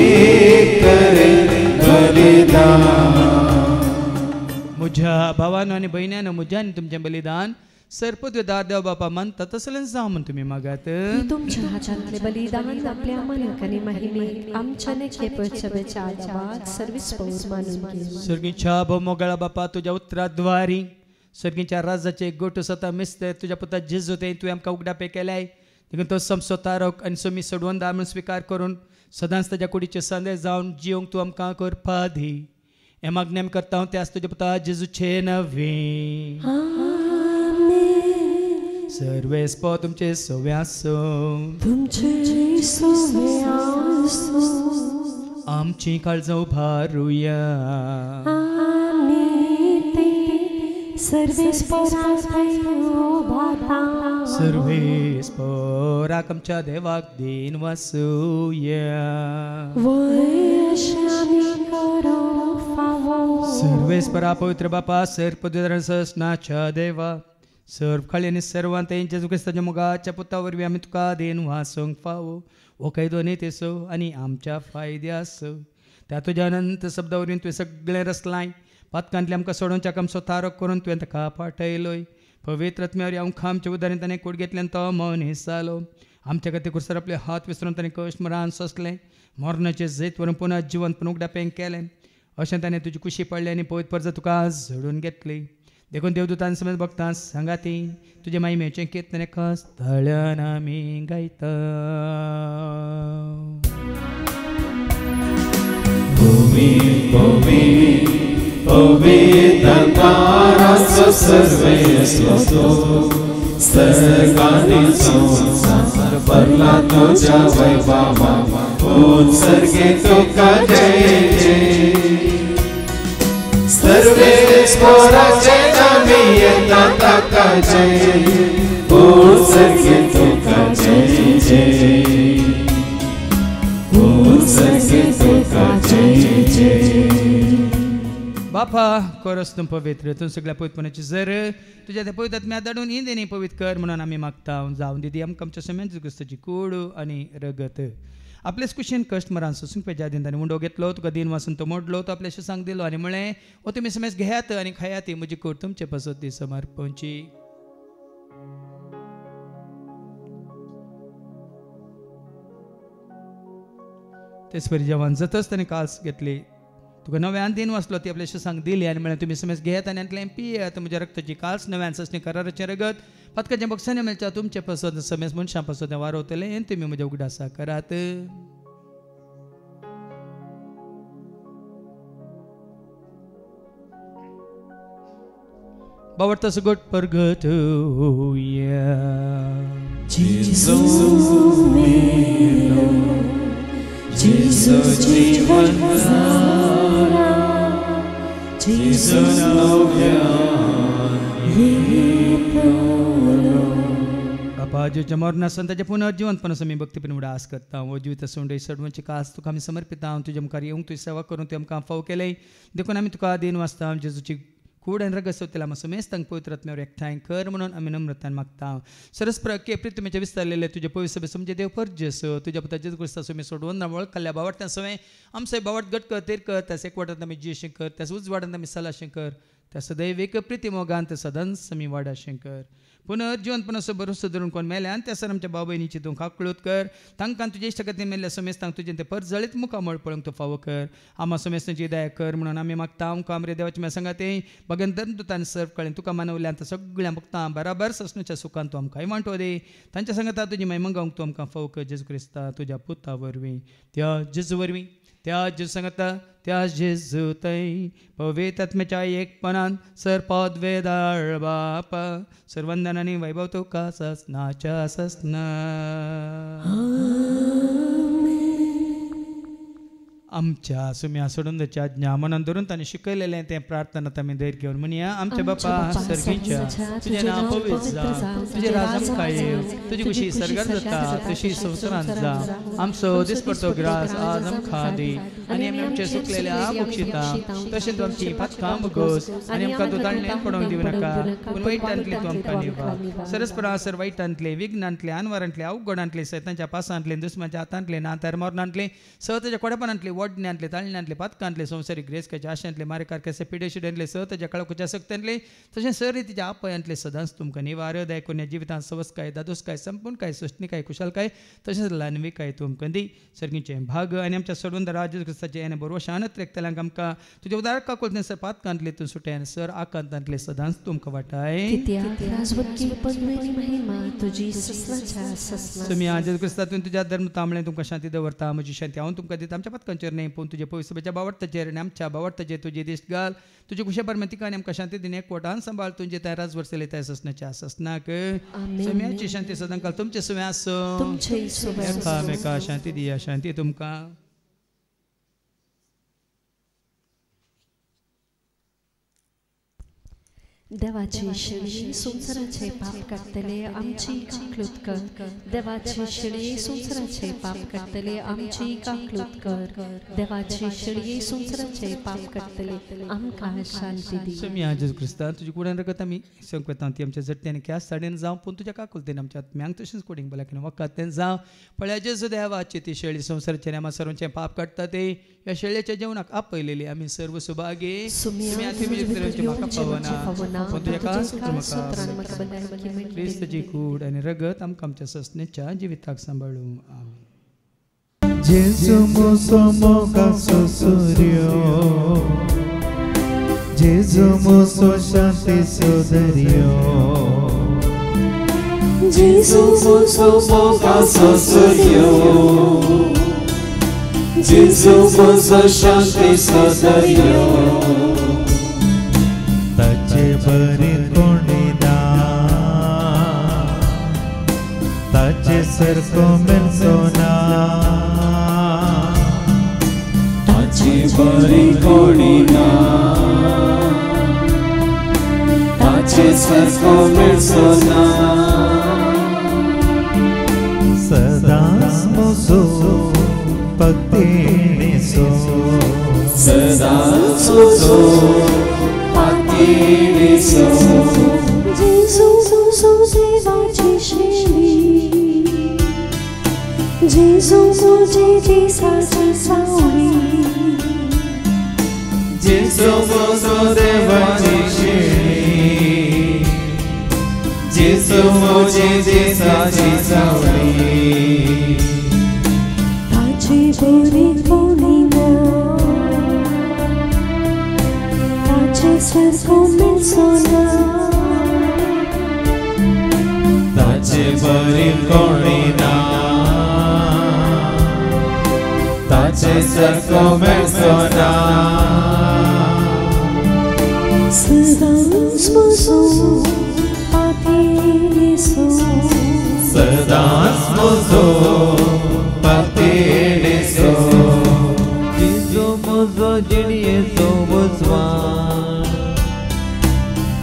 करे बलिदान मुझ्या भावानो आणि बहिण्यानो मुझ्या आणि तुमचे बलिदान सर्पद्वेदार देव बापा म्हणतात तसलेच जा म्हणून तुम्ही मागात तुमच्या हातातले बलिदान आपल्या मनाकाने महिमे आमच्या नेकेपच्या आवाज सर्विस पौस मानून घे सर्गीच्या भोमोगळा बापा तुझ्या उत्तराद्वारी सर्गीच्या राजाचे गोट स्वतः मिस्ते तुझ्या पुता जेजू ते तू आमकां उगडापे केल्याय देखून तो समसो तारक आनी सोमी सोडवून दा म्हणून स्वीकार करून सदांच ताच्या कुडीचे संदेश जावन जिवंक तू आमकां करपा दी हे मागणी आमी करता ते आस तुज्या पुता जेजूचे नवे सर्वेस्प तुमचे सोवे आसो तुमचे सोवे आसो आमची काळजां उभारुया सर्वेस्पराक आमच्या देवाक दिन वासूया सर्वेस्परा पवित्र बापा सर्पद्वेदार सनाच्या देवा सर्व खाली आणि सर्वांत जेजू क्रिस्ताच्या मुगाच्या पुता वरवीं आमी तुका देन वासूंक फावो हो कैदो नेतेसो आनी आमच्या फायद्यासो त्या तुज्या अनंत शब्दा वरवीं तुवें सगळें रचलाय पातकांतले आमकां सोडोवच्या आमचो तारक करून तुवें ताका पाठयलोय पवित्र आत्म्यावर आमकां आमच्या उदारीन ताणें कुडगेंतल्यान तो मनीस जालो आमच्या खातीर कुसर आपले हात विसरून ताणें कश्ट मरान सोंसलें मरणाचे जैत व्हरून पुना जिवंत उगडापें केलें अशें ताणें तुजी खुशी पडली आनी पवित्र परजा तुका झडून घेतली देखून देवदूतान समेत भक्तां सांगाती तुजे महिमेचें कीर्तन एका स्थळान आमी गायता भूमी भूमी पवित्रताराचो सर्वेस्व सर्गांनी संसार भरला तुझ्या वैभवा उत्सर्गे तुका जय जय सर्वेस्पराचे नामी येता ताका जय उत्सर्गे तुका जय जय उत्सर्गे तुका जय जय बापा कोरस तुम पवित्र तूं सगळ्या पवित्रपणाची जर तुझ्या त्या पवित्र आत्म्या धाडून इंदेनी पवित्र कर म्हणून आमी मागता जावन दिदी आमकां आमच्या समेत क्रिस्ताची कूड आनी रगत आपलेच कुशीन कश्ट मरान सोसूंक पेजा दिन ताणें उंडो घेतलो तुका दिन वासून तो मोडलो तो आपल्याशी सांग दिलो आनी म्हळें ओ तुमी समेज घेयात आनी खायात म्हजी कूड तुमचे पसत समर्पणची तेच परी जेवण जातच ताणें काल्स घेतली तुका नव्यान दिन वाचलो ती आपल्याशी सांग दिली आनी म्हळें तुमी समेज घेयात आनी आतलें पियेत म्हज्या रक्ताची काल्स नव्यान ससणी कराराचें रगत पदकाचें बक्षांनी मेळच्या तुमचे पसत समेज मनशां पसत वारवतलें आनी तुमी म्हज्या उगडासा करात बावडता सुगोट परगट Jesus जीवन Jesus बापा जो मरना संताच्या पुनर्जीवनपण मी भक्तीपण उडा आस करता हो जीवित सोंडे सडवंची कास तुका आमी समर्पिता तुझ्या मुखार येवंक तुजी सेवा करून तुवें आमकां फाव केलें देखून आमी तुका दिन वाचता जेजूची कूड आनी रगत सोदला आमी समेस्त तांकां पवित्र आत्म्यावर एकठांय कर म्हणून आमी नम्रतान मागता सरस्पर प्रितमेचे विस्तारलेले तुजे पवित्र सभे समजे देव परजस तुज्या पुता जेजू क्रिस्ता सोमी सोडवून ना वळख काडल्या बावडत्या सवय आमचे बावट गट कर तेर कर त्यास एकवटांत आमी जियेशें कर त्यास उजवाडांत आमी सलाशें कर त्या सदैव प्रिती मोगांत सदांच आमी वाडाशें कर पुनर्जीवनपण असो भरोसो धरून कोण मेल्यान त्या सर आमच्या भाव भयणीची तूं काकळूत कर तांकां तुजे इश्ट खातीर मेल्ल्या समेस्त तांकां तुजें तें परजळीत मुखामळ पळोवंक तो फावो कर आम्हा समेस्तांची दया कर म्हणून आमी मागता आमकां आमरे देवाची म्हाका सांगात भगन धर्मदूतान सर्व कळें तुका मानवल्यान त्या सगळ्या भक्तां बराबर ससणीच्या सुखान तूं आमकां वांटो दे तांच्या सांगाता तुजी महिमा गावंक तूं आमकां फावो कर जेजू क्रिस्ता तुज्या पुता वरवीं त्या जेजू वरवीं त्या जेजू सांगाता त्या जेजुतै पवित्रात्म्याच्या एकपणान सरपद वेदाळ बाप सर्वंदनानी वैभव तुका ससनाच्या ससना आमच्या सुम्या सोडूनच्या ज्ञा मनान धरून ताणें शिकयलेलें तें प्रार्थना आमी धैर्य घेवन म्हणया आमच्या बापा सर्गीच्या तुजें नांव पवित्र जावं तुजें राज्य कायव तुजी कुशी सर्गार जाता तशी संवसारांत जावं आमचो दिसपडटो ग्रास आज आमकां दी आनी आमी आमचे सुकलेले बक्षिता तशेंच आमची पातकां बगोस आनी आमकां दुदांडलें पडोवंक दिवं नाका पूण वायटांतली तूं आमकां निवार सरस्परा सर वायटांतले विघ्नांतले अनवरांतले अवघडांतले सैतांच्या पासांतले दुस्माच्या हातांतले नातार मरणांतले सताच्या कोडेपणांतले वडण्यांतले ताळण्यांतले पातकांतले संवसारीक रेसकाच्या आशांतले मारेकार केसे पिडे शिड्यांतले सताच्या काळोखाच्या सक्त्यांतले तशें सर रितीच्या आपयांतले सदांच तुमकां निवार दयकोन्या जिवितांत सवस्काय दादोसकाय संपूर्णकाय सृष्टिकाय कुशलकाय तशेंच लानविकाय तुमकां दी सर्गीचे भाग आनी आमच्या सोडून राज क्रिस्ताचे आनी बरोबर शानत रेखतल्यांक आमकां तुज्या उदार काकोलते सर पातकांतले तूं सुट्यान सर आकांतांतले सदांच तुमकां वाटाय तुमी आज क्रिस्तातून तुज्या धर्म तांबळे तुमकां शांती दवरता म्हजी शांती हांव तुमकां दिता आमच्या पातकांचेर न्ही पूण तुजे पवित्रच्या बावडताचेर आनी आमच्या बावडताचेर तुजी दिश्ट घाल तुजे कुशे परमेतिका आनी आमकां शांती दिने एकवटान सांबाळ तुजे त्या राज वर्सले त्या ससनाच्या ससनाक सुम्याची शांती सदां काल तुमचे सुम्या आसूं एकामेका शांती दिया शांती तुमकां देवाची शिडी संसाराचे पाप काडटले आमची कांकलूत कर देवाची शिडी संसाराचे पाप काडटले आमची कांकलूत कर देवाची शिडी संसाराचे पाप काडटले आमकां शांती दी सुमी आज क्रिस्ता तुजी कुडान रगत आमी संकवेता ती आमच्या जट्ट्यान क्यास साडेन जावं पूण तुज्या काकुलतेन आमच्या आत्म्यांक तशेंच कोडींग बल्याक वकातेन जावं पळय जेजू देवाची ती शेळी संसाराचे आमी सर्वांचे पाप काडटा ते या शेळयेच्या जेवणाक आपयलेली आमी सर्व सुभागे सुमी आती म्हाका पावना क्रिस्ताची कूड आनी रगत आमकां आमच्या ससनेच्या जिविताक सांबाळूं आमीन जेजू मोसो मोगाचो सूर्यो जेजू मोसो शांतीचो दर्यो जेजू मोसो मोगाचो सूर्यो जेजू मोसो शांतीचो दर्यो ताचे बरी कोणी ना ताचे सारको मेलचो ना ताची बरी कोणी ना ताचे सारको मेळचो ना सदांच मोसो भक्तीने सो सदांच मोसो जेजू मोसो देवाची शेळी जेजू मोजे दिसाची सावळी जेजू मोसो देवाची शेळी जेजू मोजे दिसाची सावळी ताची बरी कोणी ना सारको मेळचो ना ताचे बरी कोणी ना ताचे सारको मेळचो ना सदांच मोसो पातेले सो सदांच मोसो पातेले सो जेजू मोजो जिणयेचो वसवान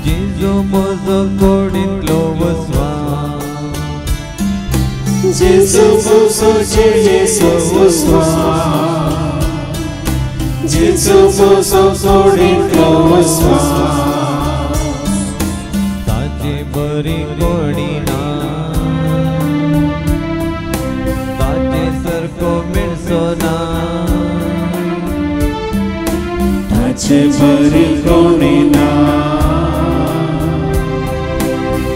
जेजू मोजो कोडींतलो वसवान जेजू मोसो जिणयेचो वसवान जेजू मोसो कोडींतलो वसवान ताची बरी कोणी ना ताचे सारको मेळचो ना ताचे बरी कोणी ना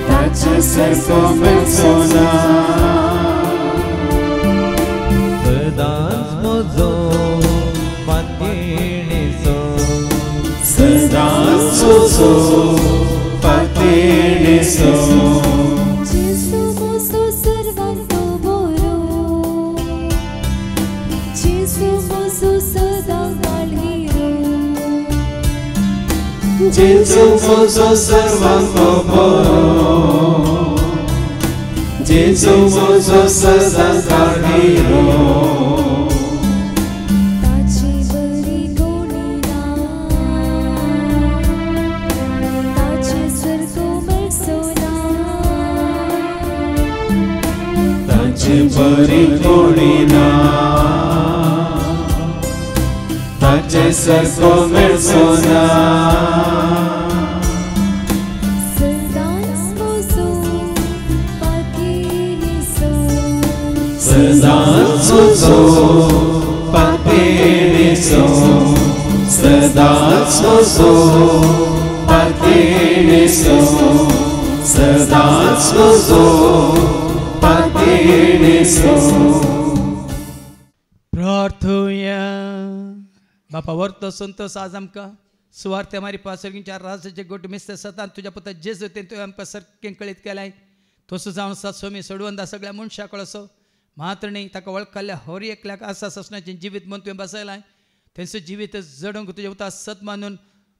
ताचे सारको मेळचो ना सदांच मोजो पातयेचो सदांच मोसो पातयेचो जेजू मोसो सर्वांचो बरो जेजू मोसो सदां काळ म्हजो सर्वांको बरो जेजू म्हजो सदां काढिलो ताची बरी कोणी ना ताचे सर्गो मेळसोना ताची बरी कोणी ना ताचे सर्गो मेळसोना सदांच म्हजो पातेणेचो सदांच म्हजो पातेणेचो सदांच म्हजो पातेणेचो प्रार्थुया बापा वर्तो संतोष आज आमकां सुवार्ते मारी पासर्गींच्या राजाचे गोट मिस्ते सतान तुज्या पुता जेजू ते तुवें आमकां सारकें कळीत केलाय तसो जावन आसा सोमी सोडवंदा सगळ्या मनशां कळसो मात्र न्ही ताका वळखल्या हर एकल्याक आसा ससण्याचें जिवीत म्हणून तुवें बसयलाय तेंचो जिवीत जडोवंक तुज्या उतार सत मानून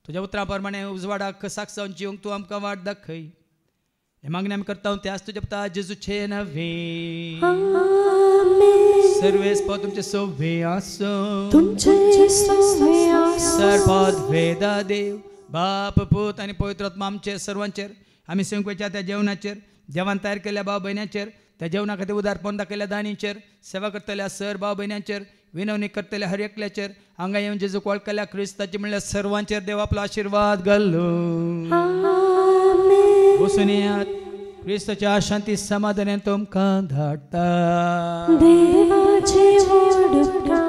तुज्या उतरा प्रमाणे उजवाडाक साक्षावन जिवंक तूं आमकां वाट दाखय हे मागणी आमी करता त्याच तुज्या पुता जेजूचे नवे सर्वेस पद तुमचे सोवे आसो सर्वात वेदा देव बाप पूत आनी पवित्र आत्मा आमचेर सर्वांचेर आमी संकवेच्या त्या जेवणाचेर जेवण तयार केल्या भाव भयणाचेर त्या जेवणा खातीर उदारपण दाखयल्या दानीचेर सेवा करतल्या सर भाव भयणांचेर विनवणी करतल्या हर एकल्याचेर हांगा येवन जेजूक वळखल्या क्रिस्ताची म्हणल्यार सर्वांचेर देव आपलो आशिर्वाद घालो बसून येयात क्रिस्ताच्या शांती समाधानान तुमकां धाडटा देवाचे वड